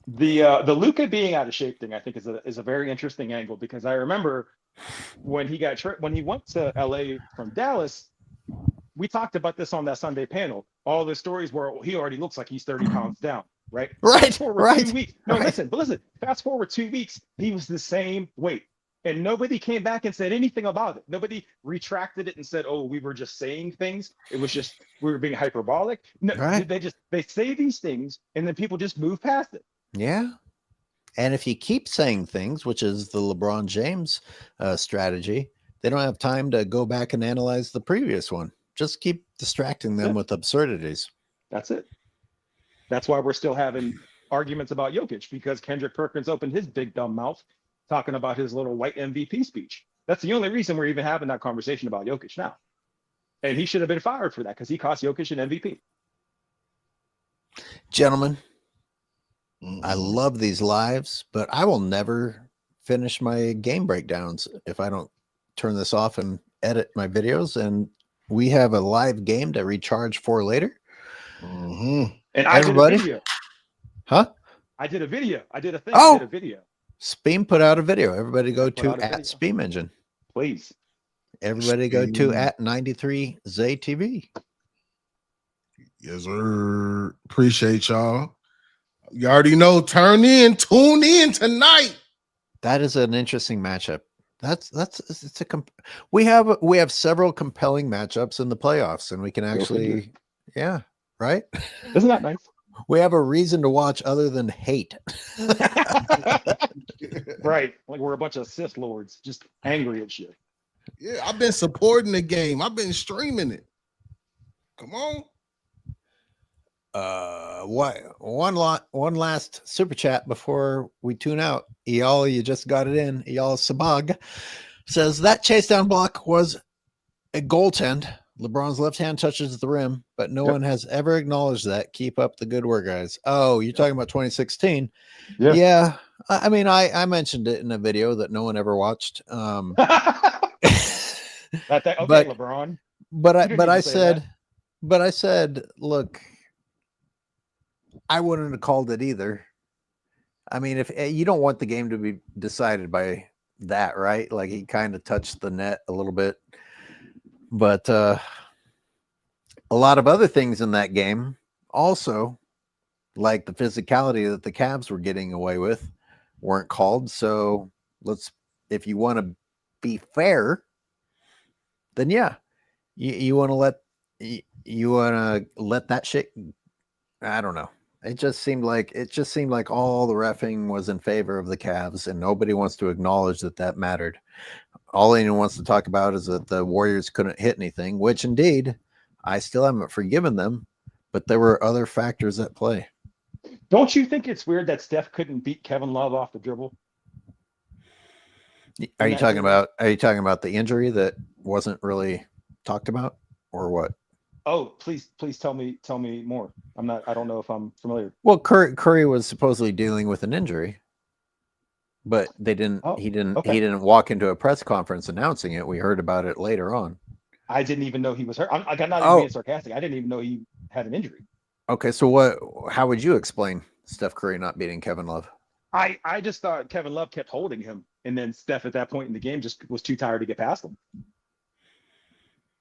The Luka being out of shape thing, I think, is a very interesting angle because I remember when he went to LA from Dallas, we talked about this on that Sunday panel. All the stories where he already looks like he's 30 pounds down, right? Right. 2 weeks. No, right. Listen. Fast forward 2 weeks, he was the same weight. And nobody came back and said anything about it. Nobody retracted it and said, oh, we were just saying things. It was just, we were being hyperbolic. No, right. They say these things and then people just move past it. Yeah. And if you keep saying things, which is the LeBron James strategy, they don't have time to go back and analyze the previous one. Just keep distracting them with absurdities. That's it. That's why we're still having arguments about Jokic, because Kendrick Perkins opened his big dumb mouth talking about his little white MVP speech. That's the only reason we're even having that conversation about Jokic now. And he should have been fired for that because he cost Jokic an MVP. Gentlemen, I love these lives, but I will never finish my game breakdowns if I don't turn this off and edit my videos. And we have a live game to recharge for later. Mm-hmm. And I Everybody? did a video. Huh? I did a video. I did a thing. Oh! I did a video. Speam put out a video. Everybody go Put to out a at video. Speam Engine. Please. Everybody go to at 93 ZTV. Yes, sir. Appreciate y'all. You already know. Tune in tonight. That is an interesting matchup. We have several compelling matchups in the playoffs, and we can actually, yeah, right. Isn't that nice? We have a reason to watch other than hate. Right. Like we're a bunch of Sith lords just angry at shit. Yeah, I've been supporting the game. I've been streaming it. Come on. One last super chat before we tune out. Y'all, you just got it in. Y'all Sabag says that chase down block was a goaltend. LeBron's left hand touches the rim, but no one has ever acknowledged that. Keep up the good work, guys. Oh, you're talking about 2016. Yeah. I mean, I mentioned it in a video that no one ever watched. Okay, LeBron. But I said, look, I wouldn't have called it either. I mean, if you don't want the game to be decided by that, right? Like he kind of touched the net a little bit. But a lot of other things in that game also, like the physicality that the Cavs were getting away with, weren't called. So if you want to be fair, then yeah, you want to let you want to let that shit? I don't know. It just seemed like all the reffing was in favor of the Cavs, and nobody wants to acknowledge that mattered. All anyone wants to talk about is that the Warriors couldn't hit anything, which indeed I still haven't forgiven them, but there were other factors at play. Don't you think it's weird that Steph couldn't beat Kevin Love off the dribble? Are you talking about the injury that wasn't really talked about, or what? Oh, please tell me more. I don't know if I'm familiar. Well, Curry was supposedly dealing with an injury, but they didn't. Oh, he didn't. okay. He didn't walk into a press conference announcing it. We heard about it later on. I didn't even know he was hurt. I'm not even being sarcastic. I didn't even know he had an injury. Okay, so how would you explain Steph Curry not beating Kevin Love? I just thought Kevin Love kept holding him, and then Steph at that point in the game just was too tired to get past him.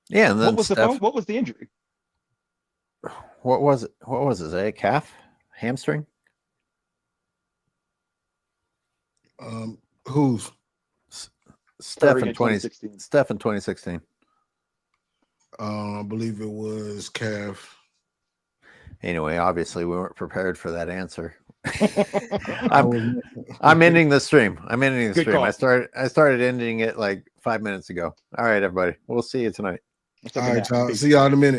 Yeah, and then what was the injury? What was it? What was it? A calf, hamstring? Who's Steph in 2016. Steph in 2016. I believe it was calf. Anyway, obviously we weren't prepared for that answer. I'm ending the stream. I started ending it like 5 minutes ago. All right, everybody. We'll see you tonight. All right, y'all. See y'all in a minute.